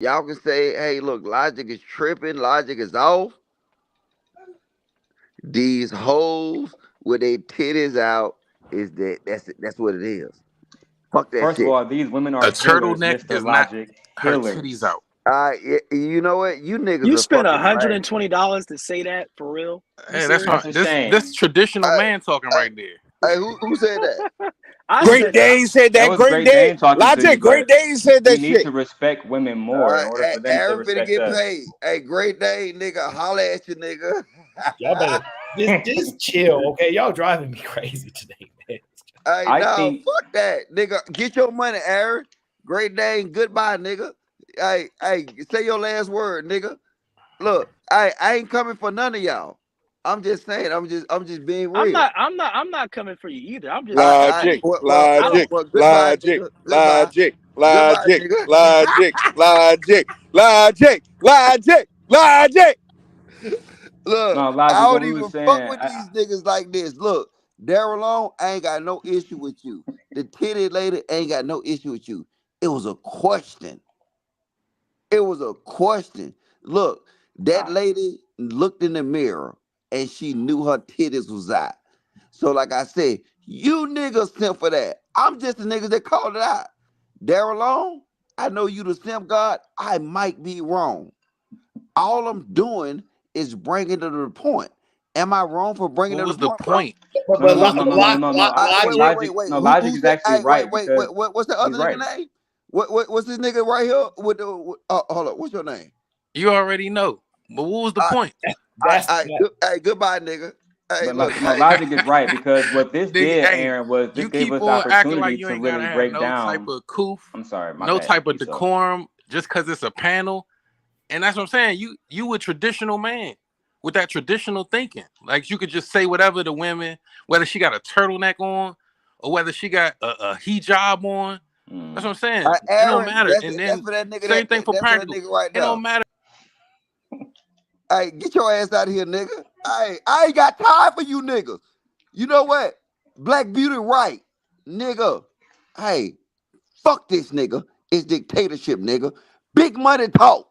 Y'all can say, hey, look, logic is tripping, logic is off. These hoes with their titties out is that's what it is. Fuck that First of shit. all, these women A are healers, turtleneck Mr. is not Logic. her titties Healers. out. You know what? You niggas You are spent fucking lame. $120 to say that for real? You Hey, that's serious? my That's a this shame. traditional Hey, man talking hey, right there. hey, who said that? I Great said that. Dane said That that. was Great Great Day. Dane talking to you, Logic. Great but Dane said we that need shit. to respect women more in order for them to Aaron finna respect get us. paid. Hey, great day, nigga. Holla at you, nigga. Y'all better just chill, okay? Y'all driving me crazy today, man. Hey, I no, think fuck that, nigga. Get your money, Aaron. Great day, goodbye, nigga. Hey, say your last word, nigga. Look, I ain't coming for none of y'all. I'm just saying. I'm just being real. I'm not coming for you either. I'm just saying, Logic. like, I don't. Logic. Goodbye, Logic. nigga. Goodbye, Logic. goodbye, Logic. nigga. Logic. Logic. Logic. Logic. Logic. Look, no I Logic. don't What we were even fuck saying. with these niggas like this. Look, Daryl Long, I ain't got no issue with you. The titty lady ain't got no issue with you. It was a question. It was a question. Look, that lady looked in the mirror and she knew her titties was out. So, like I said, you niggas simp for that. I'm just the niggas that called it out. Daryl Long, I know you the simp god. I might be wrong. All I'm doing is bringing it to the point. Am I wrong for bringing it What to the was the point, bro? point? But No, no, but no, no, no, no, no, no. logic. Wait. Logic Who is said? actually Hey, right because what's the he's other nigga right. name? What's this nigga right here with the? Hold up, what's your name? You already know. But what was the I, point? That's hey, goodbye, nigga. Hey, But look, no, hey, Logic is right because what this Nigga, did, hey, Aaron, was this you gave keep us the on acting like opportunity you to ain't gotta really have break no type down. of coof, I'm sorry, my no bad. type of You so. decorum, just cause it's a panel. And that's what I'm saying. You a traditional man with that traditional thinking. Like you could just say whatever to women, whether she got a turtleneck on or whether she got a hijab on. That's what I'm saying. It don't Aaron, matter. And that's then for that nigga. same thing for That's for that practical. nigga right It there. don't matter. Hey, get your ass out of here, nigga. I ain't got time for you niggas. You know what? Black Beauty right, nigga. Hey, fuck this nigga. It's dictatorship, nigga. Big money talk.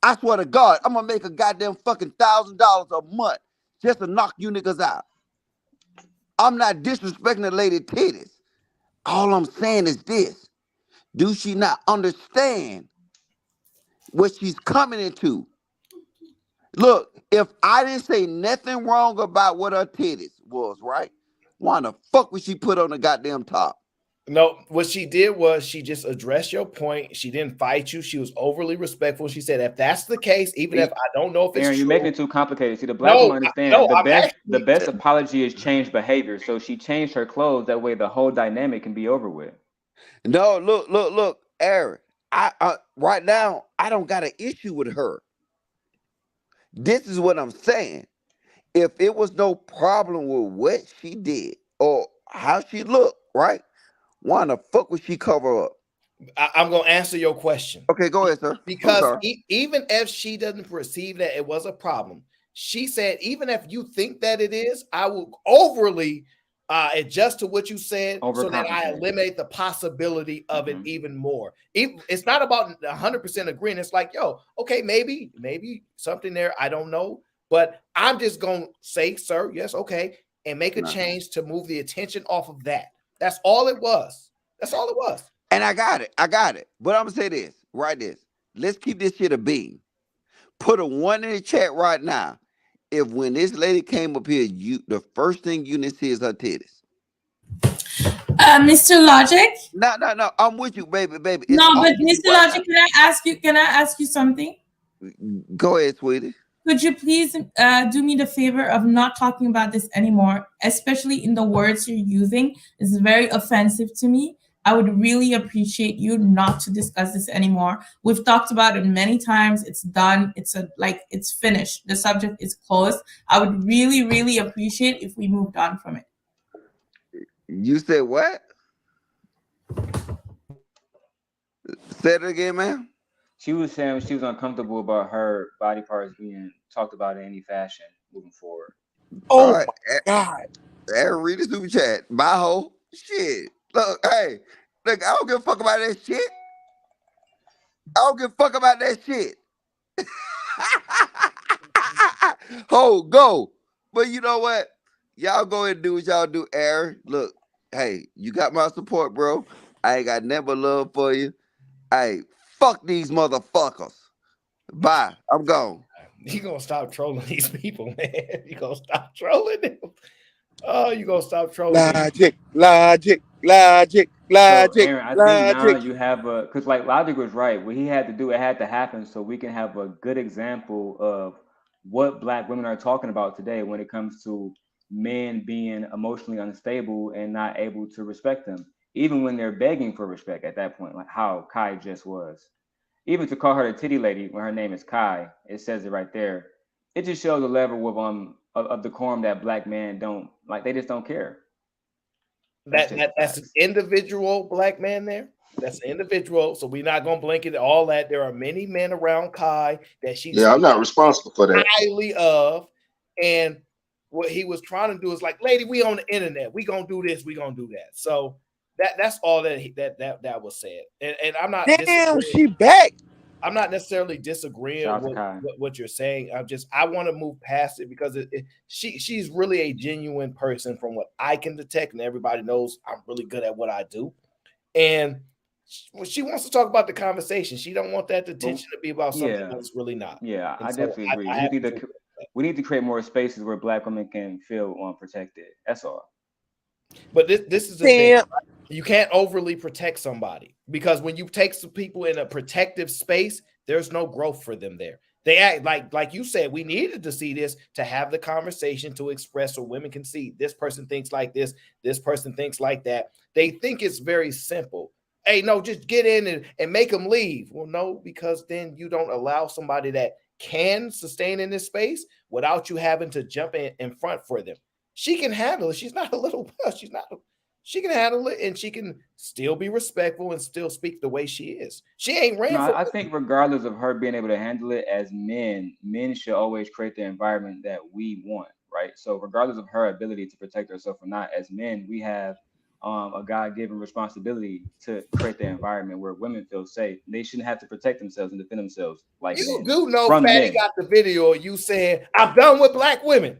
I swear to God, I'm gonna make a goddamn fucking $1,000 a month just to knock you niggas out. I'm not disrespecting the lady titties. All I'm saying is this. Do she not understand what she's coming into? Look, if I didn't say nothing wrong about what her titties was, right? Why the fuck would she put on the goddamn top? no. What she did was she just addressed your point. She didn't fight you. She was overly respectful. She said, "If that's the case, even if See, I don't know if it's Aaron, you're making true, it too complicated. See, the black no, woman no, understand I'm the actually best apology is change behavior. So she changed her clothes. That way, the whole dynamic can be over with. No, look, Aaron. I right now I don't got an issue with her. This is what I'm saying. If it was no problem with what she did or how she looked, right? Why the fuck would she cover up? I'm going to answer your question Okay, go ahead, sir. I'm because sorry. even if she doesn't perceive that it was a problem, she said, even if you think that it is, I will overly adjust to what you said so that I Overcompensate. eliminate the possibility of it Hmm. even more. It's not about 100% agreeing. It's like, yo, okay, maybe something there. I don't know. But I'm just going to say, sir, yes, okay, and make a No. change to move the attention off of that. That's all it was. That's all it was. And I got it. I got it. But I'm gonna say this, right this. Let's keep this shit a beam. Put a one in the chat right now. If when this lady came up here, you the first thing you didn't see is her titties. Mr. Logic. No. I'm with you, baby. It's No, off but with you Mr. right now. Logic, can I ask you? Can I ask you something? Go ahead, sweetie. Could you please do me the favor of not talking about this anymore, especially in the words you're using? It's very offensive to me. I would really appreciate you not to discuss this anymore. We've talked about it many times. It's done. It's finished. The subject is closed. I would really, really appreciate if we moved on from it. You said what? Say it again, man. She was saying she was uncomfortable about her body parts being talked about in any fashion moving forward. All Oh right. my God. Read the super chat. My hoe. Shit. Look, hey. Look, I don't give a fuck about that shit. I don't give a fuck about that shit. Ho, go. But you know what? Y'all go ahead and do what y'all do, Aaron. Look, hey, you got my support, bro. I ain't got never love for you. Hey, fuck these motherfuckers. Bye. I'm gone. You gonna stop trolling these people, man. You gonna stop trolling them. Oh, you gonna stop trolling them. Logic, logic, logic, So, logic, Aaron, I think now logic. you have a because like Logic was right. What he had to do, it had to happen so we can have a good example of what Black women are talking about today when it comes to men being emotionally unstable and not able to respect them, even when they're begging for respect. At that point, like how Kai just was, even to call her the titty lady when her name is Kai, it says it right there. It just shows a level of decorum that Black men don't like. They just don't care. That's just the That's an facts. individual Black man there. That's an individual. So we're not gonna blanket all that. There are many men around Kai that she Yeah, I'm not responsible for that. highly of, and what he was trying to do is like, lady, we on the internet. We gonna do this. We gonna do that. So that's all that was said. And I'm not Damn, disagreeing. she back. I'm not necessarily disagreeing Shout out to with Kai. what you're saying. I want to move past it because she's really a genuine person from what I can detect, and everybody knows I'm really good at what I do. And she wants to talk about the conversation. She don't want that attention to be about something Yeah, that's really not. yeah, And I so definitely agree. I We have need to. to we need to create more spaces where Black women can feel protected. That's all. But this is the thing. Damn. You can't overly protect somebody because when you take some people in a protective space, there's no growth for them there. They act like you said, we needed to see this to have the conversation to express so women can see this person thinks like this person thinks like that. They think it's very simple. Hey, no, just get in and make them leave. Well, no, because then you don't allow somebody that can sustain in this space without you having to jump in front for them. She can handle it. She's not a little she's not she can handle it and she can still be respectful and still speak the way she is. She ain't No, ran for I think regardless of her being able to handle it as men, men should always create the environment that we want, right? So regardless of her ability to protect herself or not, as men, we have a God-given responsibility to create the environment where women feel safe. They shouldn't have to protect themselves and defend themselves like you men do know from Fatty men. got the video you saying I'm done with black women.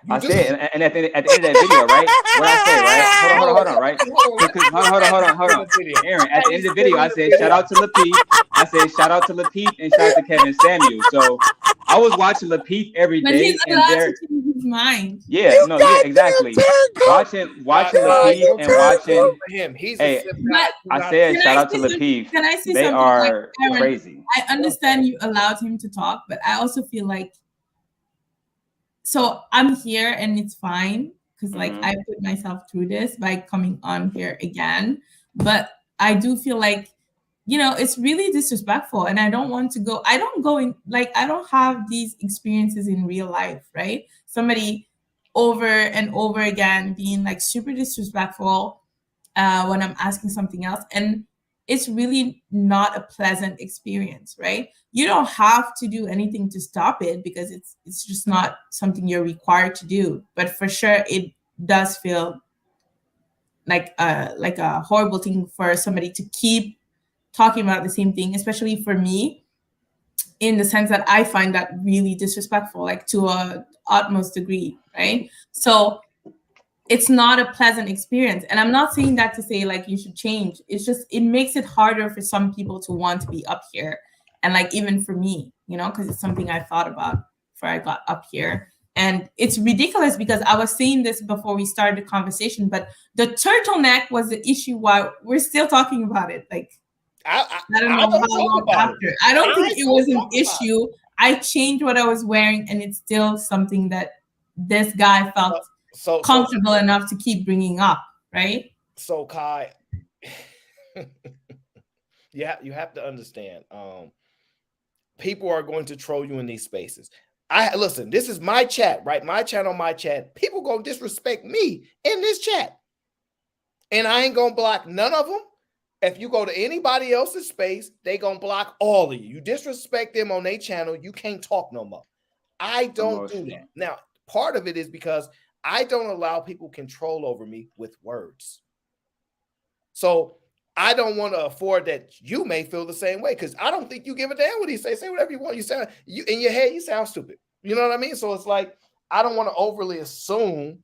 You I do said, and at the end of that video, right? What I say, right? Hold on, right? Because hold on. Aaron, at the end of the video, I said, shout out to Lapeef. I said, shout out to Lapeef and shout out to Kevin Samuel. So I was watching Lapeef every But day, he's and allowed there, to change his mind. yeah, You no, yeah, goddamn exactly. turncoat. Watching Lapeef don't and tell watching. him. He's a Hey, simp But guy. I Not said, can shout I out to say something? Lapeef. Can I say They something? Like, are Aaron, crazy. I understand you allowed him to talk, but I also feel like, so I'm here and it's fine because like Mm-hmm. I put myself through this by coming on here again. But I do feel like, it's really disrespectful. And I don't want to go, I don't go in, like, I don't have these experiences in real life, right? Somebody over and over again being like super disrespectful when I'm asking something else. And it's really not a pleasant experience, right? You don't have to do anything to stop it because it's just not something you're required to do. But for sure, it does feel like a horrible thing for somebody to keep talking about the same thing, especially for me, in the sense that I find that really disrespectful, like to a utmost degree, right? So it's not a pleasant experience. And I'm not saying that to say like you should change. It's just it makes it harder for some people to want to be up here. And like even for me, because it's something I thought about before I got up here. And it's ridiculous because I was saying this before we started the conversation, but the turtleneck was the issue while we're still talking about it. Like I don't know how long after. I don't think it was an issue. I changed what I was wearing and it's still something that this guy felt comfortable enough to keep bringing up, right? So Kai, you have to understand. People are going to troll you in these spaces. Listen, this is my chat, right? My channel, my chat. People gonna disrespect me in this chat, and I ain't gonna block none of them. If you go to anybody else's space, they gonna block all of you. You disrespect them on their channel, you can't talk no more. I don't do that. Now, part of it is because I don't allow people control over me with words. So I don't want to afford that you may feel the same way because I don't think you give a damn what he say. Say whatever you want. You sound you in your head, you sound stupid. You know what I mean? So it's like I don't want to overly assume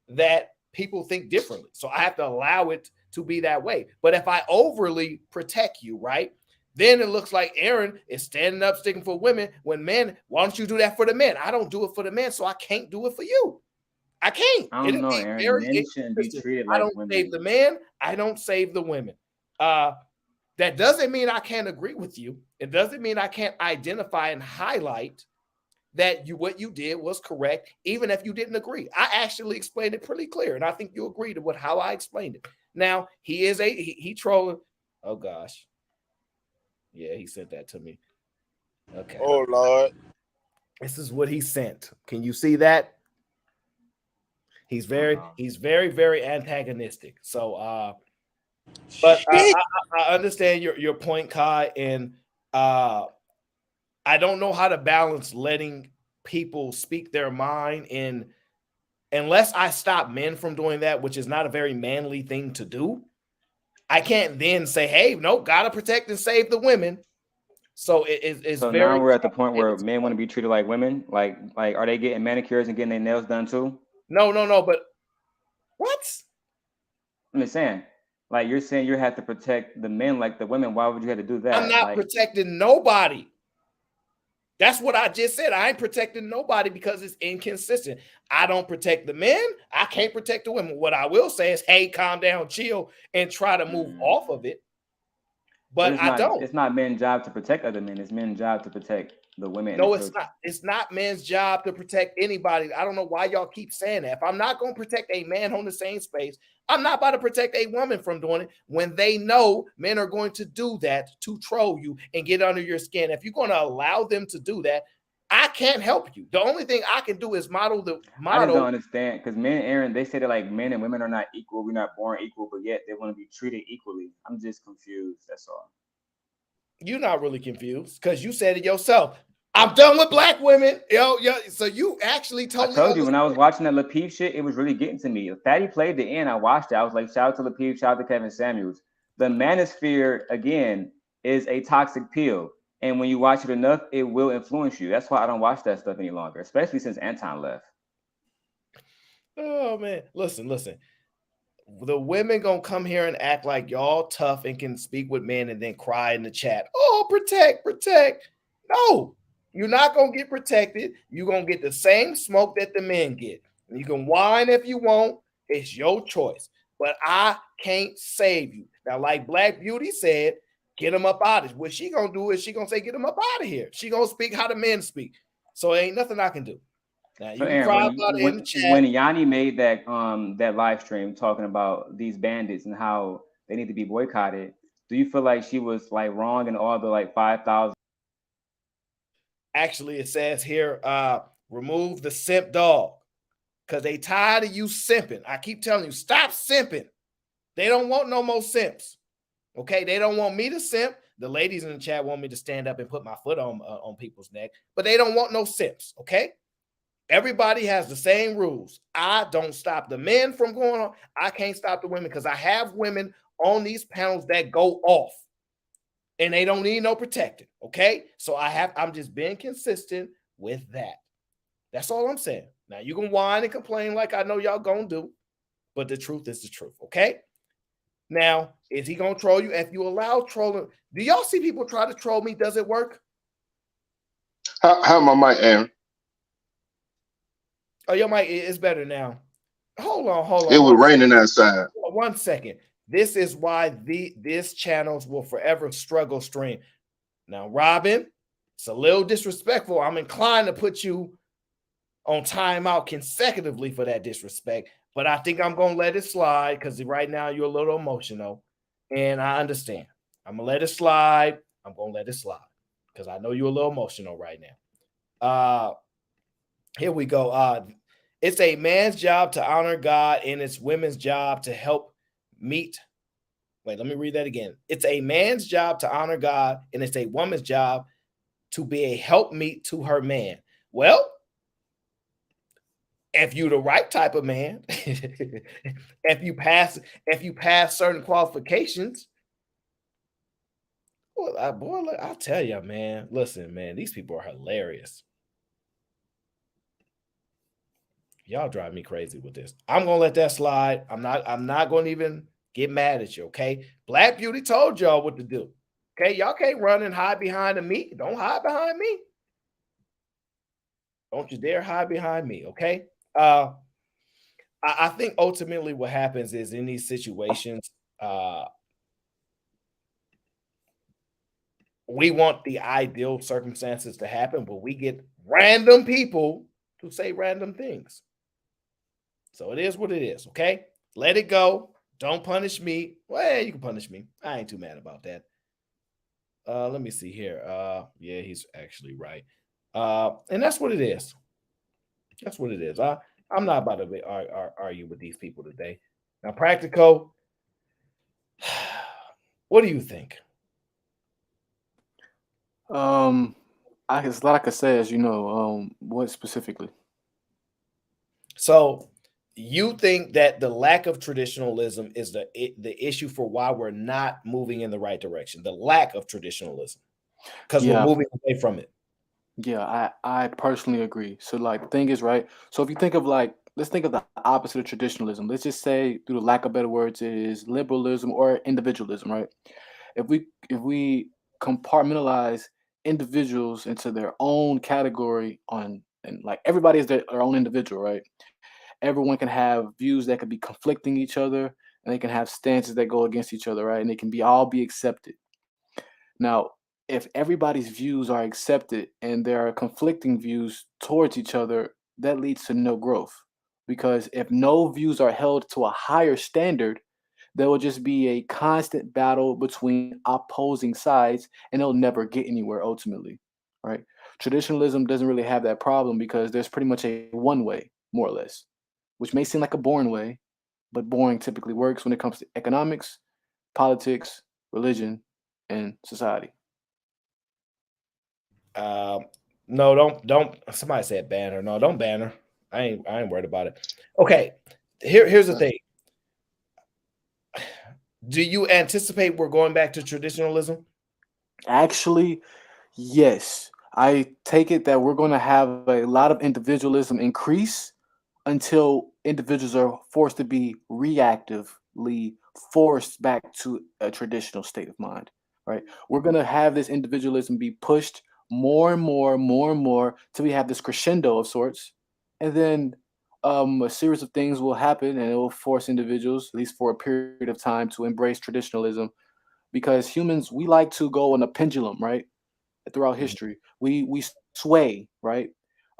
that people think differently. So I have to allow it to be that way. But if I overly protect you, right? Then it looks like Aaron is standing up, sticking for women. When men, why don't you do that for the men? I don't do it for the men, so I can't do it for you. I can't. I don't It'll know, be Aaron. very Men shouldn't be inconsistent. treated I like don't save women. the man. I don't save the women. That doesn't mean I can't agree with you. It doesn't mean I can't identify and highlight that what you did was correct, even if you didn't agree. I actually explained it pretty clear, and I think you agreed with how I explained it. Now he trolling. Oh gosh, yeah, he sent that to me. Okay, Oh Lord, this is what he sent. Can you see that? He's very antagonistic. So but shit. I understand your point, Kai, and I don't know how to balance letting people speak their mind in unless I stop men from doing that, which is not a very manly thing to do. I can't then say, "Hey, no, gotta protect and save the women." So it's So very now we're at the point where men want to be treated like women. Like are they getting manicures and getting their nails done too? no. But what? I'm just saying. Like you're saying you have to protect the men like the women. Why would you have to do I'm that? not Like protecting nobody. That's what I just said. I ain't protecting nobody because it's inconsistent. I don't protect the men. I can't protect the women. What I will say is, hey, calm down, chill, and try to move off of it. but But I don't. it's not men's job to protect other men. It's men's job to protect the women and the No, it's children. not. It's not men's job to protect anybody. I don't know why y'all keep saying that. If I'm not going to protect a man on the same space, I'm not about to protect a woman from doing it when they know men are going to do that to troll you and get under your skin. If you're going to allow them to do that, I can't help you. The only thing I can do is model the I just don't model. understand because men, Aaron, they say that like men and women are not equal. We're not born equal, but yet they want to be treated equally. I'm just confused. That's all. You're not really confused because you said it yourself. I'm done with black women. Yo. So you actually I totally told you when I was understand. watching that Lapeef shit, it was really getting to me. Fatty played the end. I watched it. I was like, shout out to Lapeef, shout out to Kevin Samuels. The manosphere again is a toxic pill, and when you watch it enough, it will influence you. That's why I don't watch that stuff any longer, especially since Anton left. Oh man, listen. The women gonna come here and act like y'all tough and can speak with men and then cry in the chat. Oh, protect. No, you're not gonna get protected. You're gonna get the same smoke that the men get. You can whine if you want. It's your choice. But I can't save you. Now, like Black Beauty said, get them up out of here. What she gonna do is she gonna say, get them up out of here. She gonna speak how the men speak. So ain't nothing I can do. Now So you can Aaron, cry about it in the chat. when Yanni made that live stream talking about these bandits and how they need to be boycotted, do you feel like she was like wrong in all the like 5,000? Actually, it says here, remove the simp dog because they tired of you simping. I keep telling you, stop simping. They don't want no more simps. Okay, they don't want me to simp. The ladies in the chat want me to stand up and put my foot on people's neck, but they don't want no simps. Okay, everybody has the same rules. I don't stop the men from going on. I can't stop the women because I have women on these panels that go off and they don't need no protecting. Okay, so I'm just being consistent with that. That's all I'm saying. Now you can whine and complain like I know y'all gonna do, but the truth is the truth. Okay. Now, is he gonna troll you? If you allow trolling, do y'all see people try to troll me? Does it work? How my mic, Aaron? Oh, your mic is better now. Hold It on. was raining outside. 1 second. This is why this channels will forever struggle stream. Now, Robin, it's a little disrespectful. I'm inclined to put you on timeout consecutively for that disrespect, but I think I'm gonna let it slide because right now you're a little emotional, and I understand. I'm gonna let it slide. I'm gonna let it slide because I know you're a little emotional right now. Here we go. It's a man's job to honor God, and it's women's job to help meet. Wait, let me read that again. It's a man's job to honor God, and it's a woman's job to be a helpmeet to her man. Well, if you the right type of man, if you pass certain qualifications, Well, boy, look, I'll tell you, man. Listen, man, these people are hilarious. Y'all drive me crazy with this. I'm gonna let that slide. I'm not gonna even get mad at you. Okay. Black Beauty told y'all what to do. Okay, y'all can't run and hide behind me. Don't hide behind me. Don't you dare hide behind me. Okay. Uh I think ultimately what happens is in these situations, we want the ideal circumstances to happen, but we get random people to say random things. So it is what it is. Okay. Let it go. Don't punish me. Well, you can punish me. I ain't too mad about that. Let me see here. Yeah, he's actually right. And that's what it is. That's what it is. I'm not about to argue with these people today. Now, practical. What do you think? I It's a lot I could say, as you know. What specifically? So, you think that the lack of traditionalism is the issue for why we're not moving in the right direction? The lack of traditionalism, because we're Yeah, moving away from it. yeah, I personally agree. So like, thing is, right. So if you think of like, let's think of the opposite of traditionalism. Let's just say, through the lack of better words, is liberalism or individualism, right? If we compartmentalize individuals into their own category on, and like everybody is their own individual, right? Everyone can have views that could be conflicting each other, and they can have stances that go against each other, right? And they can be all be accepted. Now, if everybody's views are accepted and there are conflicting views towards each other, that leads to no growth. Because if no views are held to a higher standard, there will just be a constant battle between opposing sides, and they'll never get anywhere ultimately, right? Traditionalism doesn't really have that problem because there's pretty much a one way, more or less, which may seem like a boring way, but boring typically works when it comes to economics, politics, religion, and society. Um, no, don't. Somebody said ban her. No, don't ban her. I ain't worried about it. Okay, here's the thing. Do you anticipate we're going back to traditionalism? Actually, yes. I take it that we're going to have a lot of individualism increase until individuals are forced to be reactively forced back to a traditional state of mind, right? We're going to have this individualism be pushed more and more, more and more, till we have this crescendo of sorts. And then a series of things will happen, and it will force individuals, at least for a period of time, to embrace traditionalism, because humans, we like to go on a pendulum, right? Throughout history. We sway, right?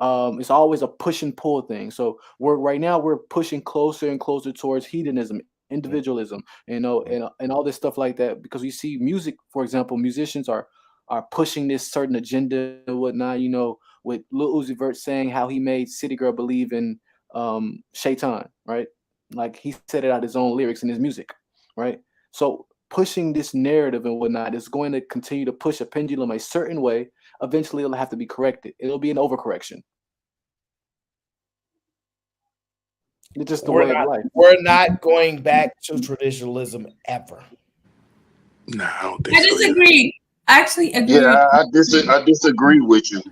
It's always a push and pull thing. So we're right now we're pushing closer and closer towards hedonism, individualism, and all this stuff like that. Because we see music, for example, musicians are pushing this certain agenda and whatnot. With Lil Uzi Vert saying how he made City Girl believe in Shaitan, right? Like he said it out his own lyrics in his music, right? So pushing this narrative and whatnot is going to continue to push a pendulum a certain way. Eventually, it'll have to be corrected. It'll be an overcorrection. It's just the We're way of not. life. We're not going back to traditionalism ever. Nah, I don't think I so either. disagree. I actually Yeah, agree with I disagree with you.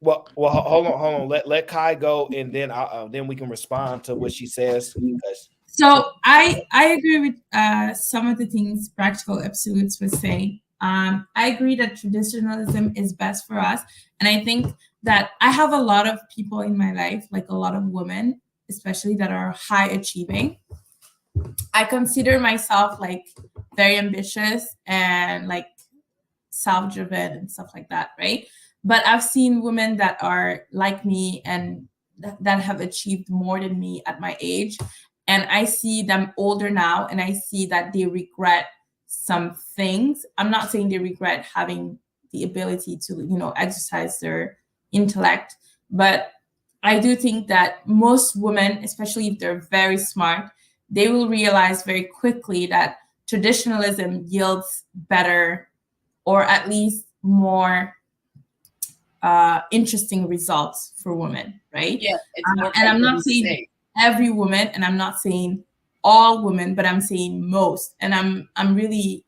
Well, hold on. Let Kai go, and then we can respond to what she says. 'Cause- So I agree with some of the things Practical Absolutes was saying. I agree that traditionalism is best for us, and I think that I have a lot of people in my life, like a lot of women, especially that are high achieving. I consider myself like very ambitious and like self-driven and stuff like that, right? But I've seen women that are like me and that have achieved more than me at my age, and I see them older now, and I see that they regret some things. I'm not saying they regret having the ability to, exercise their intellect, but I do think that most women, especially if they're very smart, they will realize very quickly that traditionalism yields better, or at least more interesting results for women, right? Yeah, it's more And I'm not culturally saying safe. every woman, and I'm not saying all women, but I'm saying most, and I'm really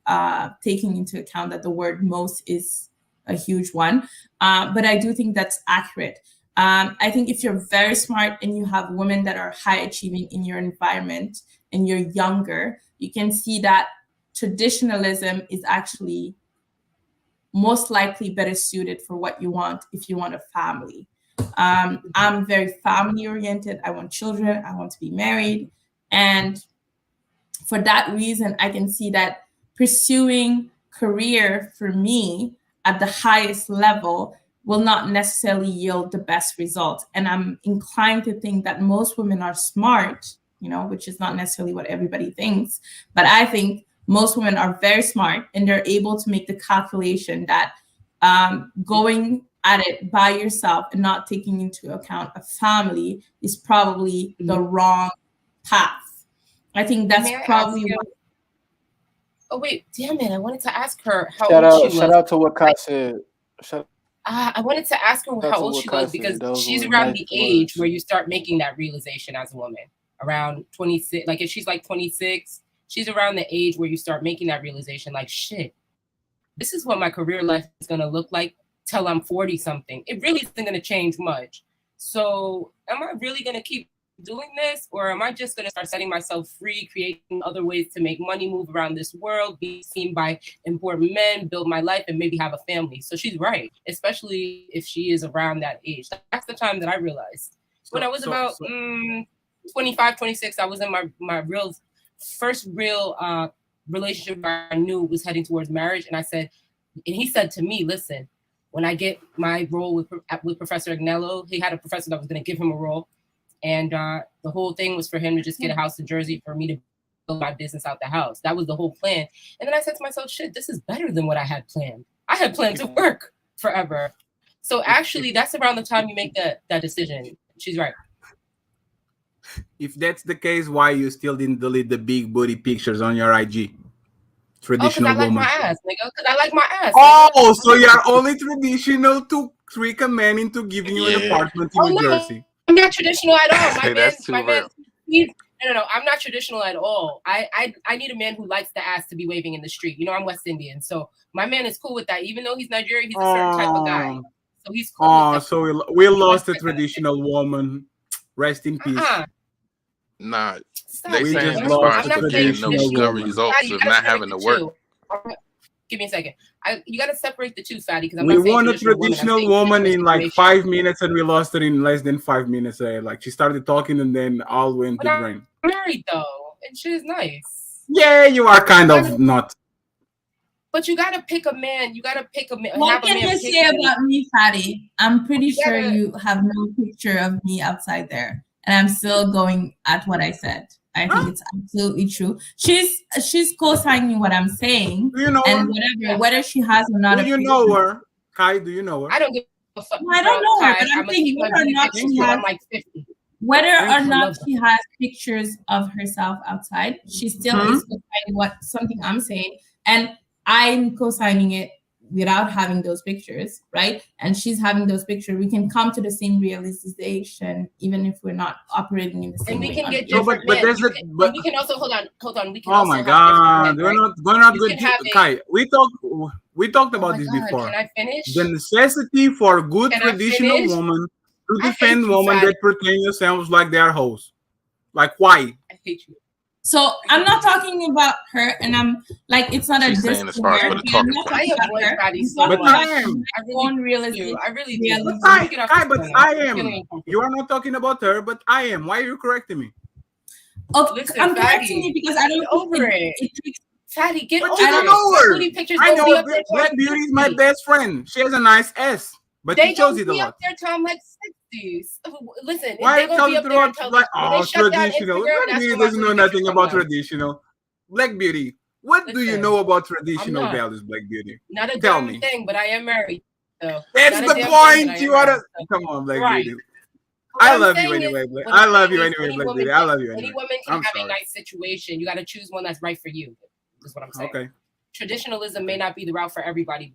taking into account that the word most is a huge one, but I do think that's accurate. I think if you're very smart and you have women that are high achieving in your environment and you're younger, you can see that traditionalism is actually most likely better suited for what you want if you want a family. I'm very family oriented. I want children. I want to be married. And for that reason, I can see that pursuing career for me at the highest level will not necessarily yield the best result. And I'm inclined to think that most women are smart, which is not necessarily what everybody thinks. But I think most women are very smart and they're able to make the calculation that going at it by yourself and not taking into account a family is probably the wrong path. I think that's probably what. Oh wait, damn it! I wanted to ask her how Shout old out, she was. shout out to what Kai said. I wanted to ask her how old she was because she's around the age where you start making that realization as a woman. Around 26, like if she's like 26, she's around the age where you start making that realization. Like, shit, this is what my career life is gonna look like till I'm 40 something. It really isn't gonna change much. So, am I really gonna keep doing this, or am I just going to start setting myself free, creating other ways to make money, move around this world, be seen by important men, build my life, and maybe have a family? So she's right, especially if she is around that age. That's the time that I realized. When I was about 25, 26, I was in my first real relationship where I knew was heading towards marriage. And he said to me, listen, when I get my role with Professor Agnello, he had a professor that was going to give him a role. And the whole thing was for him to just get a house in Jersey for me to build my business out the house. That was the whole plan. And then I said to myself, shit, this is better than what I had planned. I had planned to work forever. So actually, that's around the time you make that decision. She's right. If that's the case, why you still didn't delete the big booty pictures on your IG? Traditional because I like woman. my ass, nigga. Because I like my ass. Oh, so you're only traditional to trick a man into giving you an apartment in New Jersey. I'm not traditional at all. My man, no, I'm not traditional at all. I need a man who likes the ass to be waving in the street. I'm West Indian, so my man is cool with that. Even though he's Nigerian, he's a certain type of guy. So he's cool. Oh, so we lost a traditional woman. Rest in peace. Nah, we saying just as far lost as getting no results of not having to work. Give me a second. You got to separate the two, Fatty. Because we won a traditional woman in like 5 minutes, and we lost her in less than 5 minutes. Like she started talking, and then all went to drain. I'm married though, and she is nice. Yeah, you are kind of not. But you got to pick a man. You got to pick a man. What can you say about me, Fatty? I'm pretty sure you have no picture of me outside there, and I'm still going at what I said. I think it's absolutely true. She's co-signing what I'm saying. Do you know and her? whether she has or not. Do you know her? Kai, do you know her? I don't give a fuck. No, I don't know her, but I'm thinking whether or not she has, like 50. Whether or not she has pictures of herself outside, she still is co-signing something I'm saying. And I'm co-signing it without having those pictures, right? And she's having those pictures. We can come to the same realization, even if we're not operating in the same way. And we can get different men. We can also hold on. We can. Oh my God, we're not good. Kai, we talked about this before. Can I finish? The necessity for a good traditional woman to defend women that pretend themselves like they are hoes. Like why? I hate you. So I'm not talking about her, and I'm like, it's not She's a saying as far as what the talking about point. But I am. I really do. But I am. You are not talking about her, but I am. Why are you correcting me? Okay, listen, I'm correcting you because I don't over it. Fatty, get over it. I don't know her. I know Black Beauty is my best friend. She has a nice ass, but she shows it a lot. They're Tom like 60s. Listen, why tell you like traditional? Black Beauty doesn't know nothing about traditional. Black Beauty, what do you know about traditional values, Black Beauty? Not a damn thing, but I am married. So that's the point. You oughta come on, Black Beauty. I love you anyway, Black. I love you anyway, Black Beauty. I love you anyway. Any woman can have a nice situation. You got to choose one that's right for you. Is what I'm saying. Okay. Traditionalism may not be the route for everybody,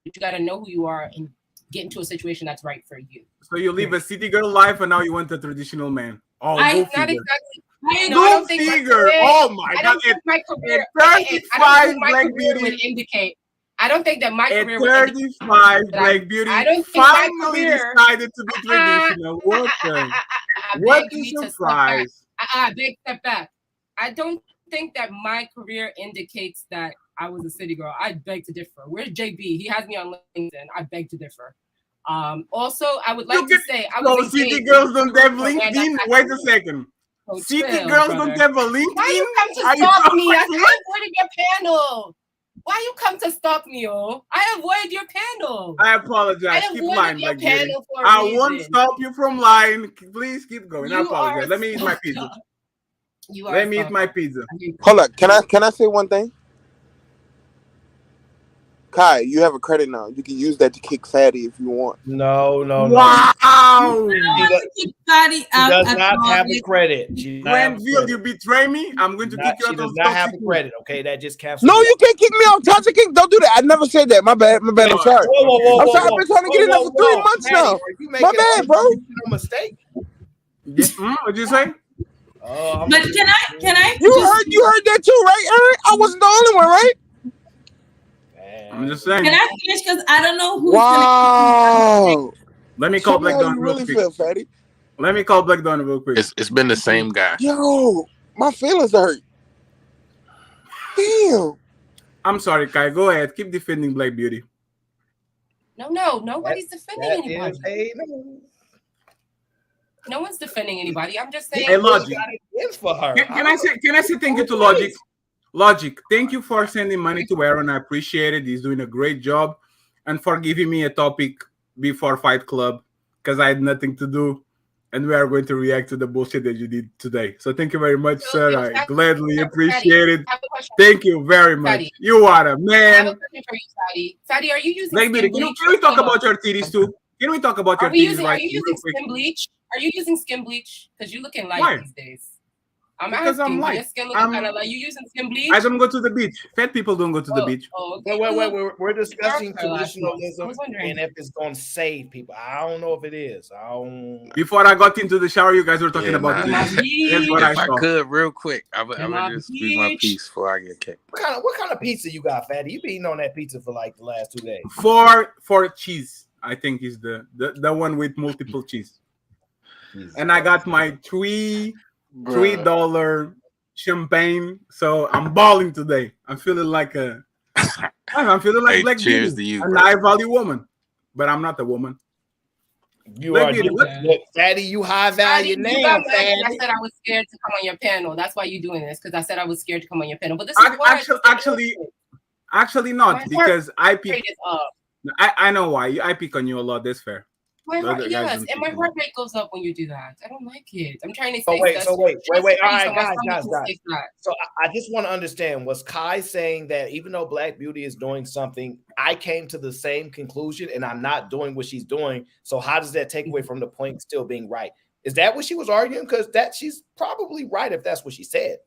but you got to know who you are and get into a situation that's right for you. So you live a city girl life, and now you want a traditional man. Oh, not exactly. don't think figure. Oh my God! My career. I don't think my career would indicate. I don't think that my career would indicate. 35 Black Beauty I don't think finally decided to be traditional. What a surprise! Big step back. I don't think that my career indicates that I was a city girl. I beg to differ. Where's JB? He has me on LinkedIn. I beg to differ. Also, I would like to say I was city girls don't have LinkedIn. Wait a second. City girls don't have a LinkedIn. Why you come to stalk me? I avoided your panel. Why you come to stalk me, oh? I avoid your panel. I apologize. Keep lying, your Black panel for I reason. won't stop you from lying. Please keep going. I apologize. Let me eat my pizza. Let me eat my pizza. Hold up. Can I say one thing? Kai, you have a credit now. You can use that to kick Fatty if you want. No. Wow. Fatty out. She does not have a credit. Granville, you betray me. I'm going to kick you out of She does not have a credit. Okay, that just cancels. No, you can't kick me out. Toxic King, don't do that. I never said that. My bad. I'm sorry. I'm sorry. I've been trying to get in there for 3 months now. My bad, bro. No mistake. What'd you say? But can I? You heard that too, right, Eric? I wasn't the only one, right? I'm just saying. Can I finish? Because I don't know who's Wow. Let me call Black Dawn real quick. Fatty. Let me call Black Dawn real quick. It's been the same guy. Yo, my feelings hurt. Damn. I'm sorry, Kai. Go ahead. Keep defending Black Beauty. No, nobody's defending anybody. No one's defending anybody. I'm just saying. Hey, Logic. For her. Can I say thank you to Logic? Logic, thank you for sending money to Aaron. I appreciate it. He's doing a great job. And for giving me a topic before Fight Club, because I had nothing to do. And we are going to react to the bullshit that you did today. So thank you very much, sir. I gladly appreciate it. Thank you very much. Fatty. You are a man. I have a question for you, Fatty. Fatty, are you using Black Beauty, can we talk about your titties too? Can we talk about your titties Are you using skin bleach? Are you using skin bleach? Because you're looking light these days. Because I'm light. Your skin looking kind of like you using skin bleach. I don't go to the beach. Fat people don't go to the beach. Okay. Wait. We're discussing traditionalism and if it's going to save people. I don't know if it is. Before I got into the shower, you guys were talking about this. That's what I saw. I could real quick. I'm gonna just do my piece before I get kicked. What kind of pizza you got, Fatty? You been eating on that pizza for like the last 2 days. For cheese, I think is the one with multiple cheese. And I got my $3 champagne, so I'm balling today. I'm feeling like I'm feeling like Black cheers Beauty, to you, an bro. high value woman, but I'm not a woman. You are Fatty. You high value now. I said I was scared to come on your panel. That's why you're doing this, because I said I was scared to come on your panel. But this is actually not, because I pick. I know why. I pick on you a lot. That's fair. My heart, yes, and my heart rate goes up when you do that. I don't like it. I'm trying to say. Wait. All right, guys. So I just want to understand: was Kai saying that even though Black Beauty is doing something, I came to the same conclusion, and I'm not doing what she's doing? So how does that take away from the point still being right? Is that what she was arguing? Because she's probably right if that's what she said.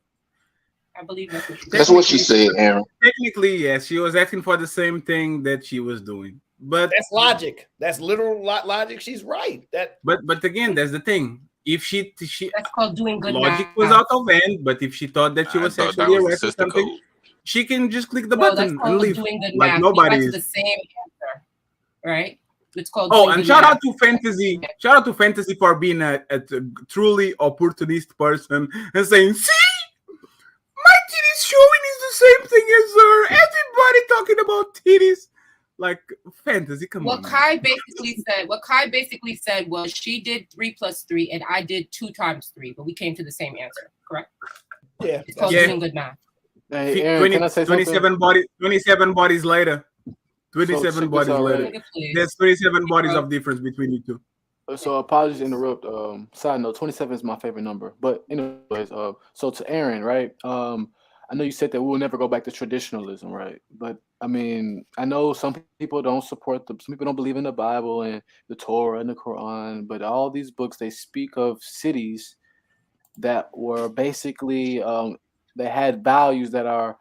I believe that's what she said. That's what she said, Aaron. Technically, yes, she was asking for the same thing that she was doing. But that's logic. That's literal logic. She's right. But again, that's the thing. If she that's called doing good. Logic was out of hand. But if she thought that she was sexually harassed or something, she can just click the button and leave. Like nobody is the same answer, right? It's called. And shout out to Fantasy. Shout out to Fantasy for being a truly opportunist person and saying, "See, my titties showing is the same thing as her. Everybody talking about titties." Like Fantasy, come on. What Kai basically said was she did 3 + 3 and I did 2 × 3, but we came to the same answer, correct? Yeah. It's called doing good math. Hey, Aaron, can I say 27 bodies later. 27 bodies later. There's 27 bodies of difference between you two. So apologies to interrupt. Side note, 27 is my favorite number. But anyways, so to Aaron, right? I know you said that we'll never go back to traditionalism, right? But I mean, I know some people don't support some people don't believe in the Bible and the Torah and the Quran, but all these books, they speak of cities that were basically they had values that are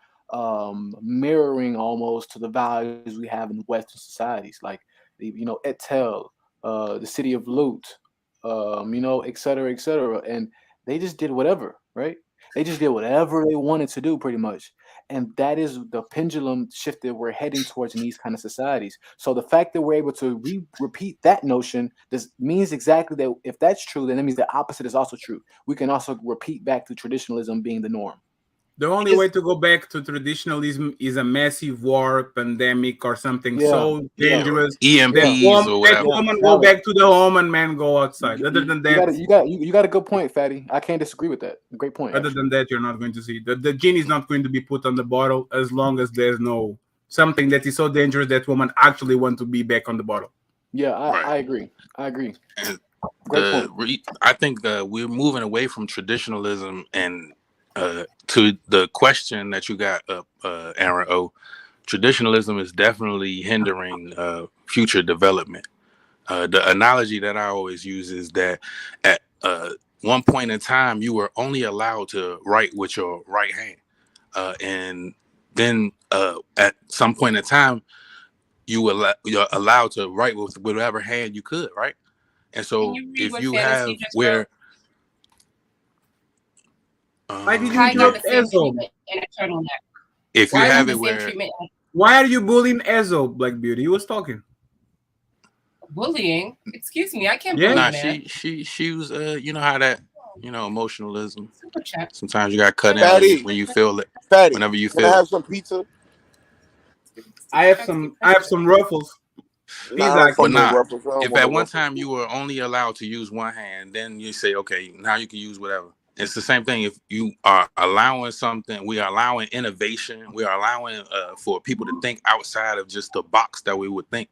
mirroring almost to the values we have in Western societies, like Etel, the city of Lut, et cetera, et cetera. And They just did whatever, right? They just did whatever they wanted to do, pretty much. And that is the pendulum shift that we're heading towards in these kind of societies. So the fact that we're able to repeat that notion means exactly that if that's true, then that means the opposite is also true. We can also repeat back to traditionalism being the norm. The only way to go back to traditionalism is a massive war, pandemic, or something so dangerous EMPs or that whatever. woman go back to the home and men go outside. Other than that, you got a good point, Fatty. I can't disagree with that. Great point. Other than that, you're not going to see the genie is not going to be put on the bottle as long as there's no something that is so dangerous that woman actually want to be back on the bottle. Yeah, I agree. Great point. I think we're moving away from traditionalism and to the question that you got up, Aaron O. Traditionalism is definitely hindering future development. The analogy that I always use is that at one point in time, you were only allowed to write with your right hand. And then at some point in time, you're allowed to write with whatever hand you could, right? And so if you have where... Why did you interrupt Ezo? If you have it where... Why are you bullying Ezo, Black Beauty? He was talking. Bullying? Excuse me, I can't bully man. She was you know how that, emotionalism. Super chat. Sometimes you got cut in when you feel it. Fatty, whenever you can feel I have it. some pizza? I have some ruffles. But nah, if at one time you were only allowed to use one hand, then you say, okay, now you can use whatever. It's the same thing. If you are allowing something, we are allowing innovation. We are allowing for people to think outside of just the box that we would think.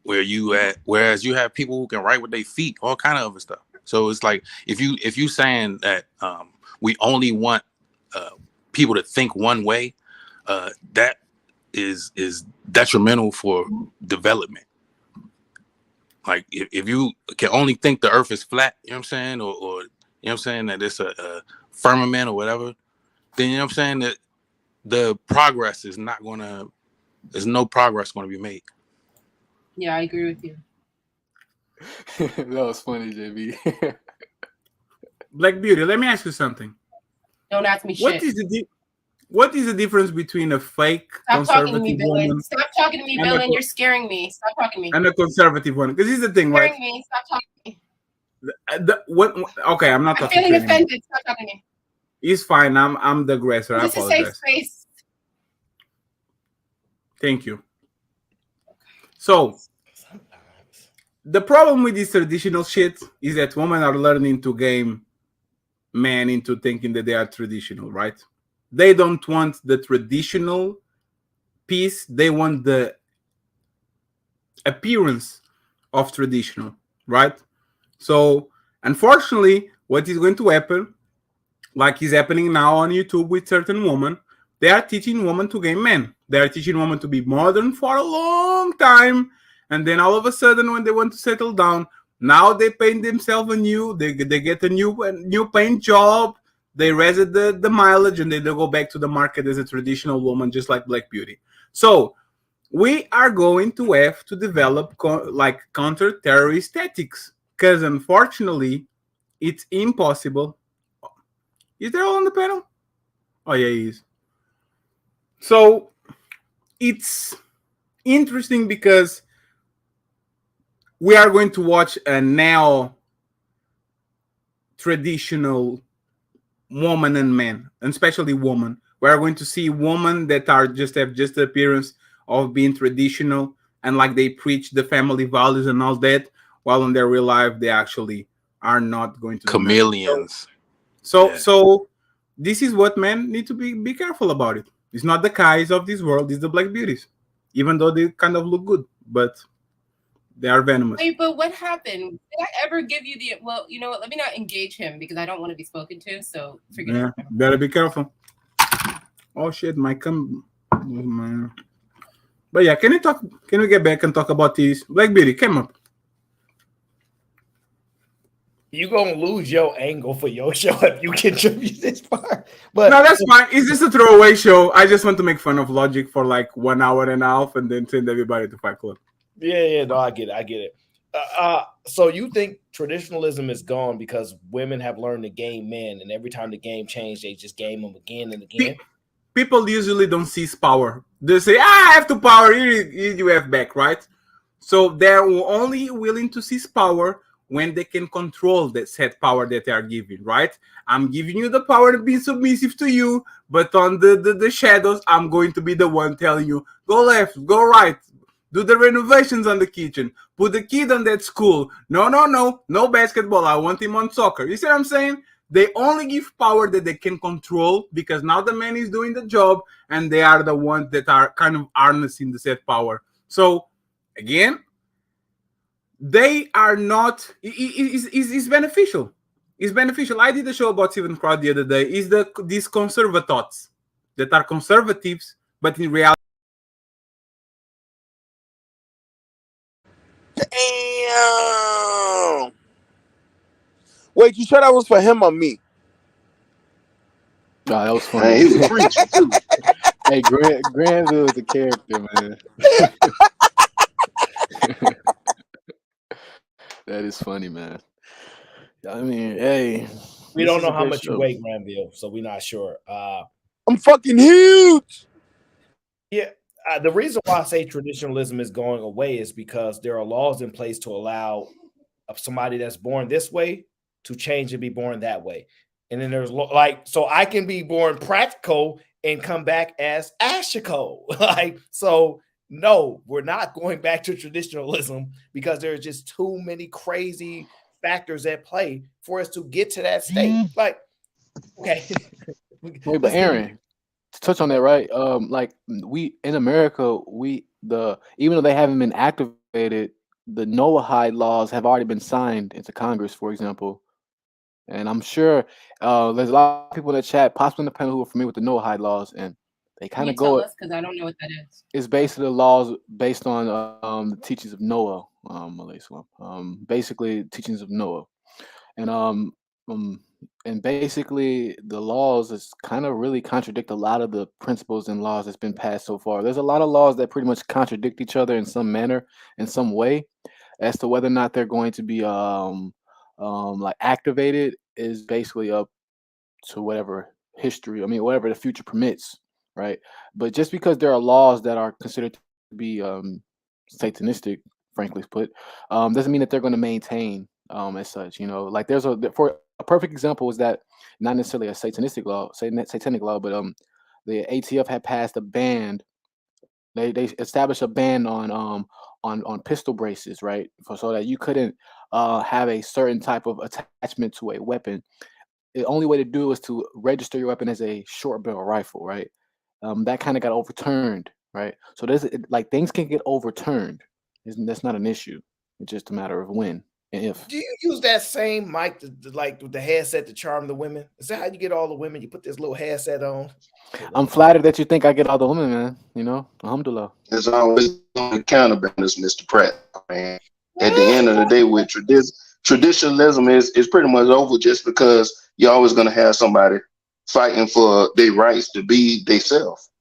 Whereas you have people who can write with their feet, all kind of other stuff. So it's like if you saying that we only want people to think one way, that is detrimental for development. Like if you can only think the earth is flat, you know what I'm saying, or you know what I'm saying, that it's a firmament or whatever, then you know what I'm saying that the progress is not gonna, there's no progress gonna be made. Yeah, I agree with you. That was funny, JB. Black Beauty, let me ask you something. Don't ask me what shit. What is the difference between a fake conservative woman? Stop talking to me, Villain. You're scaring me. Stop talking to me. And a conservative one, because here's the thing, You're right? scaring me. Stop talking to me. Okay, I'm not I'm talking feeling to offended. anymore. Stop talking to me. It's fine. I'm the aggressor. I This is a apologize. safe space. Thank you. So the problem with this traditional shit is that women are learning to game men into thinking that they are traditional, right? They don't want the traditional piece. They want the appearance of traditional, right? So unfortunately, what is going to happen, like is happening now on YouTube with certain women, they are teaching women to game men. They are teaching women to be modern for a long time. And then all of a sudden, when they want to settle down, now they paint themselves anew. They get a new paint job. They raise the mileage, and then they go back to the market as a traditional woman, just like Black Beauty. So we are going to have to develop counter-terrorist tactics, because unfortunately, it's impossible. Is there all on the panel? Oh yeah, he is. So it's interesting because we are going to watch a now traditional woman and man, and especially woman. We are going to see women that are have just the appearance of being traditional, and like they preach the family values and all that, while in their real life they actually are not going to chameleons. So this is what men need to be careful about. It. It's not the Kais of this world; it's the Black Beauties, even though they kind of look good, but they are venomous. Wait, but what happened? Did I ever give you the? Well, you know what? Let me not engage him because I don't want to be spoken to. So forget it. Better be careful. Oh shit, my. But yeah, can we get back and talk about this? Black Beauty, come up. You gonna lose your angle for your show if you contribute this far. But no, that's fine. It's just a throwaway show. I just want to make fun of Logic for like 1 hour and a half, and then send everybody to Fight Club. Yeah, no, I get it. So you think traditionalism is gone because women have learned to game men, and every time the game changed, they just game them again and again? People usually don't seize power. They say, I have to power, here you have back, right? So they're only willing to seize power when they can control that said power that they are giving, right? I'm giving you the power to be submissive to you, but on the shadows, I'm going to be the one telling you, go left, go right, do the renovations on the kitchen, put the kid on that school. No basketball. I want him on soccer. You see what I'm saying? They only give power that they can control because now the man is doing the job and they are the ones that are kind of harnessing the said power. So again, they are not. It's beneficial. It's beneficial. I did a show about Stephen Crowd the other day. Is these conservatots that are conservatives, but in reality. Damn. Wait, you sure that was for him or me? Nah, that was funny. Man, he was preaching too. Hey, Granville is a character, man. That is funny, man. I mean, hey, we don't know how much you weigh, Granville, so we're not sure. I'm fucking huge. Yeah, the reason why I say traditionalism is going away is because there are laws in place to allow somebody that's born this way to change and be born that way. And then there's so I can be born practical and come back as Ashiko. So no, we're not going back to traditionalism because there's just too many crazy factors at play for us to get to that state. Like, okay. Wait, but Aaron, to touch on that, right? Like we in America, even though they haven't been activated, the Noahide laws have already been signed into Congress, for example. And I'm sure there's a lot of people in the chat, possibly in the panel, who are familiar with the Noahide laws, and they kind of go. Because I don't know what that is. It's basically the laws based on the teachings of Noah, basically teachings of Noah, and basically the laws is kind of really contradict a lot of the principles and laws that's been passed so far. There's a lot of laws that pretty much contradict each other in some manner, in some way, as to whether or not they're going to be like activated is basically up to whatever history. I mean, whatever the future permits, right? But just because there are laws that are considered to be satanistic, frankly put, doesn't mean that they're going to maintain as such. You know, like for a perfect example is that not necessarily a satanic law, but the ATF had passed a ban. They established a ban on pistol braces, right? So that you couldn't have a certain type of attachment to a weapon. The only way to do it was to register your weapon as a short barrel rifle, right? That kind of got overturned, right? So like things can get overturned. That's not an issue. It's just a matter of when and if. Do you use that same mic, like with the headset, to charm the women? Is that how you get all the women? You put this little headset on? I'm flattered that you think I get all the women, man. You know, alhamdulillah. There's always on counterbalance, Mr. Pratt, man. At the end of the day, with traditionalism is pretty much over just because you're always going to have somebody fighting for their rights to be themselves.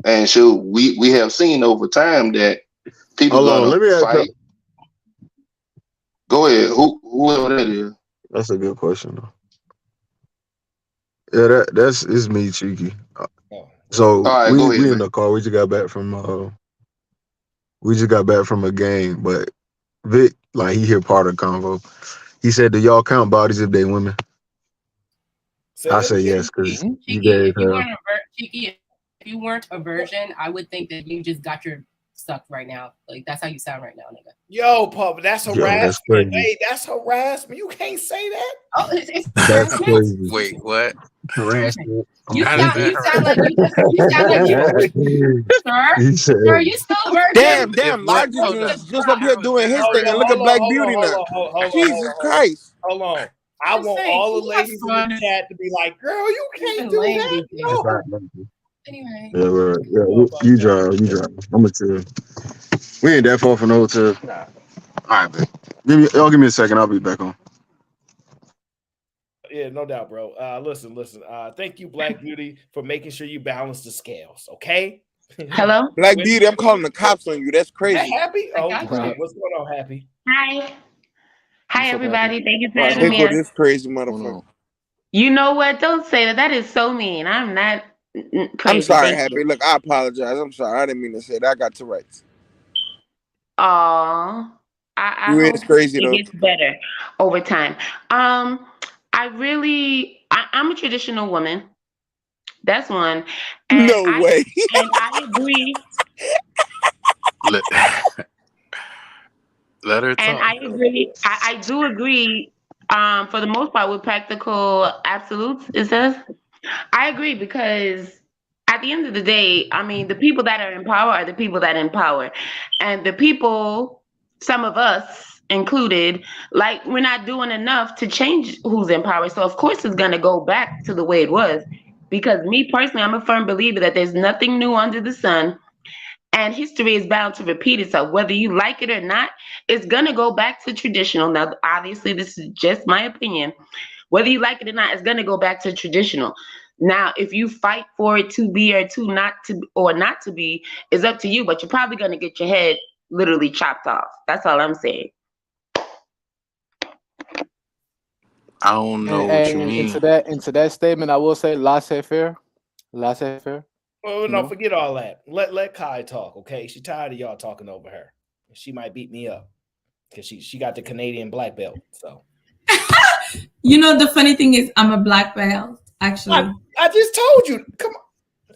And so we have seen over time that people gonna fight. Go ahead. Whoever that is. That's a good question, though. Yeah, it's me, Cheeky. So right, we in the car. We just got back from a game, but Vic, like, he hear part of the convo. He said, "Do y'all count bodies if they women?" I say yes because you guys Cheeky, if you weren't a virgin, I would think that you just got your sucked right now. Like, that's how you sound right now, nigga. Yo, Pub, that's harassment. That's crazy. Wait, that's harassment. You can't say that. Oh, it's that's crazy. Wait, what? Harassment. You sound like you, sir, you still a virgin? Damn, Logic is just up here doing his thing, and look at Black Beauty now. Jesus Christ. Hold on. I want all the ladies in the chat to be like, girl, you can't do that. No. Anyway. Yeah, you drive. I'm a chill. We ain't that far from the hotel. All right, man. Give me a second. I'll be back on. Yeah, no doubt, bro. Listen. Thank you, Black Beauty, for making sure you balance the scales. Okay. Hello? Black Beauty, I'm calling the cops on you. That's crazy. Happy? Oh, crap. What's going on, Happy? Hi, everybody. Thank you for Here having me. go this crazy motherfucker. You know what? Don't say that. That is so mean. I'm not crazy. I'm sorry, Thank Happy. you. Look, I apologize. I'm sorry. I didn't mean to say that. I got two rights. Aw. I You hope is crazy, it though. gets better over time. I'm a traditional woman. That's one. And No way. And I agree. Let her talk. And I agree. I do agree. For the most part, with practical absolutes, it says. I agree because at the end of the day, I mean, the people that are in power are the people that empower, and the people, some of us included, like we're not doing enough to change who's in power. So of course, it's gonna go back to the way it was. Because me personally, I'm a firm believer that there's nothing new under the sun. And history is bound to repeat itself. Whether you like it or not, it's going to go back to traditional. Now, obviously, this is just my opinion. Whether you like it or not, it's going to go back to traditional. Now, if you fight for it to be or not to be, is up to you. But you're probably going to get your head literally chopped off. That's all I'm saying. I don't know what you mean. Into that statement, I will say laissez-faire. Laissez-faire. Well, no, forget all that. Let Kai talk, okay? She's tired of y'all talking over her. She might beat me up because she got the Canadian black belt. So, you know, the funny thing is, I'm a black belt. Actually, I just told you. Come on,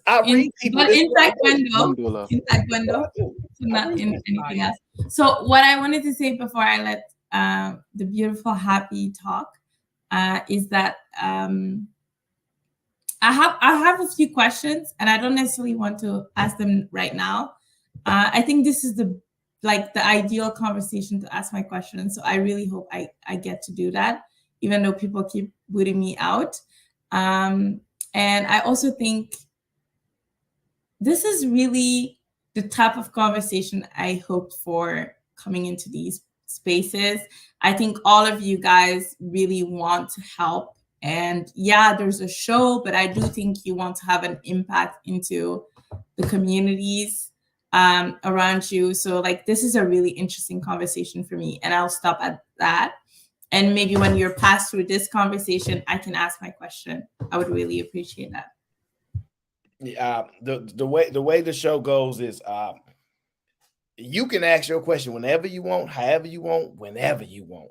I read people. But in taekwondo, so not in anything else. So, what I wanted to say before I let the beautiful Happy talk is that I have a few questions, and I don't necessarily want to ask them right now. I think this is the ideal conversation to ask my questions. So I really hope I get to do that, even though people keep booting me out. And I also think this is really the type of conversation I hoped for coming into these spaces. I think all of you guys really want to help. And yeah, there's a show, but I do think you want to have an impact into the communities around you. So this is a really interesting conversation for me, and I'll stop at that. And maybe when you're passed through this conversation, I can ask my question. I would really appreciate that. Yeah, the way the show goes is you can ask your question whenever you want, however you want, whenever you want.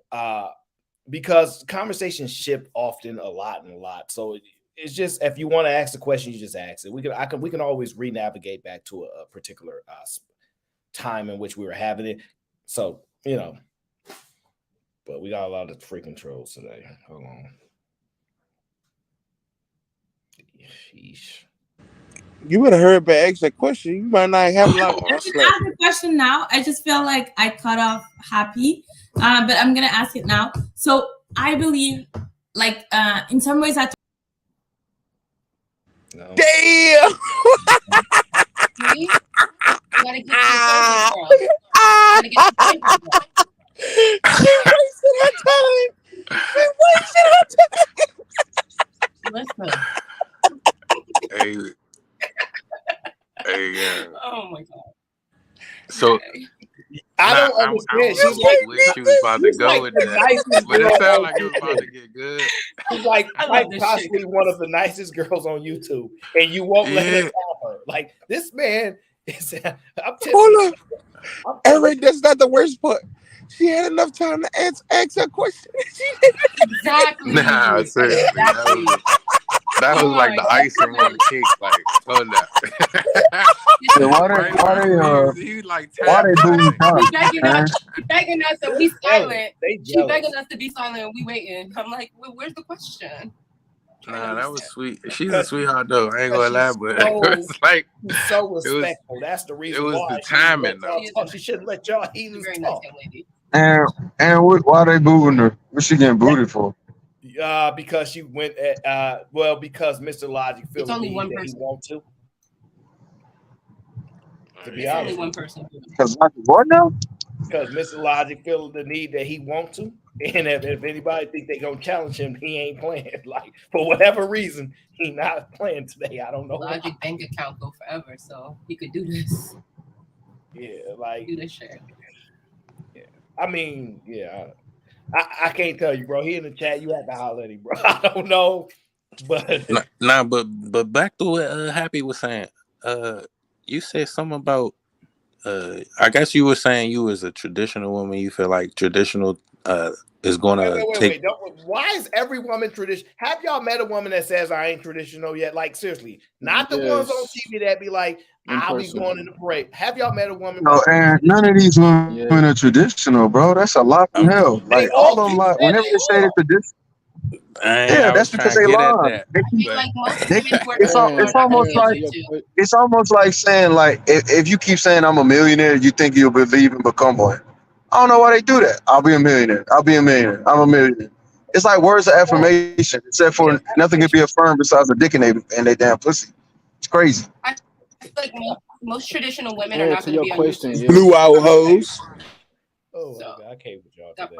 Because conversations shift often a lot. So it's just, if you want to ask the question, you just ask it. We can always re-navigate back to a particular time in which we were having it. So, but we got a lot of freaking trolls today. Hold on. Sheesh. You better hurry up and ask that question. You might not have a lot of questions. I can ask the question now. I just feel like I cut off Happy, but I'm gonna ask it now. So I believe, in some ways, Damn. See? You gotta get to the She wasted her time. Listen. Hey, yeah. Oh my god. So I don't understand. She's like, she was about to go with that, but it sounded like it was about to get good. She's like possibly one of the nicest girls on YouTube, and you won't let her call her. Like, this man is. Hold on, Eric. That's not the worst part. She had enough time to ask her question. Exactly. Nah, seriously, that was like the icing on the cake. Like, hold up. Why they booing She begging us to be silent. She begging us to be silent, and we waiting. I'm like, where's the question? Nah, that was sweet. She's a sweetheart though. I ain't gonna lie, but it was like so respectful. That's the reason. It was why the timing though. She shouldn't let y'all heathens talk. And why they booing her? What she getting booted for? Because she went at because Mr. Logic feels the need that he wants to. To be honest, only one person. Because what now? Because Mr. Logic feels the need that he wants to. And if anybody think they gonna challenge him, he ain't playing. Like for whatever reason, he not playing today. I don't know. Logic why. bank account go forever, so he could do this. Yeah, like do this shit. Yeah, I mean, yeah, I can't tell you, bro. He in the chat. You have to holler at him, bro. I don't know, but but back to what Happy was saying. You said something about. I guess you were saying you was a traditional woman. You feel like traditional is gonna wait. Why is every woman traditional? Have y'all met a woman that says I ain't traditional yet? Like seriously, not the ones on TV that be like, I'll be going in the parade. Have y'all met a woman? No, and none of these women are traditional, bro. That's a lot from hell. Like all of them lie. Whenever they say they're traditional, yeah, I that's was because trying they to get at lie. that. It's almost like saying like if you keep saying I'm a millionaire, you think you'll believe and become one. I don't know why they do that. I'll be a millionaire. I'll be a millionaire. I'm a millionaire. It's like words of affirmation, except for nothing can be affirmed besides a dick in they damn pussy. It's crazy. I feel like most traditional women are not going to be on YouTube. Blue out hoes. Oh, I can't with y'all today.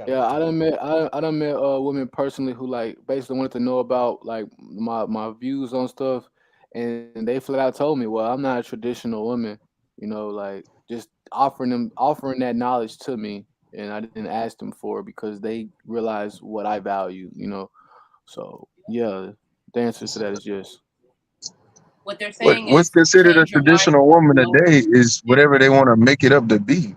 Yeah, I done met women personally who like basically wanted to know about like my views on stuff, and they flat out told me, well, I'm not a traditional woman, like just offering that knowledge to me, and I didn't ask them for it because they realize what I value, So yeah, the answer to that is yes. What they're saying What's is considered a change your mind. traditional woman today is whatever they want to make it up to be.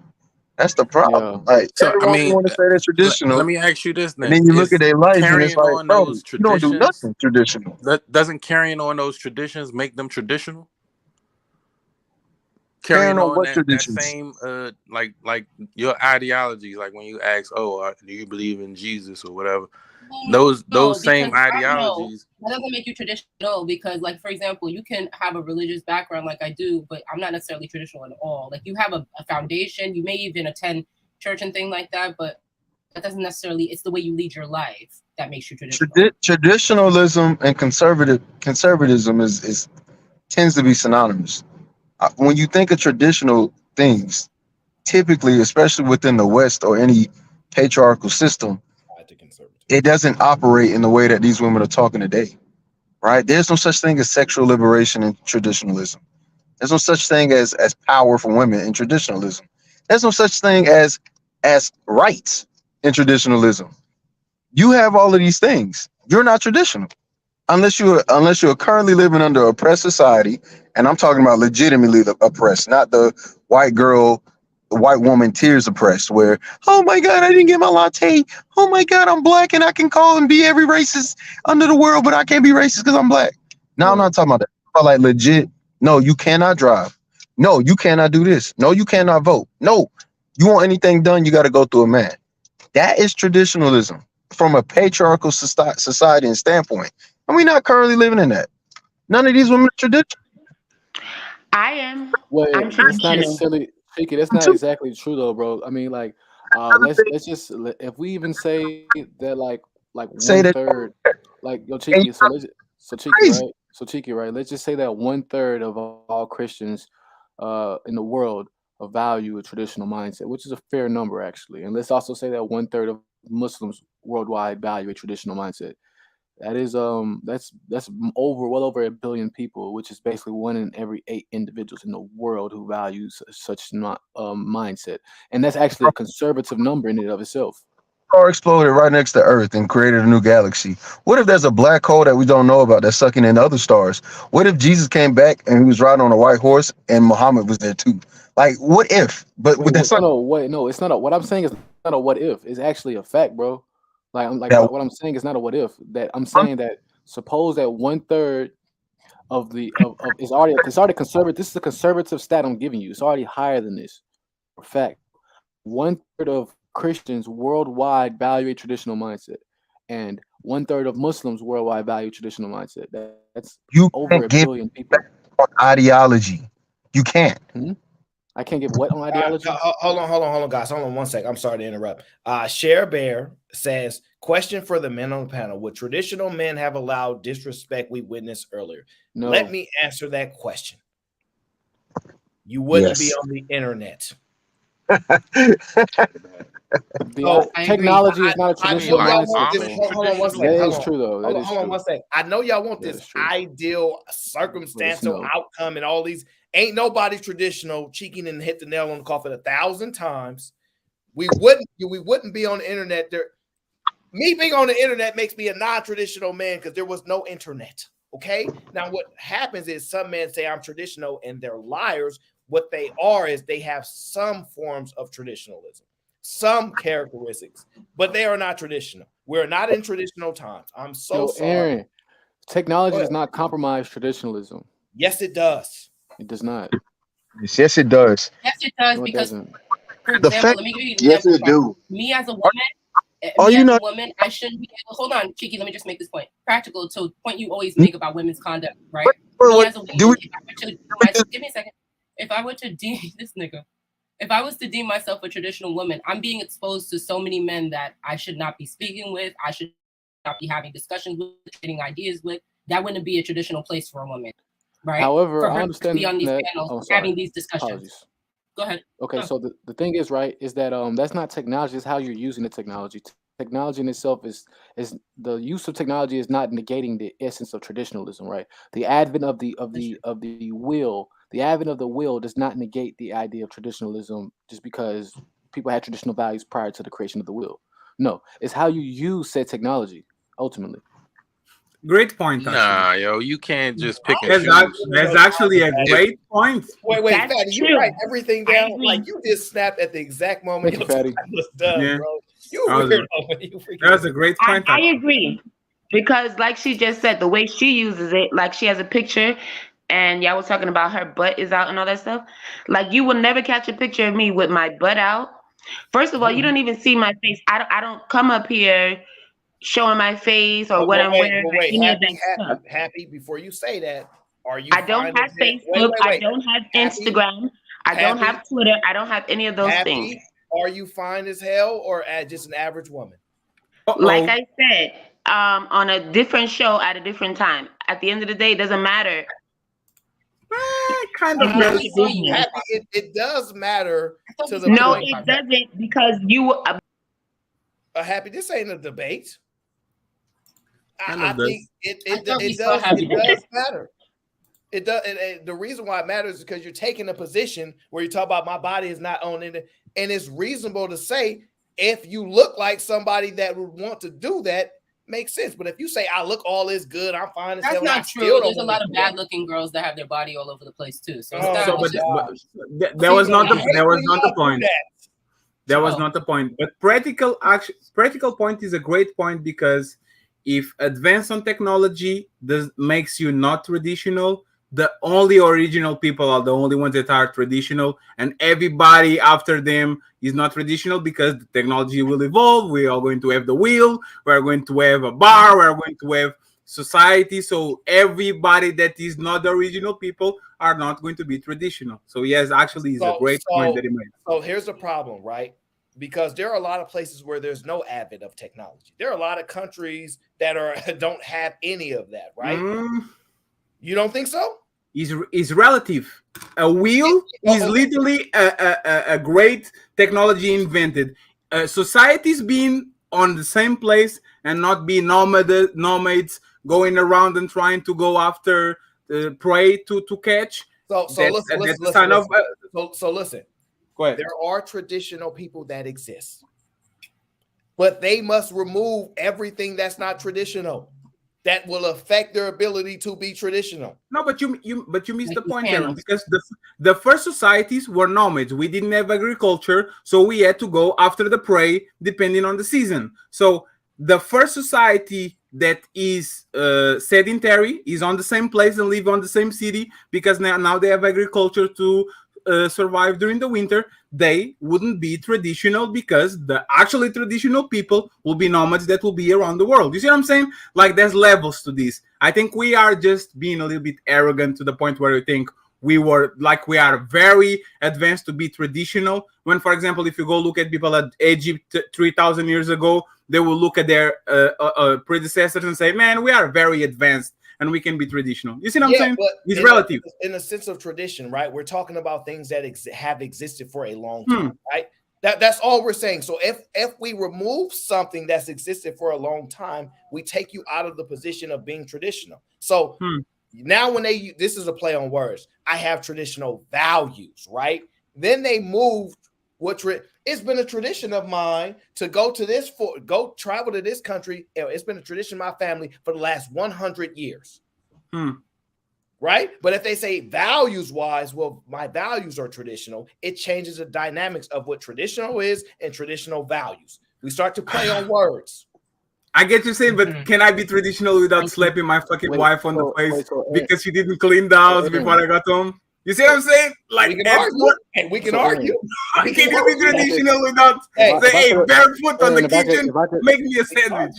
That's the problem. Like So every I woman mean, want to say they're let traditional, me ask you this and then: then you look at is their life and it's carrying like, on bro, those you don't do traditions nothing traditional. doesn't carrying on those traditions make them traditional? Carrying Carrying on on what that traditions? same like your ideologies, like when you ask, oh, do you believe in Jesus or whatever, those No, same because I know ideologies. that doesn't make you traditional. Because, like, for example, you can have a religious background like I do, but I'm not necessarily traditional at all. Like, you have a foundation. You may even attend church and things like that, but that doesn't necessarily. It's the way you lead your life that makes you traditional. Traditionalism and conservatism is tends to be synonymous. When you think of traditional things, typically, especially within the West or any patriarchal system, it doesn't operate in the way that these women are talking today, right? There's no such thing as sexual liberation in traditionalism. There's no such thing as power for women in traditionalism. There's no such thing as rights in traditionalism. You have all of these things. You're not traditional unless you're currently living under oppressed society, and I'm talking about legitimately oppressed, not the white girl, the white woman tears oppressed, where oh my god, I didn't get my latte. Oh my god, I'm black and I can call and be every racist under the world, but I can't be racist because I'm black. No, I'm not talking about that. I'm talking about like legit. No, you cannot drive. No, you cannot do this. No, you cannot vote. No, you want anything done, you got to go through a man. That is traditionalism from a patriarchal society and standpoint. And we're not currently living in that. None of these women are traditional. I am. Well, I'm it's not traditional. necessarily Shaky. That's not exactly true though, bro. I mean, like, let's just if we even say that like Say one that third, like yo and Cheeky. So Cheeky, crazy. right? So Cheeky, right? Let's just say that one third of all Christians, in the world value a traditional mindset, which is a fair number actually. And let's also say that one third of Muslims worldwide value a traditional mindset. That is that's well over 1 billion people, which is basically 1 in every 8 individuals in the world who values such not mindset, and that's actually a conservative number in and of itself. Star exploded right next to Earth and created a new galaxy. What if there's a black hole that we don't know about that's sucking in other stars? What if Jesus came back and he was riding on a white horse and Muhammad was there too? Like, what if? But that's not No, it's not a. What I'm saying is not a what if. It's actually a fact, bro. Like I'm like that. what I'm saying is not a what if. That I'm saying that suppose that one third of it's already conservative. This is a conservative stat I'm giving you. It's already higher than this. For fact, one third of Christians worldwide value a traditional mindset, and one third of Muslims worldwide value traditional mindset. That's You over can't a give billion people. on ideology. You can't. I can't give what on ideology? Hold on, guys. Hold on 1 sec. I'm sorry to interrupt. Share Bear says, question for the men on the panel. Would traditional men have allowed disrespect we witnessed earlier? No. Let me answer that question. You wouldn't be on the internet. Technology is not a I traditional know y'all want mindset, this. though. Hold on one That second. is true, though. That is Hold on true. one second. I know y'all want That this is true. ideal circumstantial no. outcome and all these. Ain't nobody traditional. Cheeking and hit the nail on the coffin 1,000 times. We wouldn't be on the internet. Me being on the internet makes me a non-traditional man because there was no internet. Okay. Now, what happens is some men say I'm traditional and they're liars. What they are is they have some forms of traditionalism, some characteristics, but they are not traditional. We're not in traditional times. I'm so sorry. Aaron, technology does not compromise traditionalism. Yes, it does. It does not. Yes, it does. Yes, it does, No, it because, doesn't. for example, let me give you an Yes, example. it do. Me as a woman, Are you not? I shouldn't be able. Hold on, Cheeky. Let me just make this point. Practical to the point you always make about women's conduct, right? Me as a woman, give me a second. If I were to deem this nigga, if I was to deem myself a traditional woman, I'm being exposed to so many men that I should not be speaking with. I should not be having discussions with, trading ideas with. That wouldn't be a traditional place for a woman, right? However, for I her understand to be on these that. panels having these discussions. Apologies. Go ahead. Okay, so the thing is, right, is that that's not technology, it's how you're using the technology. Technology in itself is the use of technology is not negating the essence of traditionalism, right? The advent of the will, the advent of the will does not negate the idea of traditionalism just because people had traditional values prior to the creation of the will. No, it's how you use said technology ultimately. Great point, actually. Nah, yo, you can't just pick and choose. That's actually a great point. Wait, That's Fatty, you true. write everything I down agree. like you just snapped at the exact moment Thank your you, Fatty. time was done, Yeah. bro. You That was weirdo a- when you freaking. That was a great point. I agree. Because like she just said, the way she uses it, like she has a picture and y'all was talking about her butt is out and all that stuff. Like you will never catch a picture of me with my butt out. First of all, you don't even see my face. I don't come up here showing my face or what I'm wearing or any of that stuff. Happy. Before you say that, are you? I don't have Facebook. I don't have Instagram. I don't have Twitter. I don't have any of those things. Are you fine as hell or just an average woman? Like I said, on a different show at a different time. At the end of the day, it doesn't matter. Kind of matters. It does matter to the No, point. it doesn't, because you Happy. This ain't a debate. I think it does matter. It does. The reason why it matters is because you're taking a position where you talk about my body is not on it, and it's reasonable to say if you look like somebody that would want to do that, makes sense. But if you say I look all this good, I'm fine as hell. That's not true. There's a lot of bad-looking girls that have their body all over the place too. So that was not the point. That was not the point. But practical point is a great point, because if advance on technology makes you not traditional, the only original people are the only ones that are traditional, and everybody after them is not traditional, because the technology will evolve. We are going to have the wheel, we're going to have a bar, we're going to have society. So everybody that is not the original people are not going to be traditional. So yes, actually is a great point that he made. So here's the problem, right? Because there are a lot of places where there's no advent of technology. There are a lot of countries that don't have any of that, right? You don't think so? Is relative. A wheel is literally a great technology invented. Societies being on the same place and not be nomads going around and trying to go after prey to catch. So listen. Go ahead. There are traditional people that exist, but they must remove everything that's not traditional that will affect their ability to be traditional. No, but you missed the point, Aaron, because the first societies were nomads. We didn't have agriculture, so we had to go after the prey depending on the season. So the first society that is sedentary is on the same place and live on the same city, because now they have agriculture to survive during the winter. They wouldn't be traditional, because the actually traditional people will be nomads that will be around the world. You see what I'm saying? Like, there's levels to this. I think we are just being a little bit arrogant to the point where we think we are very advanced to be traditional, when, for example, if you go look at people at Egypt 3,000 years ago, they will look at their predecessors and say, man, we are very advanced and we can be traditional. You see what I'm saying? But it's relative. In the sense of tradition, right? We're talking about things that have existed for a long time, right? That's all we're saying. So if we remove something that's existed for a long time, we take you out of the position of being traditional. So now when this is a play on words, I have traditional values, right? Then they moved it's been a tradition of mine to go travel to this country. It's been a tradition of my family for the last 100 years. Right? But if they say values wise, well, my values are traditional, it changes the dynamics of what traditional is and traditional values. We start to play on words. I get you saying, but can I be traditional without slapping my fucking wife on the face because she didn't clean the house before I got home? You see what I'm saying? Like, we can argue. Can you be traditional without saying, hey, barefoot on the kitchen, make me a sandwich?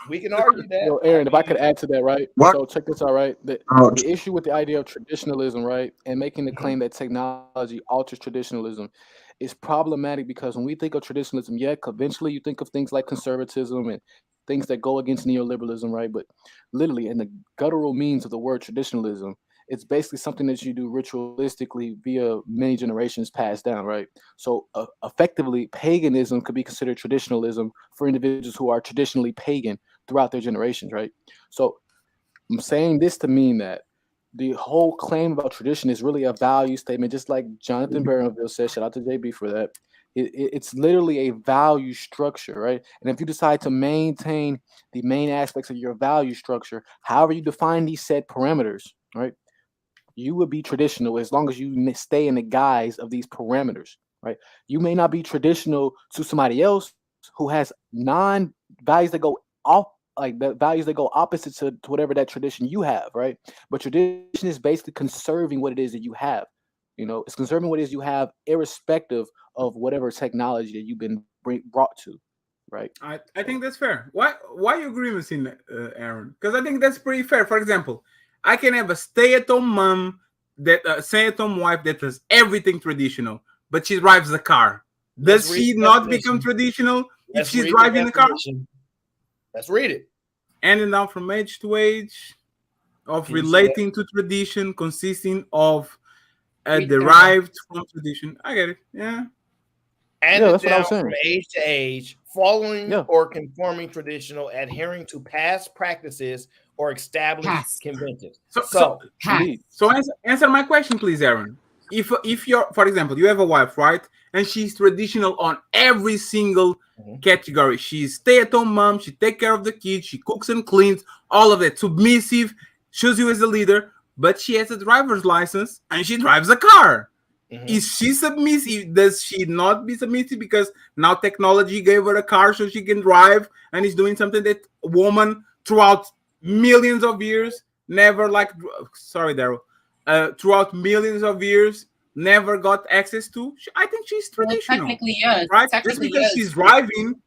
We can argue that. Yo, Aaron, if I could add to that, right? So check this out, right? The issue with the idea of traditionalism, right, and making the claim that technology alters traditionalism is problematic because when we think of traditionalism, conventionally you think of things like conservatism and things that go against neoliberalism, right? But literally, in the guttural means of the word traditionalism, it's basically something that you do ritualistically via many generations passed down, right? So effectively, paganism could be considered traditionalism for individuals who are traditionally pagan throughout their generations, right? So I'm saying this to mean that the whole claim about tradition is really a value statement, just like Jonathan Barronville said. Shout out to JB for that. It's literally a value structure, right? And if you decide to maintain the main aspects of your value structure, however you define these set parameters, right? You would be traditional as long as you stay in the guise of these parameters, right? You may not be traditional to somebody else who has non-values that go off, like the values that go opposite to whatever that tradition you have, right? But tradition is basically conserving what it is that you have. You know, it's conserving what it is you have, irrespective of whatever technology that you've been brought to, right? I think that's fair. Why you agree with me, Aaron? Because I think that's pretty fair. For example, I can have a stay-at-home mom, stay-at-home wife that does everything traditional, but she drives the car. Does she not become traditional if she's driving the car? Let's read it. Ending down from age to age, of relating to tradition, consisting of derived from tradition. I get it. Yeah. And down from age to age, following or conforming traditional, adhering to past practices or established conventions. So answer my question, please, Aaron. If you're, for example, you have a wife, right, and she's traditional on every single category. She's stay-at-home mom. She takes care of the kids. She cooks and cleans. All of that. Submissive. Shows you as a leader. But she has a driver's license and she drives a car. Is she submissive? Does she not be submissive because now technology gave her a car so she can drive and is doing something that a woman throughout millions of years never throughout millions of years never got access to? I think she's traditional. Technically, yes. Right? Just because she's driving,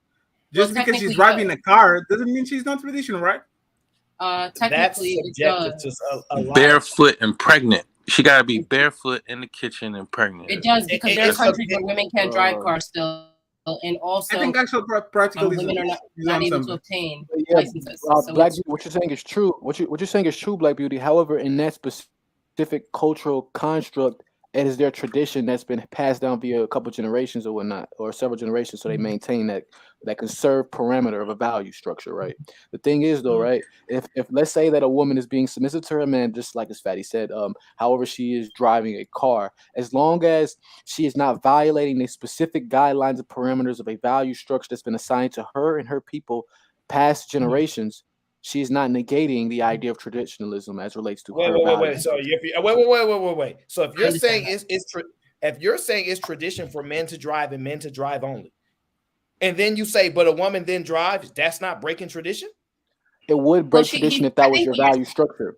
because she's driving a car doesn't mean she's not traditional, right? Technically, that's subjective to barefoot and pregnant. She gotta be barefoot in the kitchen and pregnant. It does, because there are countries where women can't drive cars still, and also I think actual practically women are not able to obtain licenses. Black Beauty, what you're saying is true. What you're saying is true, Black Beauty. However, in that specific cultural construct, it is their tradition that's been passed down via a couple generations or whatnot, or several generations, so they maintain that conserved parameter of a value structure, right? The thing is, though, right, if let's say that a woman is being submissive to her man, just like as Fatty said, however she is driving a car, as long as she is not violating the specific guidelines and parameters of a value structure that's been assigned to her and her people past generations, she's not negating the idea of traditionalism as relates to her values. So wait. So if you're saying it's tradition for men to drive and men to drive only, and then you say, but a woman then drives, that's not breaking tradition? It would break tradition if that was your value structure.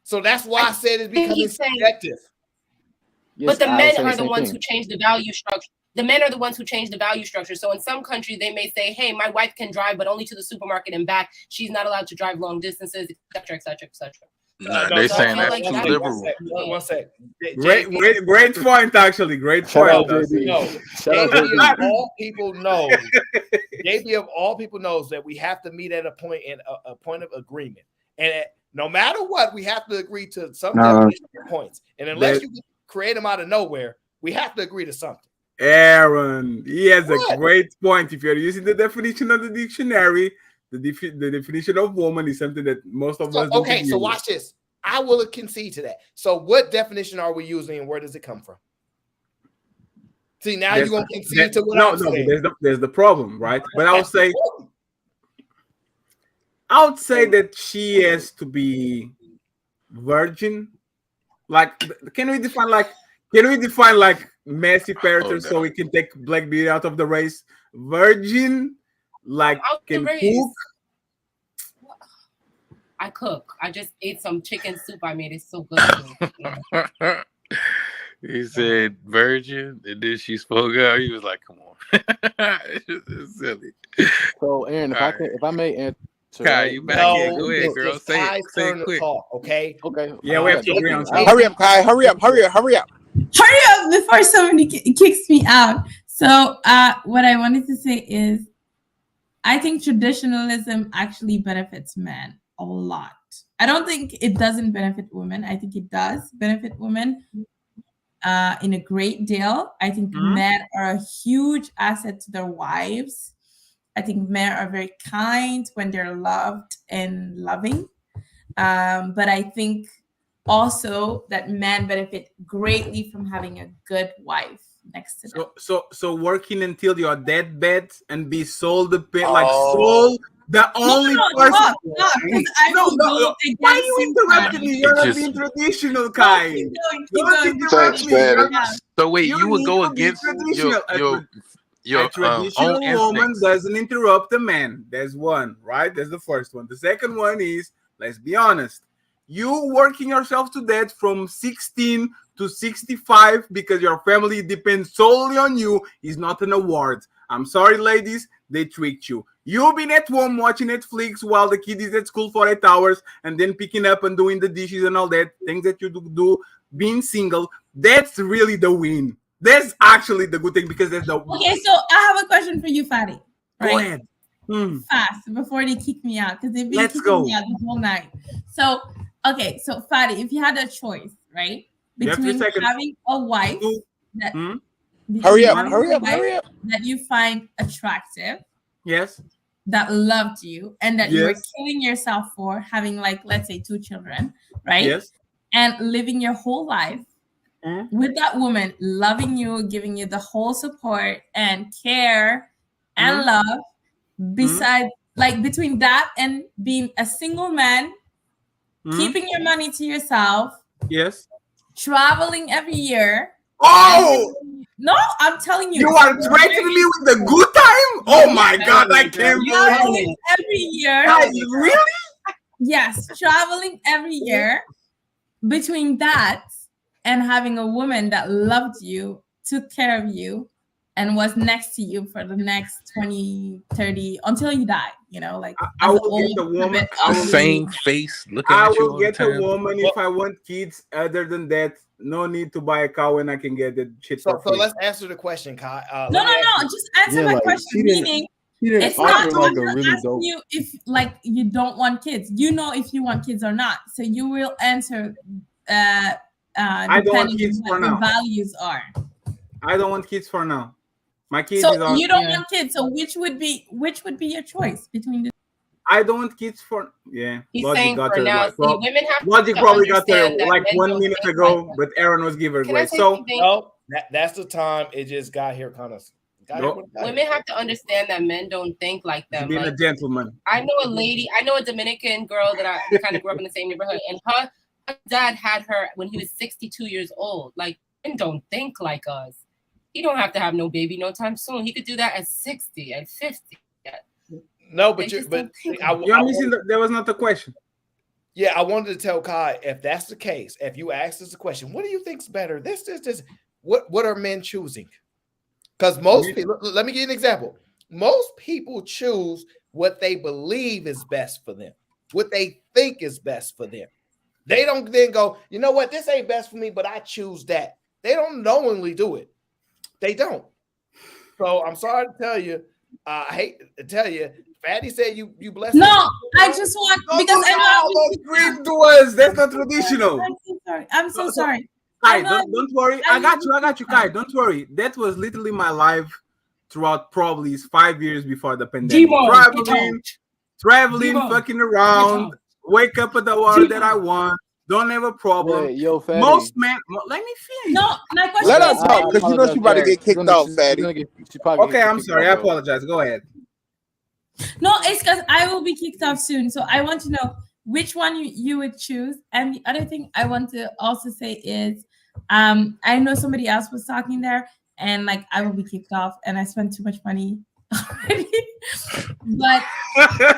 So that's why I said it's becoming subjective. But the men are the ones who change the value structure. The men are the ones who change the value structure. So in some countries, they may say, hey, my wife can drive, but only to the supermarket and back. She's not allowed to drive long distances, et cetera. They're saying that's too liberal. One sec. Great point, actually. Great point. JB of all people knows. JB of all people knows that we have to meet at a point of agreement. And no matter what, we have to agree to some definition points. And unless you create them out of nowhere, we have to agree to something. Aaron, he has a great point. If you're using the definition of the dictionary, the definition of woman is something that most of us don't. Okay, so watch this. I will concede to that. So what definition are we using and where does it come from? See, now you're going to concede to what I'm saying. There's the problem, right? But I would say that she has to be virgin. Like, can we define like messy characters so we can take Black Beauty out of the race? Virgin, like can cook. I cook. I just ate some chicken soup. I made it so good. He said virgin, and then she spoke out. He was like, "Come on, it's silly." So, Aaron, if I may answer, Kai, you back in? Go ahead, girl. Say it quick. Talk, okay. Yeah, we have to agree on something. Hurry up, Kai. Hurry up before somebody kicks me out. So, what I wanted to say is, I think traditionalism actually benefits men a lot. I don't think it doesn't benefit women. I think it does benefit women in a great deal. I think men are a huge asset to their wives. I think men are very kind when they're loved and loving. But I think also that men benefit greatly from having a good wife next to them. So working until you're deadbed and be sold the pit like soul. The only person. No. Why are you interrupting me? You're not being traditional, Kai. Don't interrupt me. So wait, you would go against your traditional woman doesn't interrupt the man. There's one, right? That's the first one. The second one is, let's be honest, you working yourself to death from 16 to 65 because your family depends solely on you is not an award. I'm sorry, ladies, they tricked you. You've been at home watching Netflix while the kid is at school for 8 hours and then picking up and doing the dishes and all that, things that you do being single. That's really the win. That's actually the good thing because there's the... Okay, so I have a question for you, Fatty. Right? Go ahead. Fast, before they kick me out, because they've been kicking me out the whole night. So, okay, so Fatty, if you had a choice, right? Between having a wife that... Hurry up. That you find attractive. Yes. That loved you and that you were killing yourself for, having, like, let's say 2 children, right? Yes. And living your whole life with that woman, loving you, giving you the whole support and care and love. Besides, like, between that and being a single man, keeping your money to yourself. Yes. Traveling every year. Oh! No, I'm telling you. You are threatening me with the good time? Oh my God, I can't believe it. Every year. Really? Yes, traveling every year. Between that and having a woman that loved you, took care of you, and was next to you for the next 20, 30, until you die, you know, like I will get the woman. Same face looking at you. I will get a woman if I want kids. Other than that, no need to buy a cow when I can get the shit for free. So let's answer the question, Kai. No. Just answer my question. Meaning, it's not like a really dope. You if like you don't want kids. You know if you want kids or not. So you will answer. I don't want kids for now. Values are. I don't want kids for now. My kids. So you don't want kids. So which would be your choice between the? I don't want kids for He's Logic saying got for her now. like, See, women have Logic to probably got her understand like that 1 minute ago, but Aaron was giving her great. So no, that's the time it just got here kind of. Women have to understand that men don't think like them. Being a gentleman. I know a Dominican girl that I kind of grew up in the same neighborhood, and her dad had her when he was 62 years old. Like, men don't think like us. He don't have to have no baby no time soon. He could do that at 60, at 50. No, but you're missing. That was not the question. Yeah, I wanted to tell Kai, if that's the case, if you ask us a question, what do you think's better? This. What are men choosing? Because most people, let me give you an example. Most people choose what they believe is best for them, what they think is best for them. They don't then go, you know what, this ain't best for me, but I choose that. They don't knowingly do it. They don't. So I'm sorry to tell you, I hate to tell you, Fatty said you blessed. No, I just want because I know scream to us. That's not traditional. I'm so sorry. I'm so sorry. Kai, don't worry. I got you, Kai. Don't worry. That was literally my life throughout probably 5 years before the pandemic. Traveling, fucking around, wake up at the hour that I want. Don't have a problem. Wait, yo, Fatty. Most men, let me finish. No, my question Let her is talk because you know she about to get kicked off, Fatty. Okay, I'm sorry. I apologize. Go ahead. No, it's because I will be kicked off soon. So I want to know which one you would choose. And the other thing I want to also say is I know somebody else was talking there and like I will be kicked off and I spent too much money already. But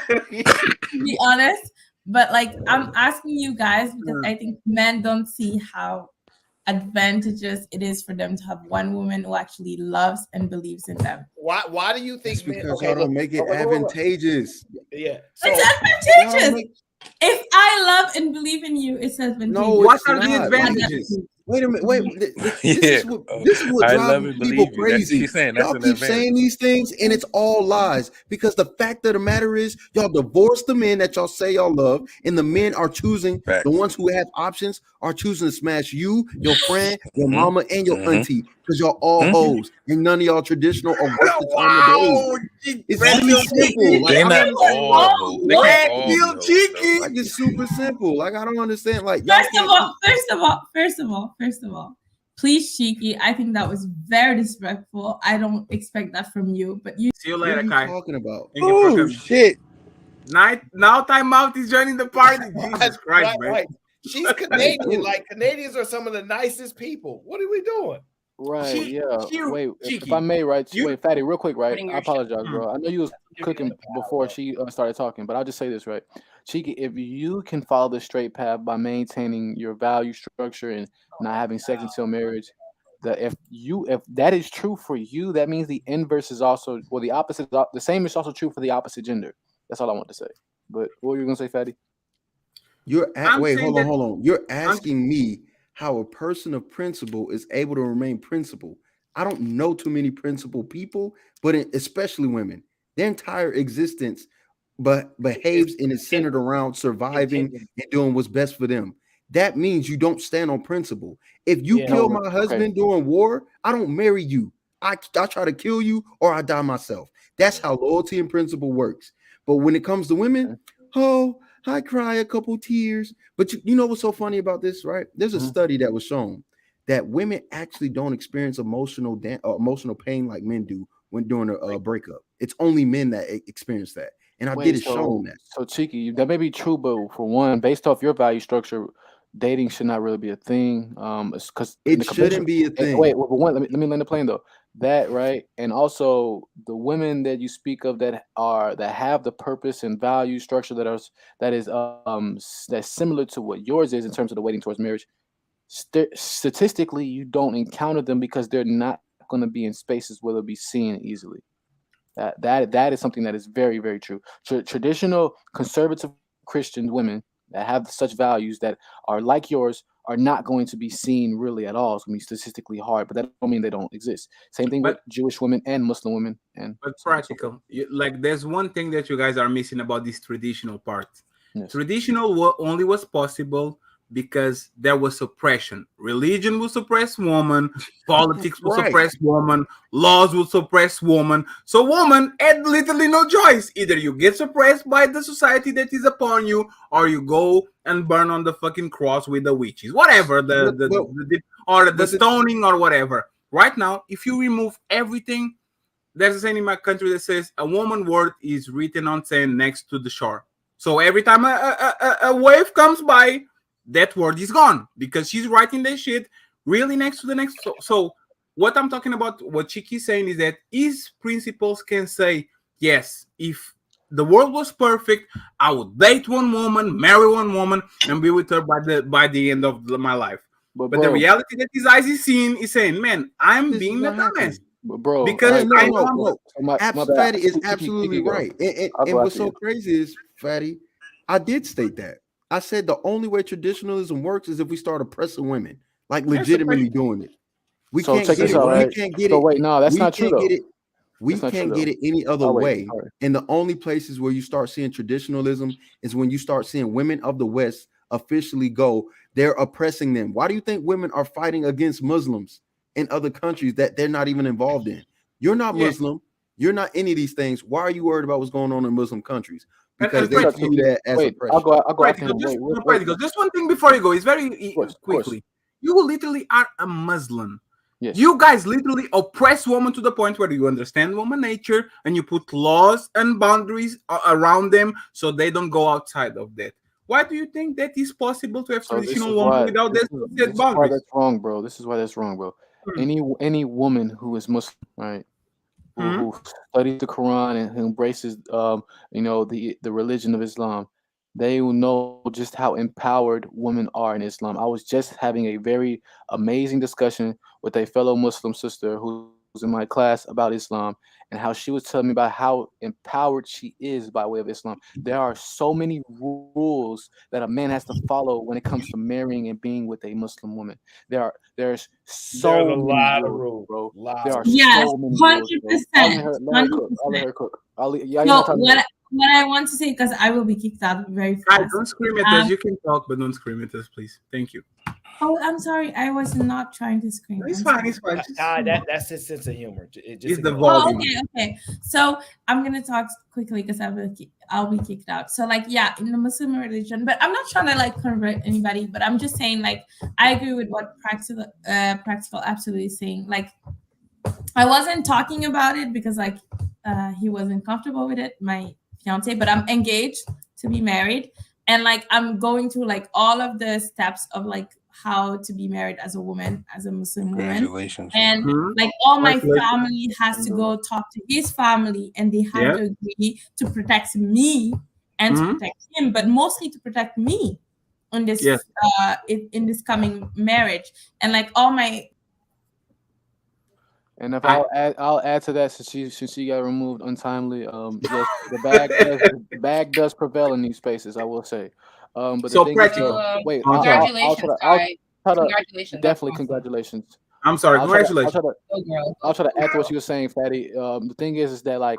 to be honest, but like I'm asking you guys because I think men don't see how advantageous it is for them to have one woman who actually loves and believes in them. Why do you think? It's because y'all don't make it advantageous. Yeah, it's advantageous. If I love and believe in you, it's advantageous. No, what are the advantages? Wait a minute. Wait. This is what drives people crazy. Y'all keep saying these things, and it's all lies. Because the fact of the matter is, y'all divorce the men that y'all say y'all love, and the men are choosing the ones who have options are choosing to smash you, your friend, your mama, and your auntie. Because y'all all hoes, and none of y'all traditional or worth the time of day. It's really simple. They're not all hoes. They can't all be hoes, cheeky. Like it's super simple. Like I don't understand. Like First of all, please, Cheeky. I think that was very disrespectful. I don't expect that from you. But you. See you later, Kai. Talking about? Oh shit! Now Timeout is joining the party. Jesus Christ, man. Right. She's Canadian. Like Canadians are some of the nicest people. What are we doing? Right, wait, if I may, right? Wait, Fatty, real quick, right? I apologize, bro. I know you was cooking before she started talking, but I'll just say this, right? Cheeky, if you can follow the straight path by maintaining your value structure and not having sex until marriage, if that is true for you, that means the inverse is also, well, the opposite, the same is also true for the opposite gender. That's all I want to say. But what were you gonna say, Fatty? Hold on. You're asking me how a person of principle is able to remain principled. I don't know too many principled people, but especially women. Their entire existence behaves and is centered around surviving and doing what's best for them. That means you don't stand on principle. If you kill my husband during war, I don't marry you. I try to kill you or I die myself. That's how loyalty and principle works. But when it comes to women, I cry a couple tears. But you know what's so funny about this, right? There's a study that was shown that women actually don't experience emotional pain like men do when doing a breakup. It's only men that experience that. And I did it shown that. So Cheeky, that may be true, but for one, based off your value structure, dating should not really be a thing. Because it shouldn't be a thing. Wait, but one, let me land the plane though. That right, and also the women that you speak of that have the purpose and value structure that's similar to what yours is in terms of the waiting towards marriage. Statistically, you don't encounter them because they're not going to be in spaces where they'll be seen easily. That is something that is very, very true. Traditional conservative Christian women that have such values that are like yours are not going to be seen really at all. It's going to be statistically hard, but that don't mean they don't exist. Same thing with Jewish women and Muslim women. But practical. Like there's one thing that you guys are missing about this traditional part. Yes. Traditional only was possible because there was suppression. Religion will suppress woman, politics will suppress woman, laws will suppress woman. So woman had literally no choice. Either you get suppressed by the society that is upon you, or you go and burn on the fucking cross with the witches. Whatever, the stoning or whatever. Right now, if you remove everything, there's a saying in my country that says a woman word is written on sand next to the shore. So every time a wave comes by, that word is gone because she's writing that shit really next to the next. So what I'm talking about, what Chiki's saying is that his principles can say, yes, if the world was perfect, I would date one woman, marry one woman, and be with her by the end of my life. But the reality that his eyes is seeing is saying, man, I'm being the dumbass. Bro, because Fatty is absolutely right. And what's so crazy is, Fatty, I did state that. I said the only way traditionalism works is if we start oppressing women, like legitimately doing it. We can't get it. We can't get it. So wait, no, that's not true though. We can't get it any other way. And the only places where you start seeing traditionalism is when you start seeing women of the West officially go, they're oppressing them. Why do you think women are fighting against Muslims in other countries that they're not even involved in? You're not Muslim. You're not any of these things. Why are you worried about what's going on in Muslim countries? Because they view that as oppression. I'll go after him. Just one thing before you go. It's very quickly. You literally are a Muslim. Yes. You guys literally oppress women to the point where you understand woman nature and you put laws and boundaries around them so they don't go outside of that. Why do you think that is possible to have traditional women without that boundaries? This is why that's wrong, bro. This is why that's wrong, bro. Any woman who is Muslim, right? Who studies the Quran and who embraces the religion of Islam, they will know just how empowered women are in Islam. I was just having a very amazing discussion with a fellow Muslim sister who's in my class about Islam, and how she was telling me about how empowered she is by way of Islam. There are so many rules that a man has to follow when it comes to marrying and being with a Muslim woman. There's so many rules, bro. There are so many rules, bro. 100%. I'll let her cook. What I want to say, because I will be kicked out very fast. Don't scream at us. You can talk, but don't scream at us, please. Thank you. Oh, I'm sorry. I was not trying to scream. It's fine. It's fine. That's his sense of humor. It's the volume. Okay. So I'm gonna talk quickly because I'll be kicked out. So in the Muslim religion, but I'm not trying to convert anybody. But I'm just saying I agree with what practical absolutely saying. I wasn't talking about it because he wasn't comfortable with it, my fiance. But I'm engaged to be married, and I'm going through all of the steps of how to be married as a woman, as a Muslim woman. Congratulations. And all my family has to go talk to his family, and they have to agree to protect me and to protect him, but mostly to protect me in this in this coming marriage. And all my And if I'll add to that, since she got removed untimely, yes, the bag does prevail in these spaces, I will say. But so the thing is, wait, congratulations, congratulations. Definitely congratulations. I'm sorry, congratulations. I'll try to add to what you were saying, Fatty. The thing is that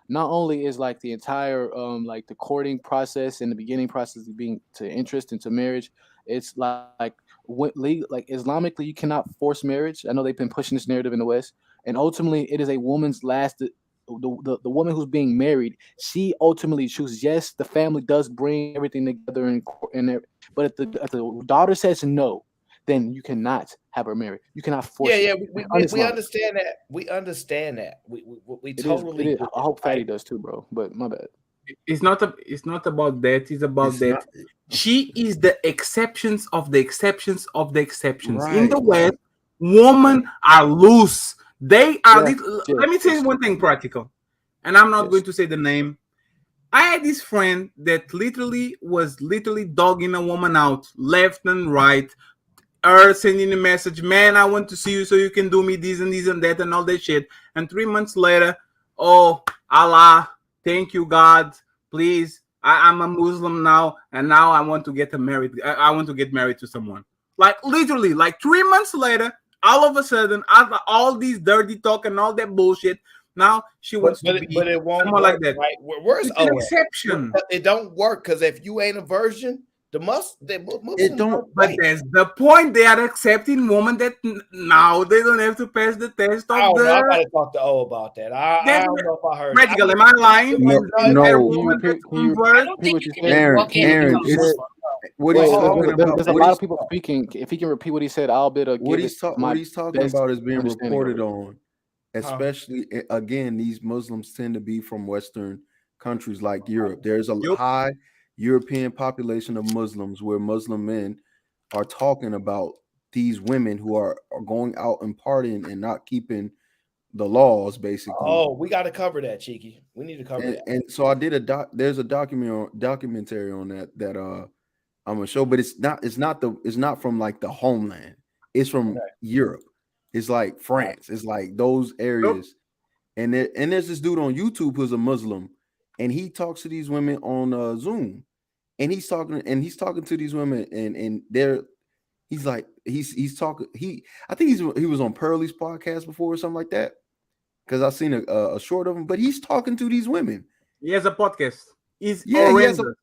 not only is the entire the courting process and the beginning process of being to interest into marriage, it's Islamically you cannot force marriage. I know they've been pushing this narrative in the West, and ultimately it is a woman's last. The woman who's being married, she ultimately chooses. Yes, the family does bring everything together, but if the daughter says no, then you cannot have her married. You cannot force. We understand that. We understand that. We totally. It is. I hope Fatty does too, bro. But my bad. It's not about that. It's about that. She is the exceptions of the exceptions of the exceptions. Right. In the West, women are loose. They are. Let me tell you one thing practical, and I'm not going to say the name. I had this friend that was dogging a woman out left and right. Her sending a message, man, I want to see you so you can do me this and that and all that shit. And 3 months later, oh Allah, thank you God, please, I'm a Muslim now, and now I want to get married. I want to get married to someone. Literally, 3 months later, all of a sudden, after all these dirty talk and all that bullshit, now she wants to be but it won't someone work, like that. right? Where's it's an exception? It don't work because if you ain't a virgin. It don't, but that's the point. They are accepting women that now they don't have to pass the test of I gotta talk to O about that. I don't know if I heard. Radical, am I lying? No. Aaron, there's a lot of people speaking. If he can repeat what he said, I'll be able to what he's talking about is being reported on. Especially again, these Muslims tend to be from Western countries like Europe. There's a high European population of Muslims where Muslim men are talking about these women who are going out and partying and not keeping the laws, basically. Oh, we got to cover that, Cheeky. We need to cover that. And so I did there's a documentary on that I'm gonna show, but it's not from the homeland. It's from Europe. It's like France. It's like those areas. And there's this dude on YouTube who's a Muslim. And he talks to these women on Zoom, and he's talking to these women, and he's talking. I think he was on Pearlie's podcast before or something like that. because I've seen a short of him. But he's talking to these women. He has a podcast. It's Yeah, he has a, horrendous.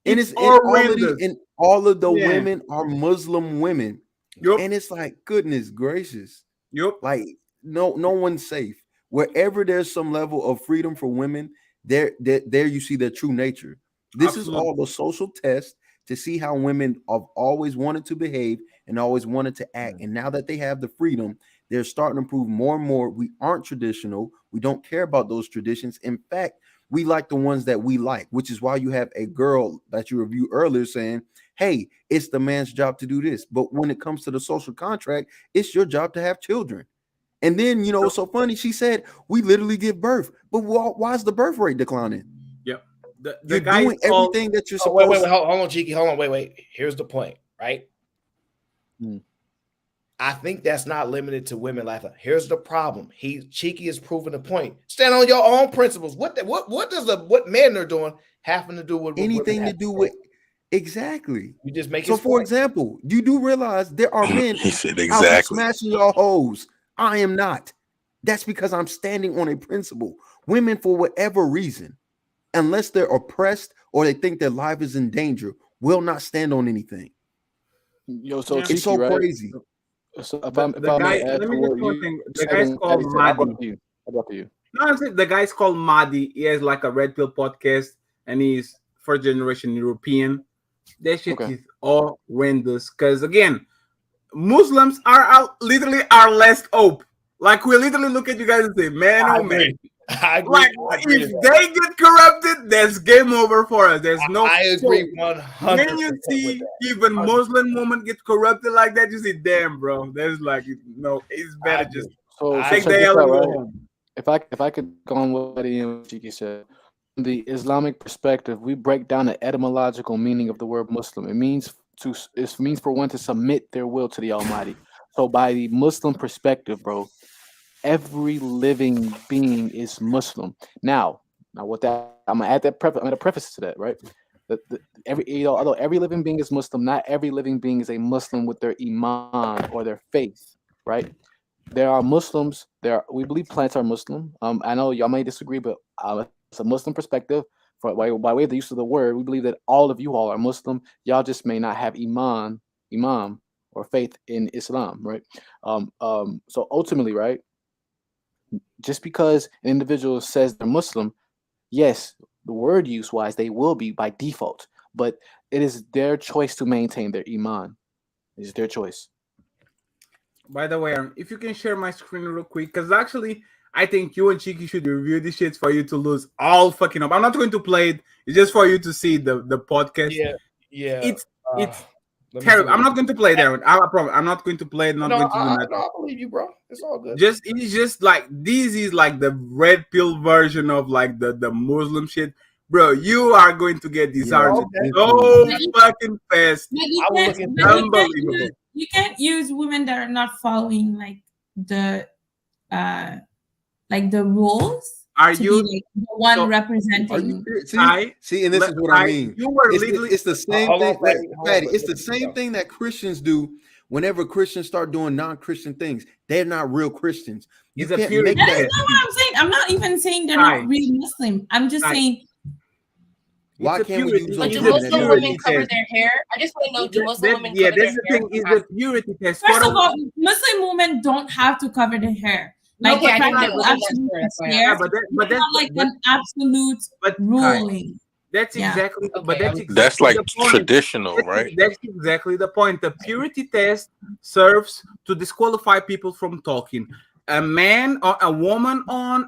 and It's it's in all of the horrendous. and all of the Yeah. women are Muslim women, Yup. and it's like goodness gracious, Yup. like no one's safe. Wherever there's some level of freedom for women, there you see their true nature. This is all Absolutely. the social test to see how women have always wanted to behave and always wanted to act. And now that they have the freedom, they're starting to prove more and more we aren't traditional. We don't care about those traditions. In fact, we like the ones that we like, which is why you have a girl that you reviewed earlier saying, hey, it's the man's job to do this. But when it comes to the social contract, it's your job to have children. And then, it's so funny. She said, we literally give birth. But why is the birth rate declining? Yep. The You're guy doing called, everything that you're Oh, supposed wait, hold on, Cheeky. Hold on, wait. Here's the point, right? I think that's not limited to women like that. Here's the problem. Cheeky is proving the point. Stand on your own principles. What does what men are doing having to do with anything to do with exactly? You just make so. For example, you do realize there are men He said out here exactly. smashing your hoes. I am not. That's because I'm standing on a principle. Women, for whatever reason, unless they're oppressed or they think their life is in danger, will not stand on anything. Yo, so It's cheeky, so right? crazy. So if the I guy, may add let to me just what say one you thing. The said, guy's and called Patty said, how Madi. about you? How about you? No, I'm saying the guy's called Madi. He has like a Red Pill podcast, and he's first generation European. That shit is horrendous. Because again, Muslims are literally our last hope. Like we literally look at you guys and say, "Man, oh man." I agree. Like if they get corrupted, that's game over for us. There's no. I agree 100%. When you see even Muslim women get corrupted like that, you say, "Damn, bro." There's like no. It's better just take the L and go home. If I could go on what Chiki said, from the Islamic perspective, we break down the etymological meaning of the word Muslim. It means for one to submit their will to the Almighty. So by the Muslim perspective, bro, every living being is Muslim. Now with that, I'm gonna add that I'm gonna preface to that, right? Although every living being is Muslim, not every living being is a Muslim with their iman or their faith, right? There are Muslims. We believe plants are Muslim. I know y'all may disagree, but it's a Muslim perspective. By way of the use of the word, we believe that all of you all are Muslim. Y'all just may not have imam, or faith in Islam, right? So ultimately, right, just because an individual says they're Muslim, yes, the word use wise, they will be by default, but it is their choice to maintain their iman. It's their choice. By the way, if you can share my screen real quick, because actually, I think you and Chiki should review this shit for you to lose all fucking up. I'm not going to play it. It's just for you to see the podcast. Yeah. It's terrible. I'm not going to play that. I promise. I'm not going to play it. Not going to do nothing. I believe you, bro. It's all good. It's just like this is like the red pill version of like the Muslim shit. Bro, you are going to get disheartened so fucking fast. Unbelievable. You can't use women that are not following like the rules. Are you be, like, the one representing? See, and this is what I mean. You were it's the same thing, Patty. It's the same thing that Christians do. Whenever Christians start doing non-Christian things, they're not real Christians. You can't make that. That's not what I'm saying. I'm not even saying they're not real Muslim. I'm just saying. Why can't we use do Muslim women cover their hair? I just want to know, do Muslim women cover their hair? Yeah, this is the purity test. First of all, Muslim women don't have to cover their hair. Like, okay, I but that's like an absolute ruling. That's exactly, but that's like traditional, right? That's exactly the point. The purity test serves to disqualify people from talking. A man or a woman on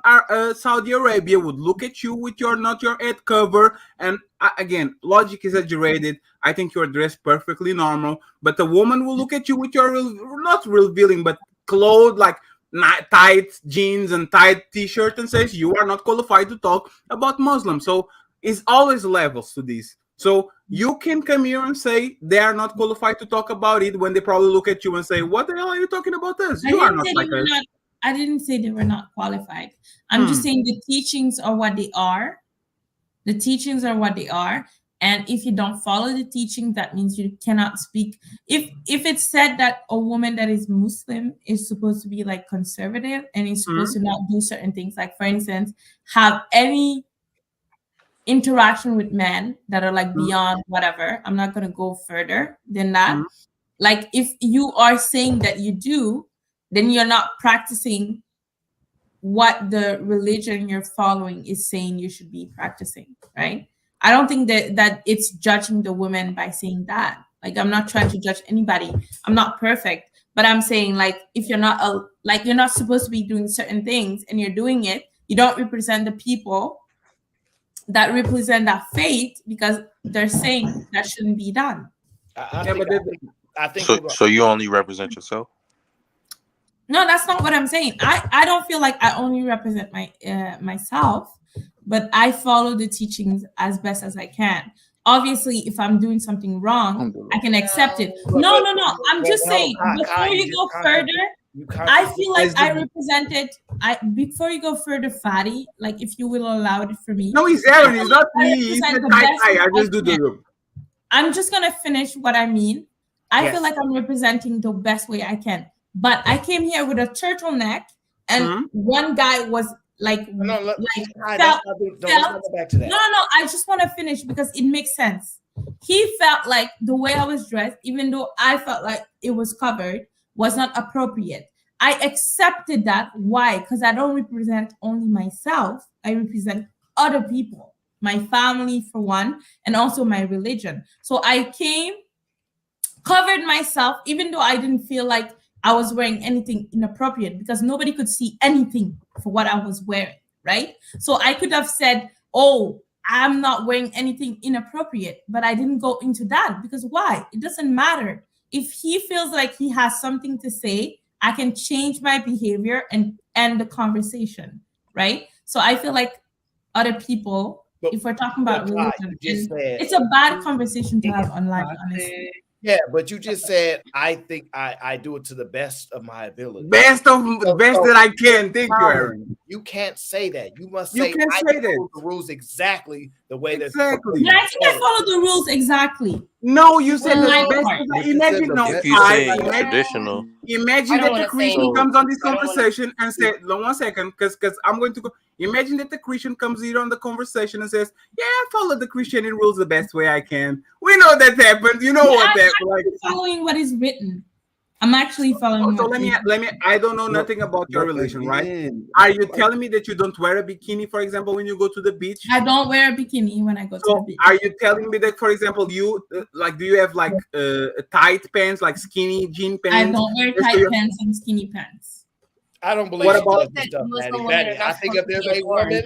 Saudi Arabia would look at you with not your head cover, and again, logic exaggerated. I think you're dressed perfectly normal, but the woman will look at you with your not revealing, but clothed like tight jeans and tight t-shirt, and says you are not qualified to talk about Muslims. So it's always levels to this. So you can come here and say they are not qualified to talk about it when they probably look at you and say, "What the hell are you talking about us? You are not like us." I didn't say they were not qualified. I'm just saying the teachings are what they are. The teachings are what they are. And if you don't follow the teaching, that means you cannot speak. If it's said that a woman that is Muslim is supposed to be like conservative and is supposed to not do certain things, like for instance, have any interaction with men that are like beyond whatever. I'm not gonna go further than that. Like if you are saying that you do, then you're not practicing what the religion you're following is saying you should be practicing, right? I don't think that it's judging the woman by saying that. Like I'm not trying to judge anybody. I'm not perfect, but I'm saying like if you're not like you're not supposed to be doing certain things and you're doing it, you don't represent the people that represent that faith because they're saying that shouldn't be done. I think so you only represent yourself? No, that's not what I'm saying. I don't feel like I only represent myself, but I follow the teachings as best as I can. Obviously, if I'm doing something wrong, I can accept it. No. I'm just saying, before you go further, I feel like I represented. Before you go further, Fadi, like if you will allow it for me. No, he's Aaron. He's not me. He's the I just do the room. I'm just gonna finish what I mean. I feel like I'm representing the best way I can. But I came here with a turtleneck, and one guy was like, let's felt, go back to that. No, I just want to finish because it makes sense. He felt like the way I was dressed, even though I felt like it was covered, was not appropriate. I accepted that. Why? Because I don't represent only myself. I represent other people, my family for one, and also my religion. So I came, covered myself, even though I didn't feel like I was wearing anything inappropriate because nobody could see anything for what I was wearing, right? So I could have said, oh, I'm not wearing anything inappropriate, but I didn't go into that because why? It doesn't matter. If he feels like he has something to say, I can change my behavior and end the conversation, right? So I feel like other people, if we're talking about religion, it's a bad conversation to have online, honestly. Yeah, but you just said I think I do it to the best of my ability. Best that I can. Thank you, Aaron. You can't say that. You must say I follow the rules exactly the way that exactly. Yeah, I think I follow the rules exactly. No, you said the best. Imagine if you say traditional. Imagine that the Christian comes on this conversation and said, "1 second, because I'm going to go." Imagine that the Christian comes here on the conversation and says, "Yeah, I follow the Christian rules the best way I can." We know that happened. You know what that like. Following what is written. I'm actually following. So let me. I don't know nothing about your religion, right? Are you telling me that you don't wear a bikini, for example, when you go to the beach? I don't wear a bikini when I go to the beach. Are you telling me that, for example, you do you have like tight pants, like skinny jean pants? I don't wear tight pants and skinny pants. I don't believe. What about that stuff, Maddie? I think if there's a woman,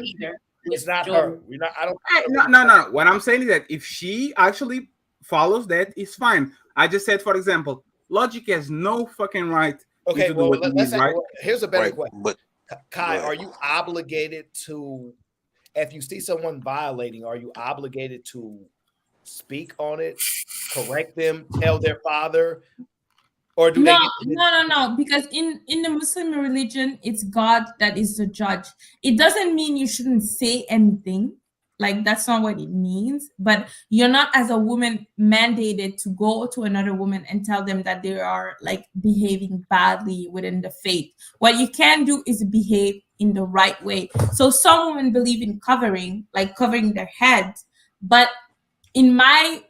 it's not her. No. What I'm saying is that if she actually follows that, it's fine. I just said, for example, Logic has no fucking right. Okay, well, right? Here's a better question. But Kai, are you obligated to, if you see someone violating, are you obligated to speak on it, correct them, tell their father, or do no, because in the Muslim religion, it's God that is the judge. It doesn't mean you shouldn't say anything. Like that's not what it means, but you're not as a woman mandated to go to another woman and tell them that they are like behaving badly within the faith. What you can do is behave in the right way. So some women believe in covering their head, but in the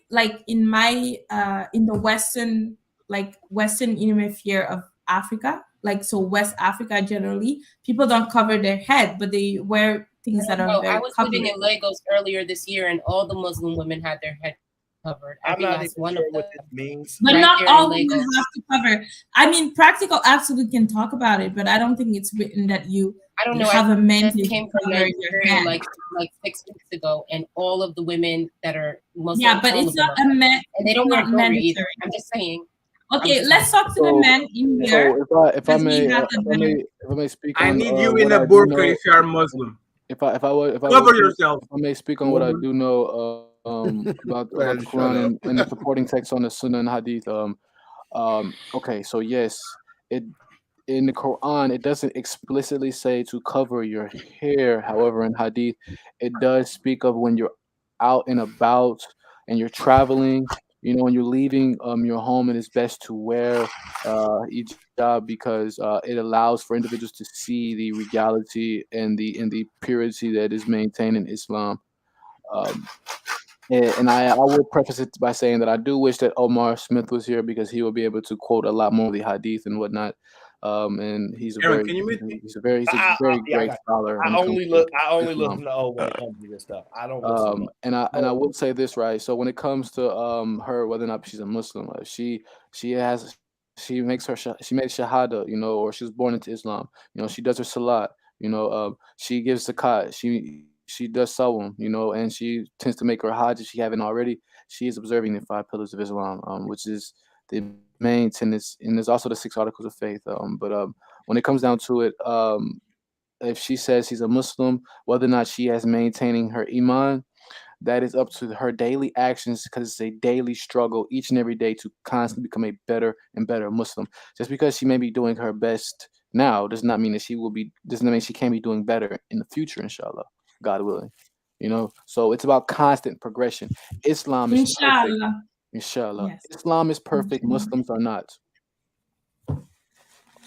Western hemisphere of Africa, so West Africa generally, people don't cover their head, but they wear things that are very I was living in Lagos earlier this year, and all the Muslim women had their head covered. I'm not even sure what this means. But not all women have to cover. I mean, Practical absolutely can talk about it, but I don't think it's written that you have a mandate came from Nigeria like 6 weeks ago, and all of the women that are Muslim. Yeah, but it's not a man, and they don't wear jewelry either. I'm just saying. Okay, let's talk to the men in here. So if I may speak, I need you in a burqa if you are Muslim. If I cover yourself. If I may speak on what I do know about the Quran and the supporting text on the Sunnah and Hadith. Okay, so yes, in the Quran it doesn't explicitly say to cover your hair. However, in Hadith it does speak of when you're out and about and you're traveling, when you're leaving your home, and it's best to wear hijab because it allows for individuals to see the regality and the purity that is maintained in Islam. Um, and I will preface it by saying that I do wish that Omar Smith was here because he will be able to quote a lot more of the hadith and whatnot. And he's a Aaron, very can you mute me? he's a very Yeah, great scholar when I it comes only to listen Islam. to old when it comes to this stuff. I don't listen to And I will say this, right. So when it comes to her, whether or not she's a Muslim, she makes she made shahada, or she was born into Islam. She does her salat. She gives zakat. She does sawm. And she tends to make her hajj if she haven't already. She is observing the five pillars of Islam, which is the main tenets, and there's also the six articles of faith. But when it comes down to it, if she says she's a Muslim, whether or not she has maintaining her iman, that is up to her daily actions because it's a daily struggle each and every day to constantly become a better and better Muslim. Just because she may be doing her best now does not mean she can't be doing better in the future, inshallah, God willing. So it's about constant progression. Islam is perfect, Inshallah. inshallah. Yes. Islam is perfect, Muslims are not.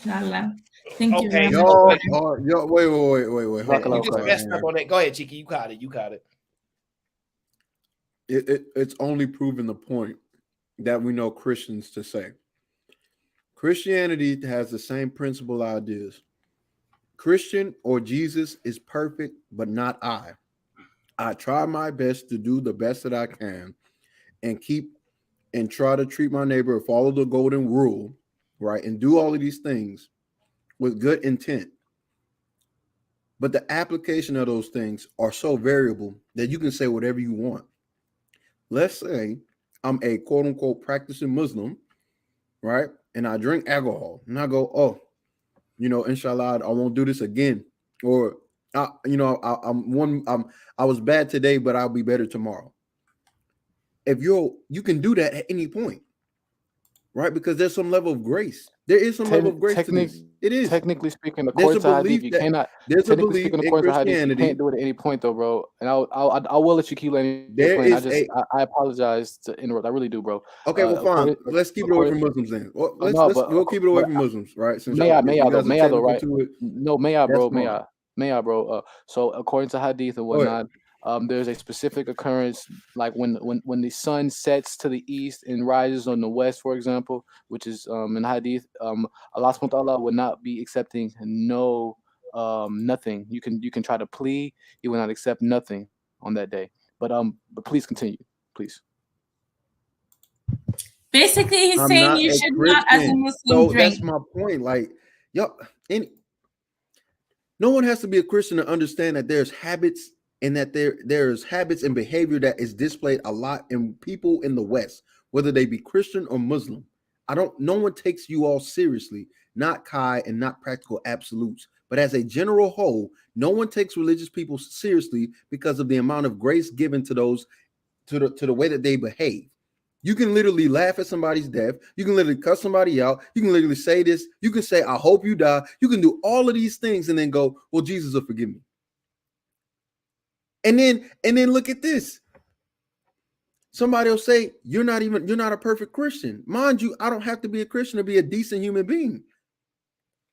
Inshallah. Thank you Okay, very much. Yo, wait. you just Hold messed on. up on that. Go ahead, Cheeky. You caught it. It's only proven the point that we know Christians to say. Christianity has the same principle ideas. Christian or Jesus is perfect, but not I. I try my best to do the best that I can and try to treat my neighbor, follow the golden rule, right? And do all of these things with good intent. But the application of those things are so variable that you can say whatever you want. Let's say I'm a quote unquote practicing Muslim, right? And I drink alcohol and I go, oh, inshallah, I won't do this again. Or, I was bad today, but I'll be better tomorrow. If you can do that at any point, right? Because there's some level of grace. There is some level of grace to this. It is. Technically speaking, There's according a to hadith, belief you that cannot. there's a Technically belief speaking, in according to hadith, you Christianity. can't do it at any point, though, bro. And I will let you keep letting your There plane. is I apologize to interrupt. I really do, bro. Okay, well, fine. Let's keep it away from Muslims then. Well, we'll keep it away from Muslims, right? Since may I, you guys are may I though, technical right? to it. No, may I, That's bro? fine. May I, bro? So according to hadith and Go ahead. whatnot, there's a specific occurrence like when the sun sets to the east and rises on the west, for example, which is in hadith. Allah subhanahu wa ta'ala would not be accepting nothing. You can try to plead, he will not accept nothing on that day. But please continue, please. Basically, he's I'm saying not you a should not, as a Christian, Muslim, so drink. that's my point. Like, no one has to be a Christian to understand that there's habits and that there's habits and behavior that is displayed a lot in people in the West, whether they be Christian or Muslim. No one takes you all seriously, not Kai and not practical absolutes. But as a general whole, no one takes religious people seriously because of the amount of grace given to those to the way that they behave. You can literally laugh at somebody's death. You can literally cuss somebody out. You can literally say this. You can say, I hope you die. You can do all of these things and then go, well, Jesus will forgive me. And then look at this. Somebody will say, you're not a perfect Christian. Mind you, I don't have to be a Christian to be a decent human being.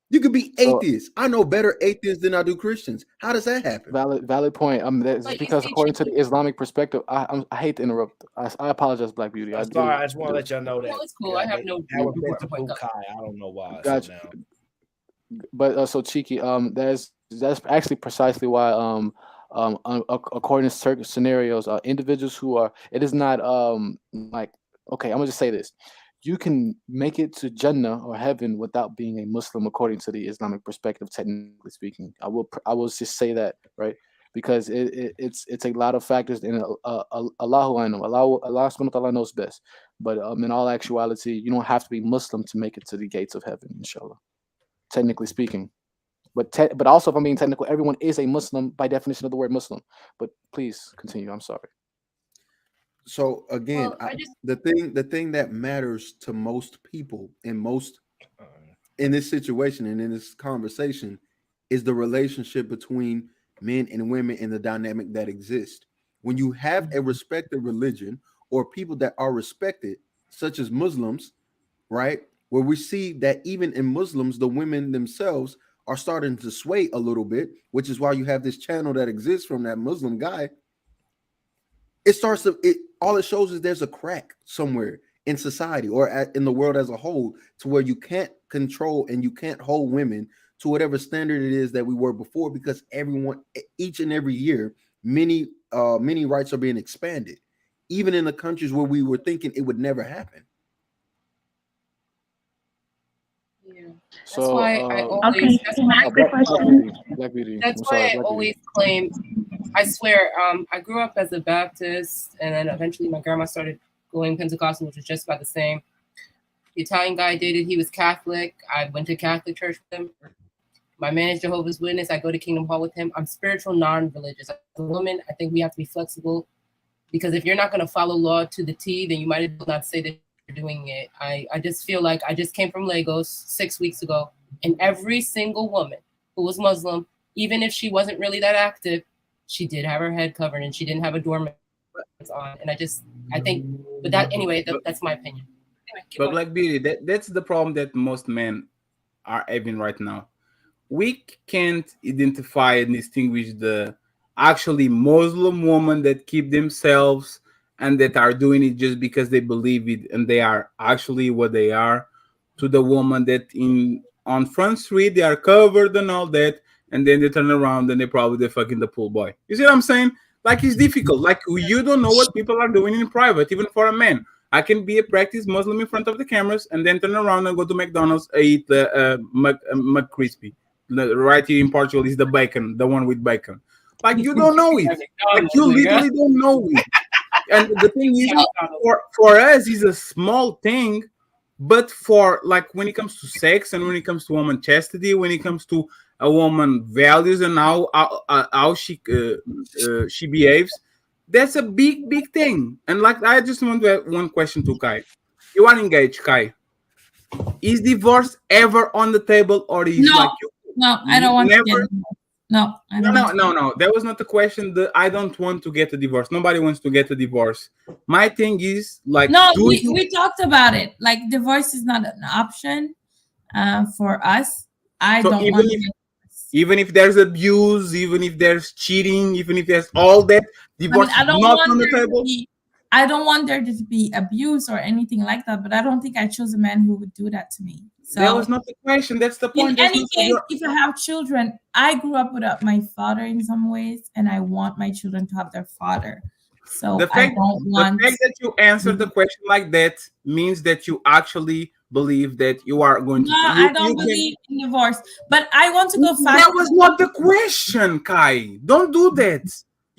You could be atheist. I know better atheists than I do Christians. How does that happen? Valid point. That's because according to the Islamic perspective, I hate to interrupt. I apologize, Black Beauty. I'm sorry. I just want to let y'all know that. No, it's cool. I have no. That was meant to boo Kai. I don't know why. Gotcha. So now. But so Cheeky, that's actually precisely why according to certain scenarios, individuals who are, it is not like, okay, I'm gonna just say this. You can make it to Jannah or heaven without being a Muslim, according to the Islamic perspective, technically speaking. I will just say that, right? Because it's a lot of factors, and Allahu Anam, Allah subhanahu wa ta'ala knows best. But in all actuality, you don't have to be Muslim to make it to the gates of heaven, inshallah. Technically speaking. But also, if I'm being technical, everyone is a Muslim by definition of the word Muslim. But please continue. I'm sorry. So again, the thing that matters to most people in this situation and in this conversation is the relationship between men and women and the dynamic that exists. When you have a respected religion or people that are respected, such as Muslims, right? Where we see that even in Muslims, the women themselves are starting to sway a little bit, which is why you have this channel that exists from that Muslim guy. It starts to it all it shows is there's a crack somewhere in society or in the world as a whole, to where you can't control and you can't hold women to whatever standard it is that we were before, because everyone, each and every year, many rights are being expanded, even in the countries where we were thinking it would never happen. Yeah. That's So, why I Okay, always. That's can why. I ask a question? Black Beauty. That's I'm why sorry, I Black Beauty. always claim. I swear. I grew up as a Baptist, and then eventually my grandma started going Pentecostal, which is just about the same. The Italian guy I dated, he was Catholic. I went to Catholic church with him. My man is Jehovah's Witness. I go to Kingdom Hall with him. I'm spiritual, non-religious. As a woman, I think we have to be flexible, because if you're not going to follow law to the T, then you might as well not say that you're doing it. I just feel like I just came from Lagos 6 weeks ago, and every single woman who was Muslim, even if she wasn't really that active, she did have her head covered and she didn't have a doormat on. And I think, but that anyway, that's my opinion. Anyway, But Black Beauty, that's the problem that most men are having right now. We can't identify and distinguish the actually Muslim women that keep themselves and that are doing it just because they believe it and they are actually what they are, to the woman that in on Front Street they are covered and all that, and then they turn around and they probably they're fucking the pool boy. You see what I'm saying? Like, it's difficult. Like, you don't know what people are doing in private, even for a man. I can be a practice Muslim in front of the cameras and then turn around and go to McDonald's, eat the McCrispy. Right here in Portugal is the bacon, the one with bacon. Like, you don't know it. Like, you literally don't know it. And the thing is, for us, is a small thing, but for, like, when it comes to sex and when it comes to woman chastity, when it comes to a woman values and how she behaves, that's a big thing. And, like, I just want to have one question to Kai. You are engaged, Kai. Is divorce ever on the table, or is No, like you no, I don't want to get never? divorced. No, I don't No, want no, to. no, no. That was not the question. I don't want to get a divorce. Nobody wants to get a divorce. My thing is, like, No, do you? we talked about it. Like, divorce is not an option for us. I So don't want to get divorced. even if there's abuse, even if there's cheating, even if there's all that, I mean, divorce is not on the table. I don't want there to be abuse or anything like that, but I don't think I chose a man who would do that to me. That was So, not the question. That's the in point. That's any not case, if I have children, I grew up without my father in some ways, and I want my children to have their father. So, I don't the want. fact that you answered the question like that means that you actually believe that you are going No, to I you don't can. believe in divorce, but I want to go That fast. was not the question, Kai. Don't do that.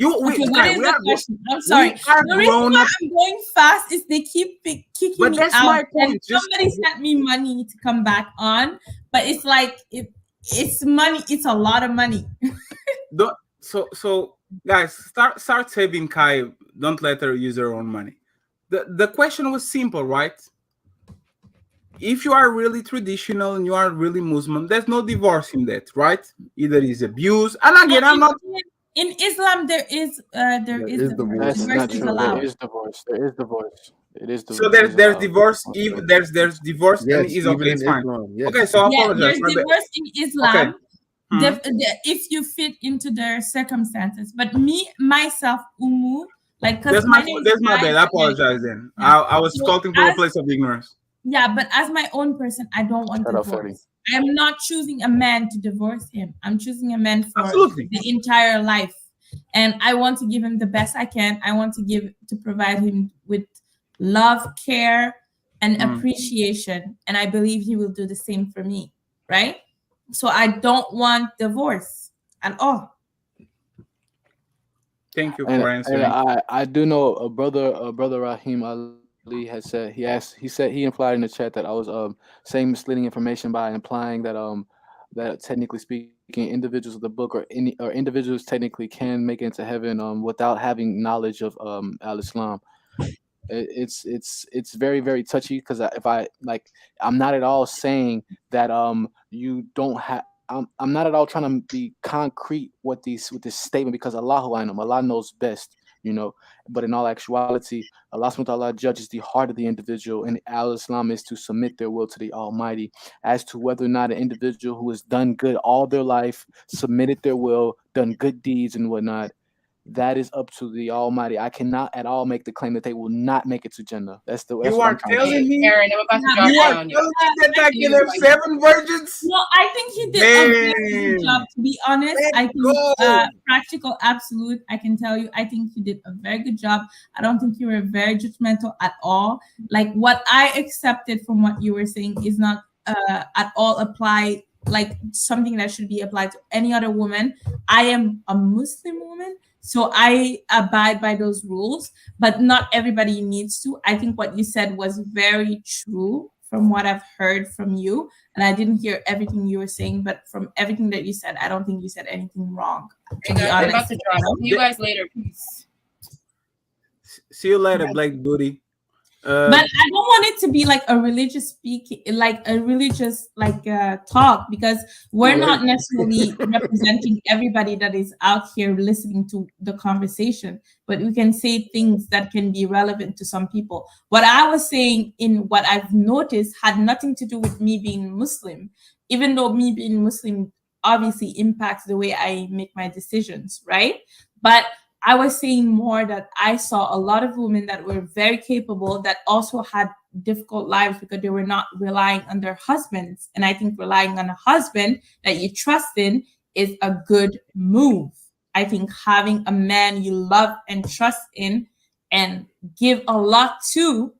Okay, what Kai, is the question? I'm we sorry. are The reason grown why up. I'm going fast is they keep kicking But me that's out, my and point. Just somebody sent me money to come back on, but it's like it's money. It's a lot of money. don't, so guys, start saving Kai. Don't let her use her own money. The question was simple, right? If you are really traditional and you are really Muslim, there's no divorce in that, right? Either is abuse, and No, again, I'm not. in Islam there is divorce. That's Divorce not is true. There allowed. is divorce. There is divorce. So It is there's allowed. divorce. Even there's divorce, and Yes, it's even okay. in It's fine. Islam. Okay, Yes. so I Yeah, apologize. there's My bad. divorce in Okay. Islam. If you fit into their circumstances, but me myself, Umu, like, because my name is That's my Kai, bad. I apologize then. yeah. I was So talking from a place of ignorance. yeah, but as my own person, I don't want Shut up, Fetty. divorce. I'm not choosing a man to divorce him. I'm choosing a man for Absolutely. the entire life. And I want to give him the best I can. I want to provide him with love, care, and appreciation. And I believe he will do the same for me. Right? So I don't want divorce at all. Thank you And, for answering. I do know brother Rahim Ali has said he implied in the chat that I was saying misleading information by implying that technically speaking individuals of the book or individuals technically can make it into heaven without having knowledge of al-Islam. It's very very touchy because if I like I'm not at all saying that you don't have. I'm not at all trying to be concrete with this statement because Allah knows best. But in all actuality, Allah subhanahu wa ta'ala judges the heart of the individual, and al-Islam is to submit their will to the Almighty. As to whether or not an individual who has done good all their life, submitted their will, done good deeds and whatnot, that is up to the Almighty. I cannot at all make the claim that they will not make it to Jannah. That's what I'm trying to say. Aaron, I'm about to You drop are down. telling me that I can have 7 virgins? Well, I think he did a very good job, to be honest. I think practical absolute, I can tell you, I think you did a very good job. I don't think you were very judgmental at all. Like, what I accepted from what you were saying is not at all applied, like something that should be applied to any other woman. I am a Muslim woman, so I abide by those rules, but not everybody needs to. I think what you said was very true from what I've heard from you. And I didn't hear everything you were saying, but from everything that you said, I don't think you said anything wrong. To be I'm about honest. to drop. See you guys later. Peace. See you later, Black Booty. But I don't want it to be like a religious talk, because we're not necessarily representing everybody that is out here listening to the conversation, but we can say things that can be relevant to some people. What I was saying in what I've noticed had nothing to do with me being Muslim, even though me being Muslim obviously impacts the way I make my decisions, right? But I was saying more that I saw a lot of women that were very capable that also had difficult lives because they were not relying on their husbands. And I think relying on a husband that you trust in is a good move. I think having a man you love and trust in and give a lot to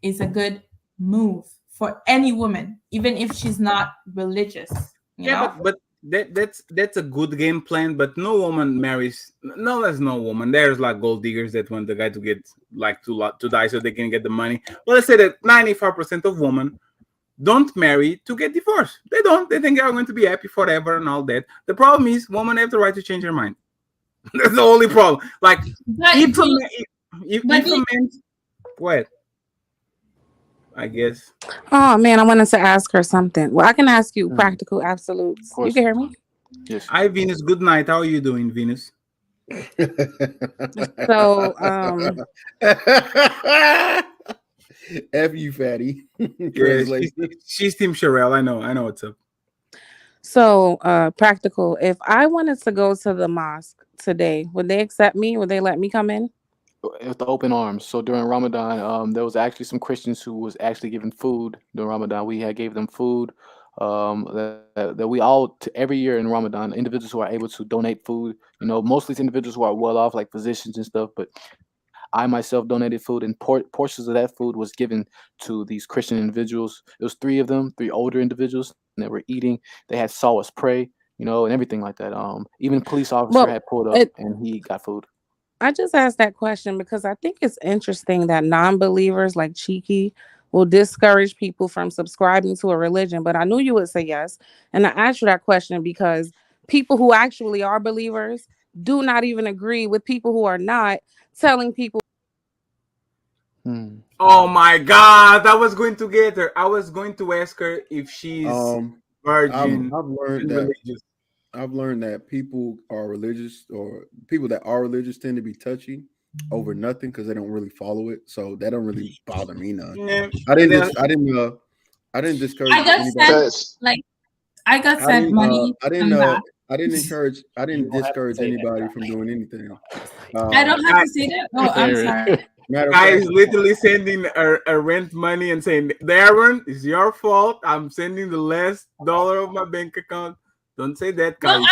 is a good move for any woman, even if she's not religious. You know? but that's a good game plan, but no woman marries. No, there's no woman. There's like gold diggers that want the guy to get like to die so they can get the money. Well, let's say that 95% of women don't marry to get divorced. They don't. They think they're going to be happy forever and all that. The problem is women have the right to change their mind. That's the only problem. Like if a man, what? I guess. Oh man, I wanted to ask her something. Well, I can ask you practical absolutes. You can hear me? Yes. Hi, Venus. Good night. How are you doing, Venus? So, F you, fatty. Yeah, she's Team Sherelle. I know what's up. So, practical. If I wanted to go to the mosque today, would they accept me? Would they let me come in? With the open arms. So during Ramadan, there was actually some Christians who was actually given food during Ramadan. We gave them food. That we all every year in Ramadan, individuals who are able to donate food. Mostly it's individuals who are well off, like physicians and stuff. But I myself donated food, and portions of that food was given to these Christian individuals. It was 3 of them, 3 older individuals, and they were eating. They had saw us pray, and everything like that. Even a police officer had pulled up and he got food. I just asked that question because I think it's interesting that non-believers like Cheeky will discourage people from subscribing to a religion. But I knew you would say yes. And I asked you that question because people who actually are believers do not even agree with people who are not, telling people. Oh my God. I was going to get her. I was going to ask her if she's virgin. I've learned that people are religious, or people that are religious tend to be touchy over nothing because they don't really follow it. So that don't really bother me none. Yeah. I didn't discourage anybody. I got sent money. I didn't discourage anybody from doing anything. I don't have to say that. Oh, I'm sorry. Guy is literally sending a rent money and saying, Darren, it's your fault. I'm sending the last dollar of my bank account. Don't say that, guys. No,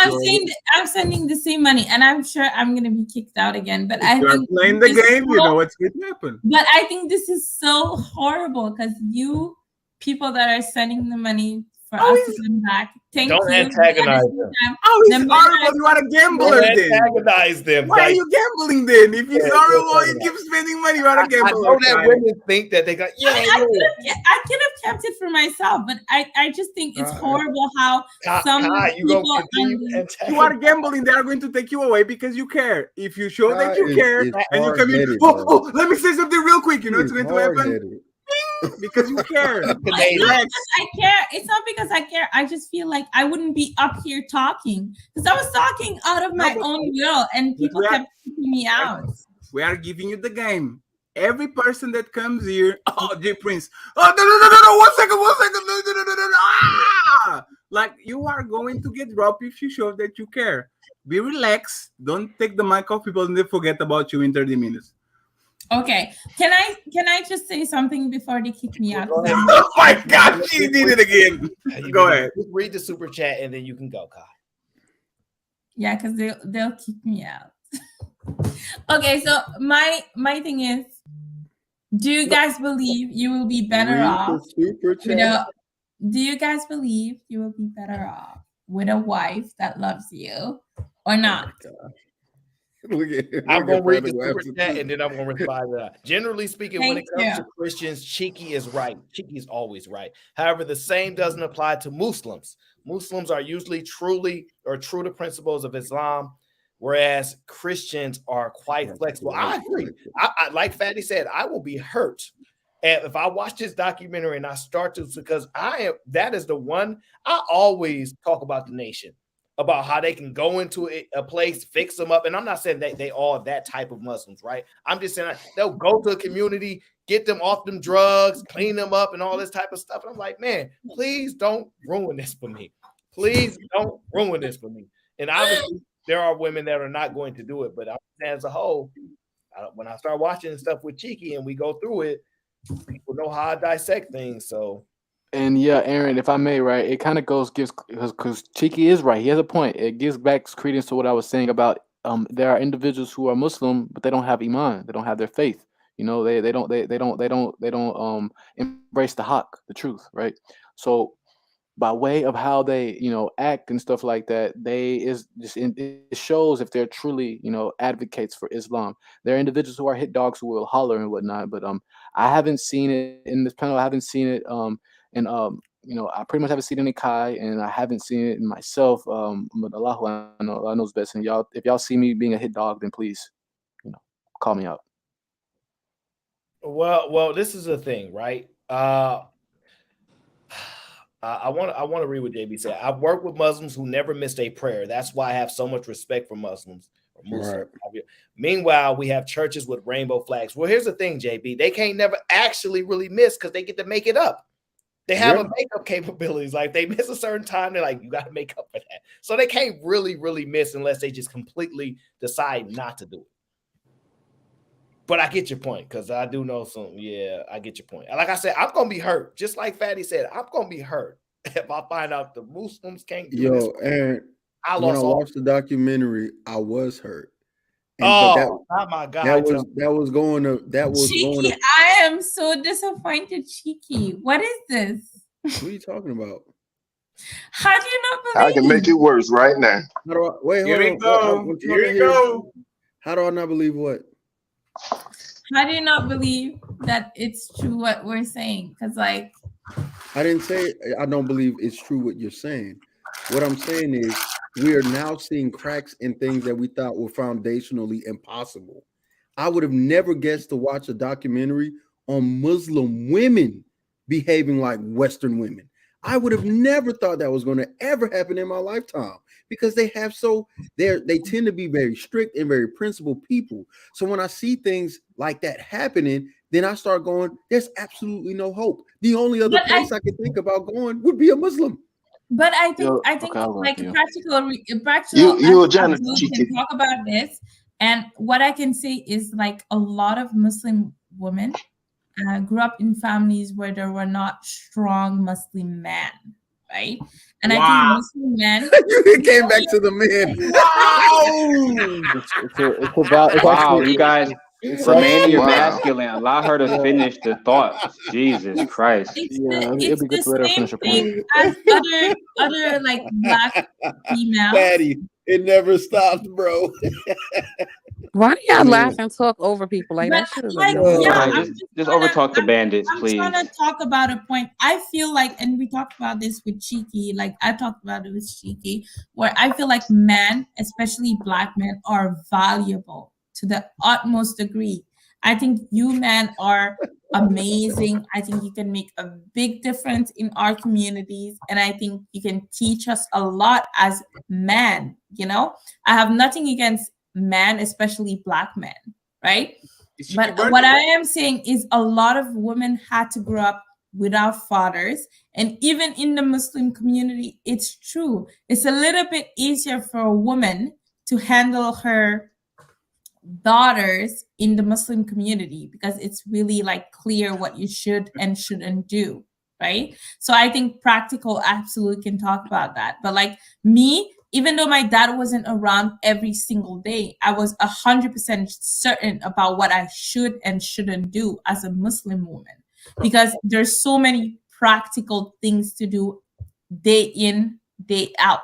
I'm sending the same money, and I'm sure I'm gonna be kicked out again. But I think playing the game, you know what's going to happen. But I think this is so horrible because you people that are sending the money for us to come back. Don't antagonize them. Oh, he's horrible. You are a gambler then. Antagonize them. Why are you gambling then? If he's horrible, you keep spending money. You are a gambler. I know that women think that they got. I could have kept it for myself, but I just think it's horrible how some people. You are gambling. They are going to take you away because you care. If you show that you care and you come in, let me say something real quick. You know what's going to happen? Because you care. It's not because I care. It's not because I care. I just feel like I wouldn't be up here talking because I was talking out of my own will, and people kept kicking me out. We are giving you the game. Every person that comes here, oh, J Prince, oh, no, 1 second, no, ah! Like, you are going to get dropped if you show that you care. Be relaxed. Don't take the mic off people and they forget about you in 30 minutes. Okay. Can I just say something before they kick me out? Oh my God, she did it again. Go ahead. Read the super chat and then you can go, Kai. Yeah, because they'll kick me out. Okay, so my thing is, do you guys believe you will be better off do you guys believe you will be better off with a wife that loves you or not? I'm gonna read the super chat and then I'm gonna respond to that. Generally speaking, when it comes to Christians, Cheeky is right. Cheeky is always right. However, the same doesn't apply to Muslims. Muslims are usually true to principles of Islam, whereas Christians are quite flexible. I agree. I like Fatty said, I will be hurt. And if I watch this documentary and I start to, because that is the one I always talk about the nation, about how they can go into a place, fix them up. And I'm not saying that they all that type of Muslims, right? I'm just saying they'll go to a community, get them off them drugs, clean them up and all this type of stuff. And I'm like, man, please don't ruin this for me. Please don't ruin this for me. And obviously there are women that are not going to do it, but as a whole, when I start watching stuff with Cheeky and we go through it, people know how I dissect things. So, and yeah, Aaron, if I may, right, it kind of gives because Cheeky is right. He has a point. It gives back credence to what I was saying about there are individuals who are Muslim, but they don't have iman. They don't have their faith. You know, they don't embrace the haqq, the truth, right? So by way of how they act and stuff like that, it shows if they're truly advocates for Islam. There are individuals who are hit dogs who will holler and whatnot, but I haven't seen it in this panel. I haven't seen it and I pretty much haven't seen it in Kai, and I haven't seen it in myself. But Allah knows best. And y'all, if y'all see me being a hit dog, then please call me out. Well, this is a thing, right? I want to read what JB said. I've worked with Muslims who never missed a prayer. That's why I have so much respect for Muslims. Right. Meanwhile, we have churches with rainbow flags. Well, here's the thing, JB. They can't never actually really miss because they get to make it up. They have a makeup capabilities. Like they miss a certain time, they're like, you got to make up for that. So they can't really miss unless they just completely decide not to do it. But I get your point because I do know some. Yeah, I get your point. Like I said, I'm gonna be hurt, just like Fatty said. I'm gonna be hurt if I find out the Muslims can't do this. Aaron, when I watched the documentary, I was hurt. Not my God. That was going Cheeky. I am so disappointed, Cheeky. What is this? What are you talking about? How do you not believe? I can make it worse right now. Here we go. How do I not believe what? How do you not believe that it's true what we're saying? Because I didn't say I don't believe it's true what you're saying. What I'm saying is we are now seeing cracks in things that we thought were foundationally impossible. I would have never guessed to watch a documentary on Muslim women behaving like Western women. I would have never thought that was going to ever happen in my lifetime because they tend to be very strict and very principled people. So when I see things like that happening, then I start going, there's absolutely no hope. The only other place I could think about going would be a Muslim. But I think like practical you can talk about this. And what I can say is like a lot of Muslim women grew up in families where there were not strong Muslim men, right? And I think Muslim men. You came back to the men. Wow, you guys remain your masculine. Allow her to finish the thought. Jesus Christ. It's the same thing as other like black females. Daddy, it never stops, bro. Why do y'all laugh and talk over people like that? Just overtalk the bandits, please. I'm trying to talk about a point. I feel like, and we talked about this with Cheeky, like I talked about it with Cheeky, where I feel like men, especially black men, are valuable to the utmost degree. I think you men are amazing. I think you can make a big difference in our communities. And I think you can teach us a lot as men, I have nothing against men, especially black men. right? Is she But birthday? what I am saying is a lot of women had to grow up without fathers. And even in the Muslim community, it's true. It's a little bit easier for a woman to handle her daughters in the Muslim community because it's really like clear what you should and shouldn't do, right? So I think practical absolutely can talk about that. But like me, even though my dad wasn't around every single day, I was 100% certain about what I should and shouldn't do as a Muslim woman because there's so many practical things to do day in, day out.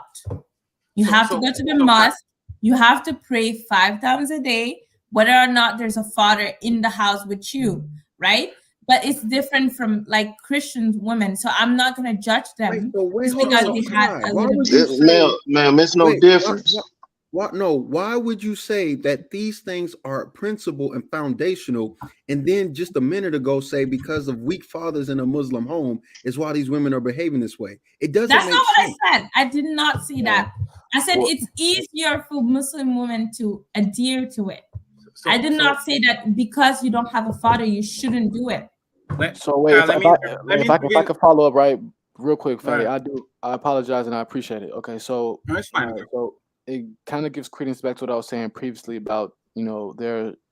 You have to go to the mosque. You have to pray 5 times a day, whether or not there's a father in the house with you, right? But it's different from like Christian women. So I'm not going to judge them just Hold because on, they had Kai. a Why little would bit. you say, Ma'am, it's no wait, difference. no, why would you say that these things are principle and foundational, and then just a minute ago say because of weak fathers in a Muslim home is why these women are behaving this way? It doesn't That's make not what sense. I said. I did not say that. I said Well, it's easier for Muslim women to adhere to it. So, I did not say that because you don't have a father, you shouldn't do it. So wait, let if I could follow up right real quick, Fatty, Right. I apologize and I appreciate it. Okay, so No, it's fine. so it kind of gives credence back to what I was saying previously about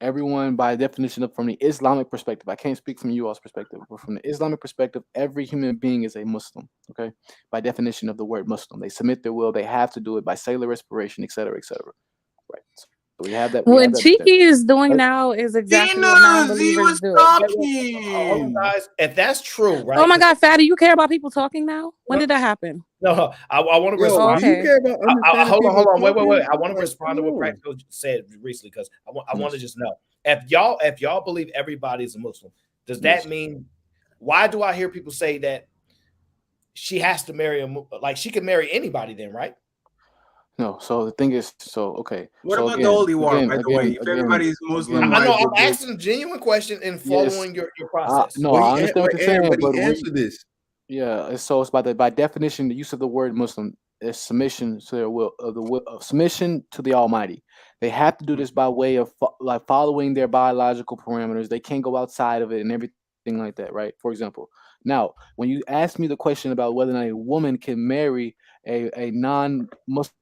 everyone by definition from the Islamic perspective. I can't speak from you all's perspective, but from the Islamic perspective, every human being is a Muslim. Okay, by definition of the word Muslim, they submit their will. They have to do it by cellular respiration, et cetera, et cetera. Right. So we have that. What Cheeky is doing now is exactly what non-believers do. Hold on, guys. If that's true, right? Oh my God, Fatty, you care about people talking now? When did that happen? No, I want to Yo, respond. do you care about understanding Hold people on. Wait. talking? I want to Like, respond to come what on. Practical said recently because I want to just know if y'all believe everybody's a Muslim, does that mean why do I hear people say that she has to marry like she can marry anybody then, right? No, so the thing is, okay. What so about again, the Holy War, again, by the again, way? If again, everybody is Muslim, I know why I'm asking a genuine question and following your process. No, I understand what you're saying, but but he answered this. Yeah, so it's by definition the use of the word Muslim is submission to their will of the will of submission to the Almighty. They have to do this by way of like following their biological parameters. They can't go outside of it and everything like that, right? For example, now when you ask me the question about whether or not a woman can marry a non-Muslim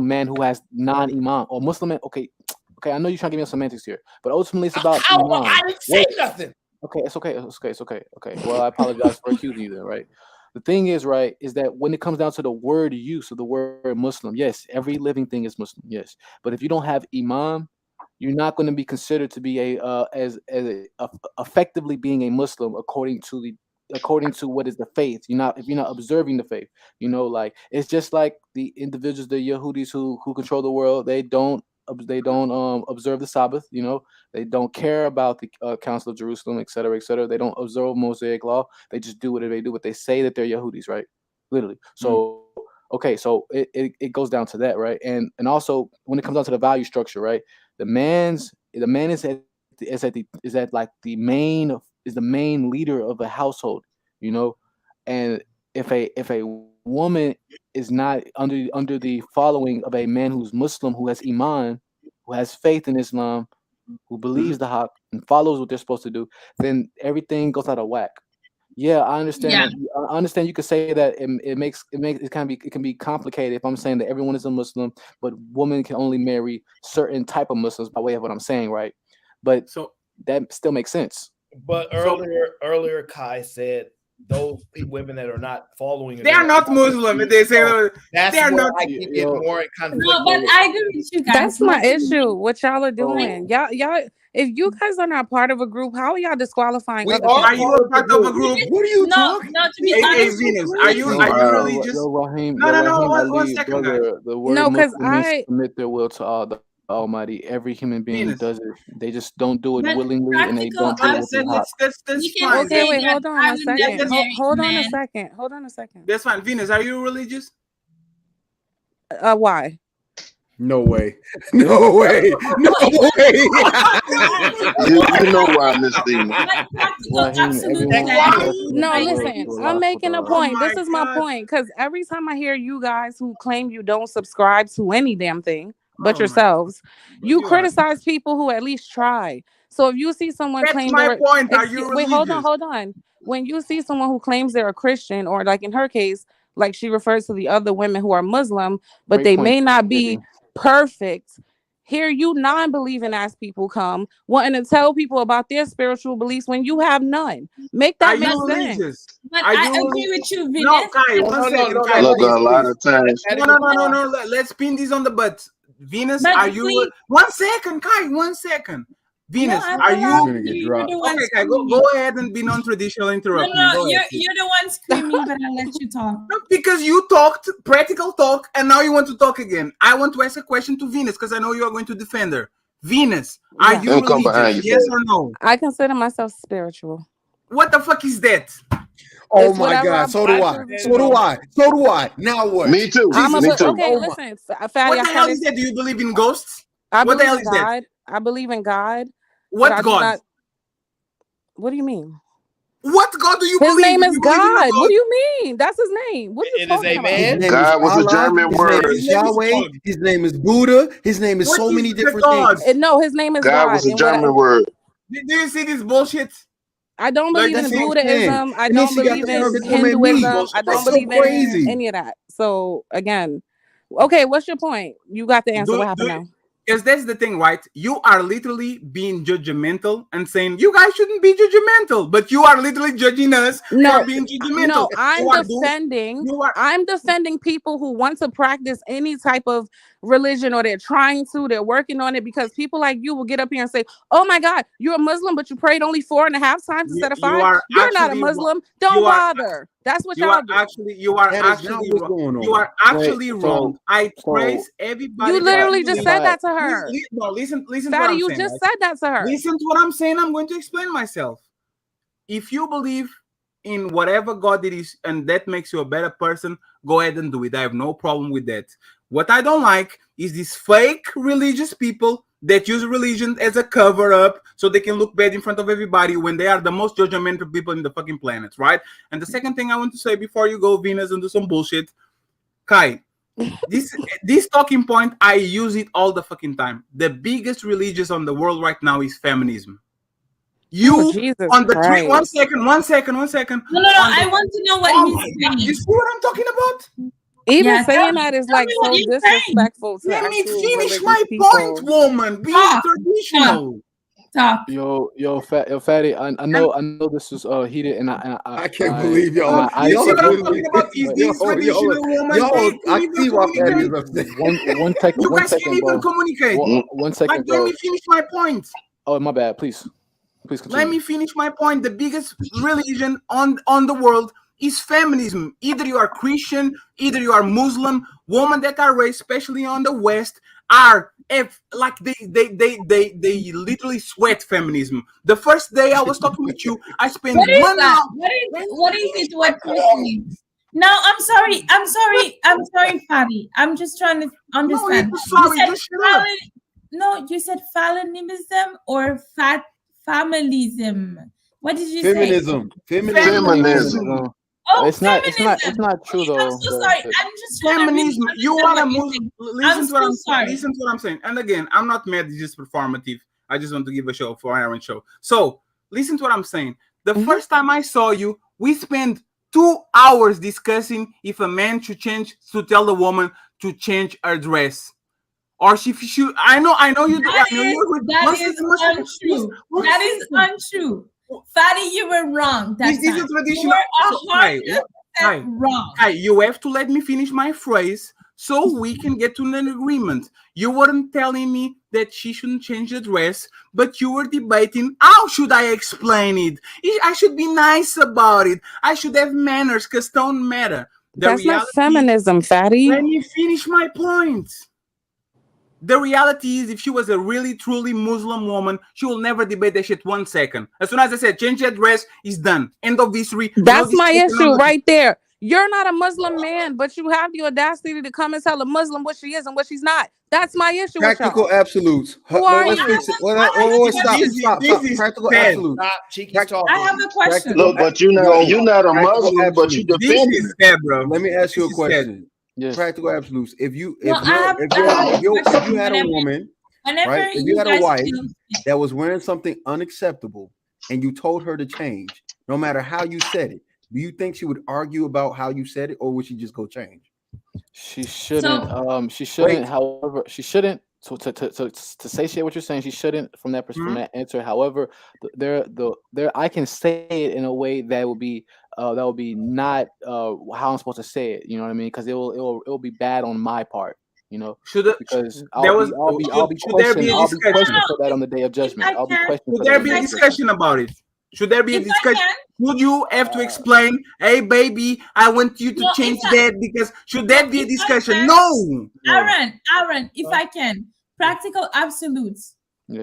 man who has non-iman or Muslim man, okay, I know you're trying to give me some semantics here, but ultimately it's about iman. I didn't say nothing. Okay, it's okay. It's okay. Okay. Well, I apologize for accusing you then, right? The thing is, right, is that when it comes down to the word use of the word Muslim, yes, every living thing is Muslim, yes. But if you don't have Imam, you're not going to be considered to be effectively being a Muslim according to what is the faith. You're not if you're not observing the faith. Like it's just like the individuals, the Yehudis who control the world. They don't observe the Sabbath. They don't care about the Council of Jerusalem, et cetera, et cetera. They don't observe Mosaic law. They just do whatever they do. What they say that they're Yehudis, right? Literally. So okay, so it goes down to that, right? And also when it comes down to the value structure, right? The man is the main leader of a household, and if a woman is not under the following of a man who's Muslim, who has iman, who has faith in Islam, who believes the haq and follows what they're supposed to do, then everything goes out of whack. Yeah, I understand that. I understand you could say that it can be complicated if I'm saying that everyone is a Muslim, but women can only marry certain type of Muslims by way of what I'm saying, right? But that still makes sense. But earlier, Kai said those women that are not following. They are not Muslim. They say that's they are where not. I keep getting more in conflict. No, but I agree with you guys. That's my issue. What y'all are doing, y'all. If you guys are not part of a group, how are y'all disqualifying other people? Are you a part of a group? What are you talking? No, to be Hey, honest, Venus, are you religious? No, One second, guys. The word No, 'cause Muslim means submit their will to the Almighty. Every human being Venus. does it. They just don't do it But willingly, and they don't do it with their heart. That's fine. Okay, wait, hold on a second. Hold on a man. second. Hold on a second. That's fine. Venus, are you religious? Why? No way. No way. No way. You know why, Miss Venus. No, listen, I'm making a point. Oh This is my point because every time I hear you guys who claim you don't subscribe to any damn thing, but yourselves. You criticize people who at least try. So if you see someone That's claim my point. Are you wait, religious? hold on. When you see someone who claims they're a Christian, or like in her case, like she refers to the other women who are Muslim, but Great they point. may not be perfect. Here you non-believing ass people come wanting to tell people about their spiritual beliefs when you have none. Make that Are make you sense. religious? But Are I you agree with you, Venus. No, Kai, No, one no, second. no, Kai, no, Look, please, a lot please. of times. No. Let's pin this on the butt. Venus, But are you please, 1 second, Kai? 1 second. no, Venus, I'm are He's you gonna allowing get you. You're dropped. the one okay? Kai, screaming. go ahead and be non-traditional, interrupt me. No, Go ahead, you're please. the one screaming, but I'll let you talk. No, because you talked practical talk, and now you want to talk again. I want to ask a question to Venus because I know you are going to defend her. Venus, are Yeah. you Don't come behind religious? you, Yes baby. or no? I consider myself spiritual. What the fuck is that? Oh It's my whatever God! So I do I. choose to So do believe. I. So do I. Now what? Me too. I'm a Jesus Me but Christ. too. okay, Oh my. listen, Fatty, What I the said hell it. is that? Do you believe in ghosts? I What the believe hell in is that? God. I believe in God, but What I do God? not. What do you mean? What God do you His believe? name Do is you believe in a God. What God? do you mean? That's his name. What are you It is talking a about? His man. name is God was a Allah. German His name word. is His name is Yahweh. God. His name is Buddha. His name is What so is many the different God? things. No, his name is God God. was a And what German word. Do you see this bullshit? I don't Like believe this That's in what is I'm saying. Buddhism. I And then don't she got believe the in nerve to come at this me. is Hinduism. I bullshit right don't That's here. so believe in crazy. any of that. So again, okay, what's your point? You got the answer. What happened now? Because that's the thing, right? You are literally being judgmental and saying you guys shouldn't be judgmental, but you are literally judging us for No, being judgmental. no, I'm You are doing. defending. You are. I'm defending people who want to practice any type of religion, or they're trying to, they're working on it, because people like you will get up here and say, oh my God, you're a Muslim, but you prayed only 4.5 times instead of You 5. are You're not a actually. Muslim. You Don't are. bother. That's what You are y'all do. actually. You are That is not actually what's wrong. going You on. are actually So wrong. I so praise everybody You that literally just believes. said that to Listen, her. no, listen to what Fatty, I'm you saying. just Right? said that to her. Listen to what I'm saying. I'm going to explain myself. If you believe in whatever God it is and that makes you a better person, go ahead and do it. I have no problem with that. What I don't like is these fake religious people that use religion as a cover up so they can look bad in front of everybody when they are the most judgmental people in the fucking planet, right? And the second thing I want to say before you go, Venus, and do some bullshit, Kai, this talking point, I use it all the fucking time. The biggest religion on the world right now is feminism. You Jesus on the tree. Christ. 1 second. 1 second. 1 second. No. I want to know what Oh he's my God. saying. You see what I'm talking about? Even Yeah, saying that is tell like me what so you're saying. disrespectful to Let me actual finish religious my point, people. woman. Be traditional. Talk. yo, Fatty, I know this is heated, and I can't believe y'all. You see Y'all what I'm literally. talking about? Is these traditional women? They I can't even see why Fatty is communicate. upset. one second, You one guys can't second, even bro. communicate. One second, Let bro. me finish my point. Oh, my bad. Please continue. Let me finish my point. The biggest religion on the world is feminism. Either you are Christian, either you are Muslim. Women that are raised, especially on the West, are like they literally sweat feminism. The first day I was talking with you, I spent What is 1 that? hour. What is it? What Christian is? No, I'm sorry, Fatty. I'm just trying to understand. No, sorry, just shut up. No, you said feminism or familism. What did you say? Feminism. Feminism. Oh, It's not true though. I'm so sorry. I'm just trying Feminism. to You understand are a what you're Muslim. saying. Listen I'm to what so I'm sorry. listen to what I'm saying. And again, I'm not mad. It's just performative. I just want to give a show for Aaron show. So listen to what I'm saying. The first time I saw you, we spent 2 hours discussing if a man should tell the woman to change her dress. Or if she should. I know you do. That is untrue. That is untrue. Fatty, you were wrong that This is time. a traditional. You were 100% wrong. Kai, you have to let me finish my phrase so we can get to an agreement. You weren't telling me that she shouldn't change the dress, but you were debating how should I explain it. I should be nice about it. I should have manners because tone matter. That's not feminism, Fatty. Let me finish my point. The reality is, if she was a really, truly Muslim woman, she will never debate that shit 1 second. As soon as I said, change your dress, is done. End of history. That's my issue right there. You're not a Muslim man, but you have the audacity to come and tell a Muslim what she is and what she's not. That's my issue Practical with y'all. absolutes. Who are Let's you? fix it. Stop. Practical absolutes. I have a question. Look, but you're not a Muslim, but you This defending is it. sad, bro. Let me ask you a question. Yes. Practical absolutes. If you Well, I have if you had a woman, whenever right? If you you had a guys wife feel that was wearing something unacceptable and you told her to change, no matter how you said it, do you think she would argue about how you said it, or would she just go change? She shouldn't. She shouldn't. However, she shouldn't. So to satiate what you're saying, she shouldn't from that from that answer. However, there I can say it in a way that would be not how I'm supposed to say it. You know what I mean? Because it will be bad on my part. You know, because I'll be questioned. I'll be questioned for that on the day of judgment. I'll be questioned for Should there that. be a discussion about it? Should there be a discussion? Would you have to explain, hey baby, I want you to change that because should that be a discussion? No. Aaron, if I can, practical absolutes.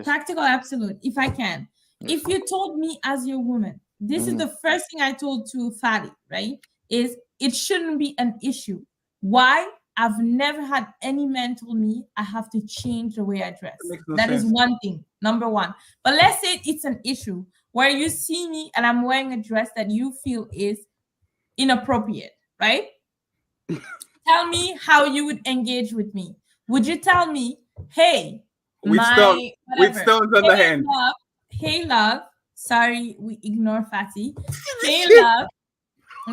Practical absolute, if I can. If you told me as your woman, this is the first thing I told to Fatty, right? Is it shouldn't be an issue. Why? I've never had any man told me I have to change the way I dress. That is one thing, number one. But let's say it's an issue where you see me and I'm wearing a dress that you feel is inappropriate, right? Tell me how you would engage with me. Would you tell me, hey, with stones on the hand? Hey, love. Sorry, we ignore Fatty. Hey, love.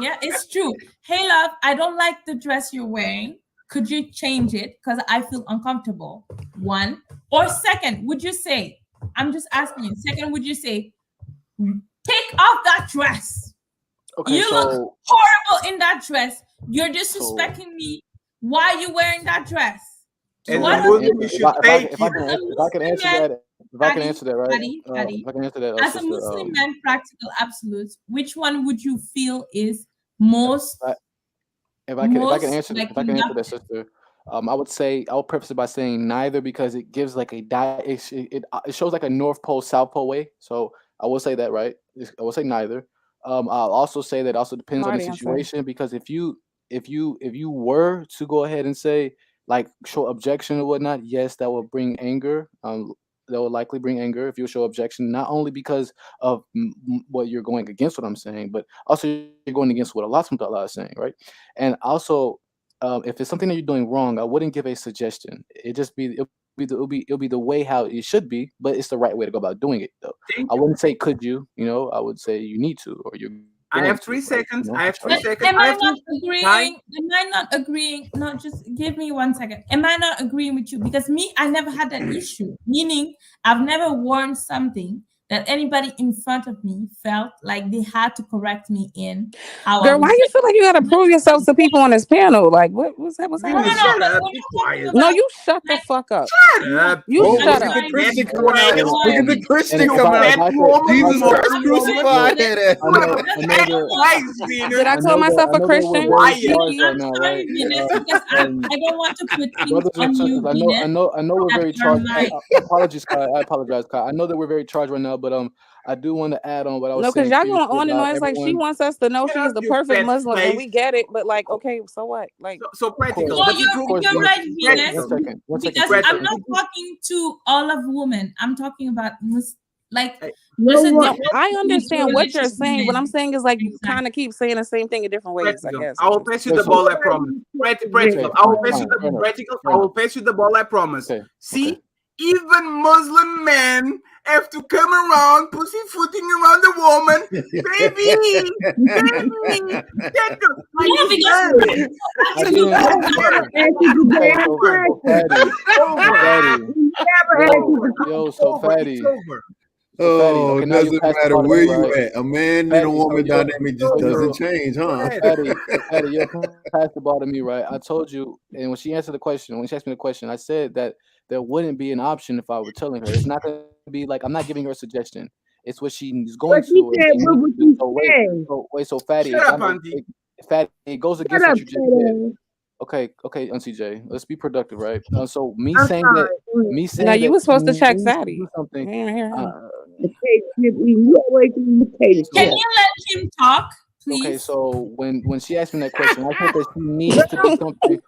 Yeah, it's true. Hey, love, I don't like the dress you're wearing. Could you change it? Because I feel uncomfortable. One. Or second, would you say, I'm just asking you, second, would you say, take off that dress? Okay, you look horrible in that dress. You're disrespecting me. Why are you wearing that dress? If I can answer that, right? If I can answer that, as a Muslim man, practical absolutes, which one would you feel is most? If I can answer that, sister, I would preface it by saying neither, because it gives like it shows like a North Pole, South Pole way. So I will say that, right? I will say neither. I'll also say that also depends on the situation, because if you were to go ahead and say, like, show objection or whatnot, yes, that will bring anger. That will likely bring anger if you show objection, not only because of what you're going against what I'm saying, but also you're going against what Allah is saying, right? And also, if it's something that you're doing wrong, I wouldn't give a suggestion. It'll be the way how it should be, but it's the right way to go about doing it, though. I wouldn't say could you, I would say you need to, or you're. I have 3 seconds. I have 3 seconds. Am I not agreeing? No, just give me 1 second. Am I not agreeing with you? Because me, I never had that issue. Meaning, I've never worn something that anybody in front of me felt like they had to correct me in. Girl, why you feel like you gotta prove yourself to people on this panel? Like, what's that? What's happening? No, you shut the fuck up. Shut up. You shut up. Look at the Christian coming out. Look at the Christian coming out. Jesus Christ crucified. Did I call myself a Christian? I don't want to put things on you. I know we're very charged. Apologies, Kai. I apologize, Kai. I know that we're very charged right now, but I do want to add on what I was saying. No, because y'all going on and on. It's like she wants us to know she's the perfect Muslim, and we get it. But like, okay, so what? Like, so practical. No, you're right, Venus. Because I'm not talking to all of women. I'm talking about I understand what you're saying. What I'm saying is like you kind of keep saying the same thing in different ways. I guess. I will pass you the ball. I promise. Practical. I will pass you the practical. I will pass you the ball. I promise. See, even Muslim men have to come around, pussyfooting around the woman, baby. Fatty. Oh, it doesn't matter where you at. A man and a woman dynamic just doesn't change, huh? Fatty, you passed the ball to me, right? I told you, and when she asked me the question, I said that there wouldn't be an option if I were telling her. It's not going to be like, I'm not giving her a suggestion. It's what she's going to. So Fatty, Fatty, it goes against what you just did. Okay, Auntie J, let's be productive, right? So me saying now you were supposed to check Fatty. Something. Can you let him talk, please? Okay, so when she asked me that question, I think that she needs to do something.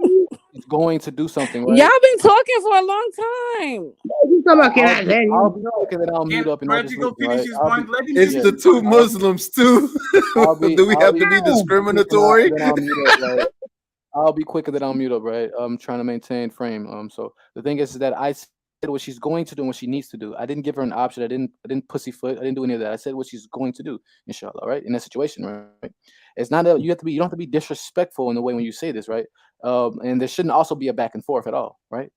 She's going to do something, right? Y'all been talking for a long time. I'll be talking, and I'll mute up and I'll just listen, right? It's the two Muslims too. Do we have to be discriminatory? Then I'll mute up, right? I'll be quicker than I'll mute up, right? I'm trying to maintain frame. So the thing is that I said what she's going to do and what she needs to do. I didn't give her an option. I didn't pussyfoot. I didn't do any of that. I said what she's going to do, inshallah, right? In that situation, right? It's not that you don't have to be disrespectful in the way when you say this, right? And there shouldn't also be a back and forth at all, right?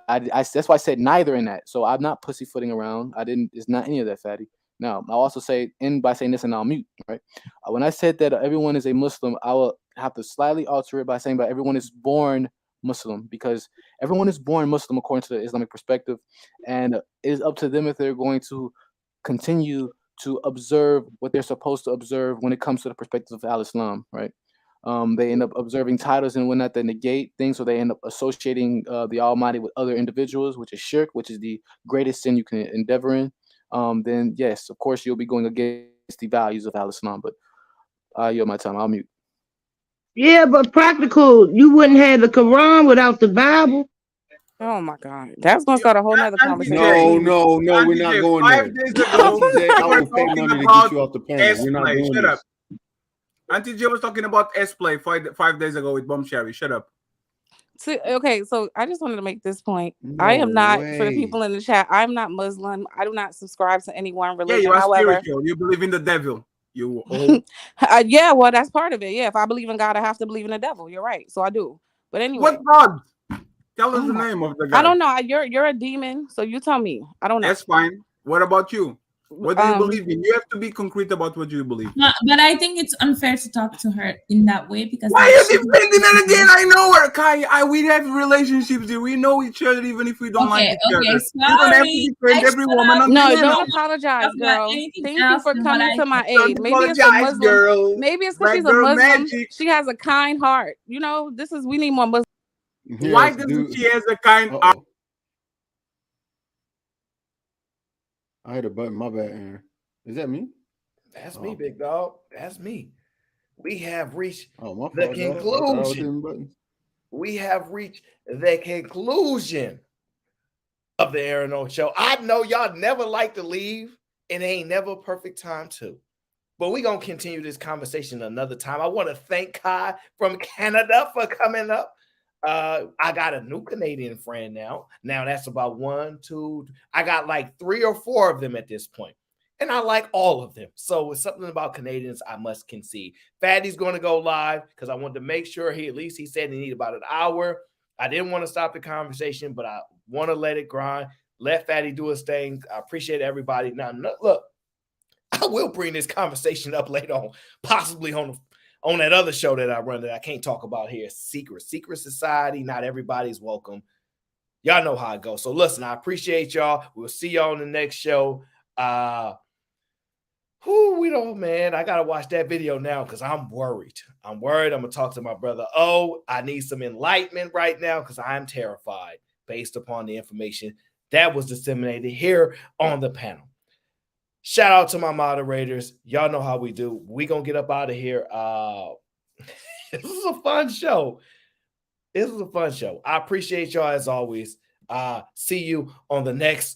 That's why I said neither in that. So I'm not pussyfooting around. I didn't. It's not any of that, fatty. Now I'll also say end by saying this, and I'll mute. Right. When I said that everyone is a Muslim, I will have to slightly alter it by saying that everyone is born Muslim, because everyone is born Muslim according to the Islamic perspective, and it is up to them if they're going to continue to observe what they're supposed to observe when it comes to the perspective of Al-Islam, right? They end up observing titles and whatnot that negate things, so they end up associating the Almighty with other individuals, which is shirk, which is the greatest sin you can endeavor in. Then yes, of course, you'll be going against the values of Al-Islam. But I yield my time. I'll mute. Yeah, but practical, you wouldn't have the Quran without the Bible. Oh my God, that's gonna start a whole nother Auntie conversation. J, No, we're not J, going 5 there. days ago, Auntie J, I we were will pay talking money to about get you off the panel. We're not S-Play. doing Shut this. up. Auntie J was talking about S-Play 5 days ago with Bum Sherry. Shut up. Okay, so I just wanted to make this point. No I am not, for the way. people in the chat, I'm not Muslim. I do not subscribe to any one Yeah, religion. you are However, spiritual. You believe in the devil. You old. yeah, well, that's part of it. Yeah, if I believe in God, I have to believe in the devil. You're right. So I do. But anyway, What God? Tell us oh the my, name of the guy. I don't know. You're a demon, so you tell me. I don't know. That's fine. What about you? What do you believe in? You have to be concrete about what you believe. But I think it's unfair to talk to her in that way because Why are you defending it again? I know her, Kai. We have relationships here. We know each other even if we don't like each other. You don't have to defend every woman on No, the channel. don't apologize, girl. Thank you for coming to my Don't aid. Maybe it's a apologize, Muslim. girl. Maybe it's because Black she's a girl Muslim. magic. She has a kind heart. You know, we need more Muslims. Why doesn't she has a kind heart? I hit a button. My bad, Aaron. Is that me? That's me, big dog. That's me. We have reached my fault, the dog. I thought I was hitting conclusion. buttons. We have reached the conclusion of the Aaron O Show. I know y'all never like to leave, and it ain't never a perfect time to. But we're going to continue this conversation another time. I want to thank Kai from Canada for coming up. I got a new Canadian friend now. Now that's about 1, 2. I got like 3 or 4 of them at this point. And I like all of them. So it's something about Canadians I must concede. Fatty's going to go live because I wanted to make sure he said he needed about an hour. I didn't want to stop the conversation, but I want to let it grind. Let Fatty do his thing. I appreciate everybody. Now, look, I will bring this conversation up later on, possibly on that other show that I run that I can't talk about here. Secret Society. Not everybody's welcome. Y'all know how it goes. So listen, I appreciate y'all. We'll see y'all on the next show. We don't, man. I gotta watch that video now because I'm worried. I'm gonna talk to my brother. I need some enlightenment right now because I'm terrified based upon the information that was disseminated here on the panel. Shout out to my moderators. Y'all know how we do. We gonna get up out of here. This is a fun show. I appreciate y'all as always. See you on the next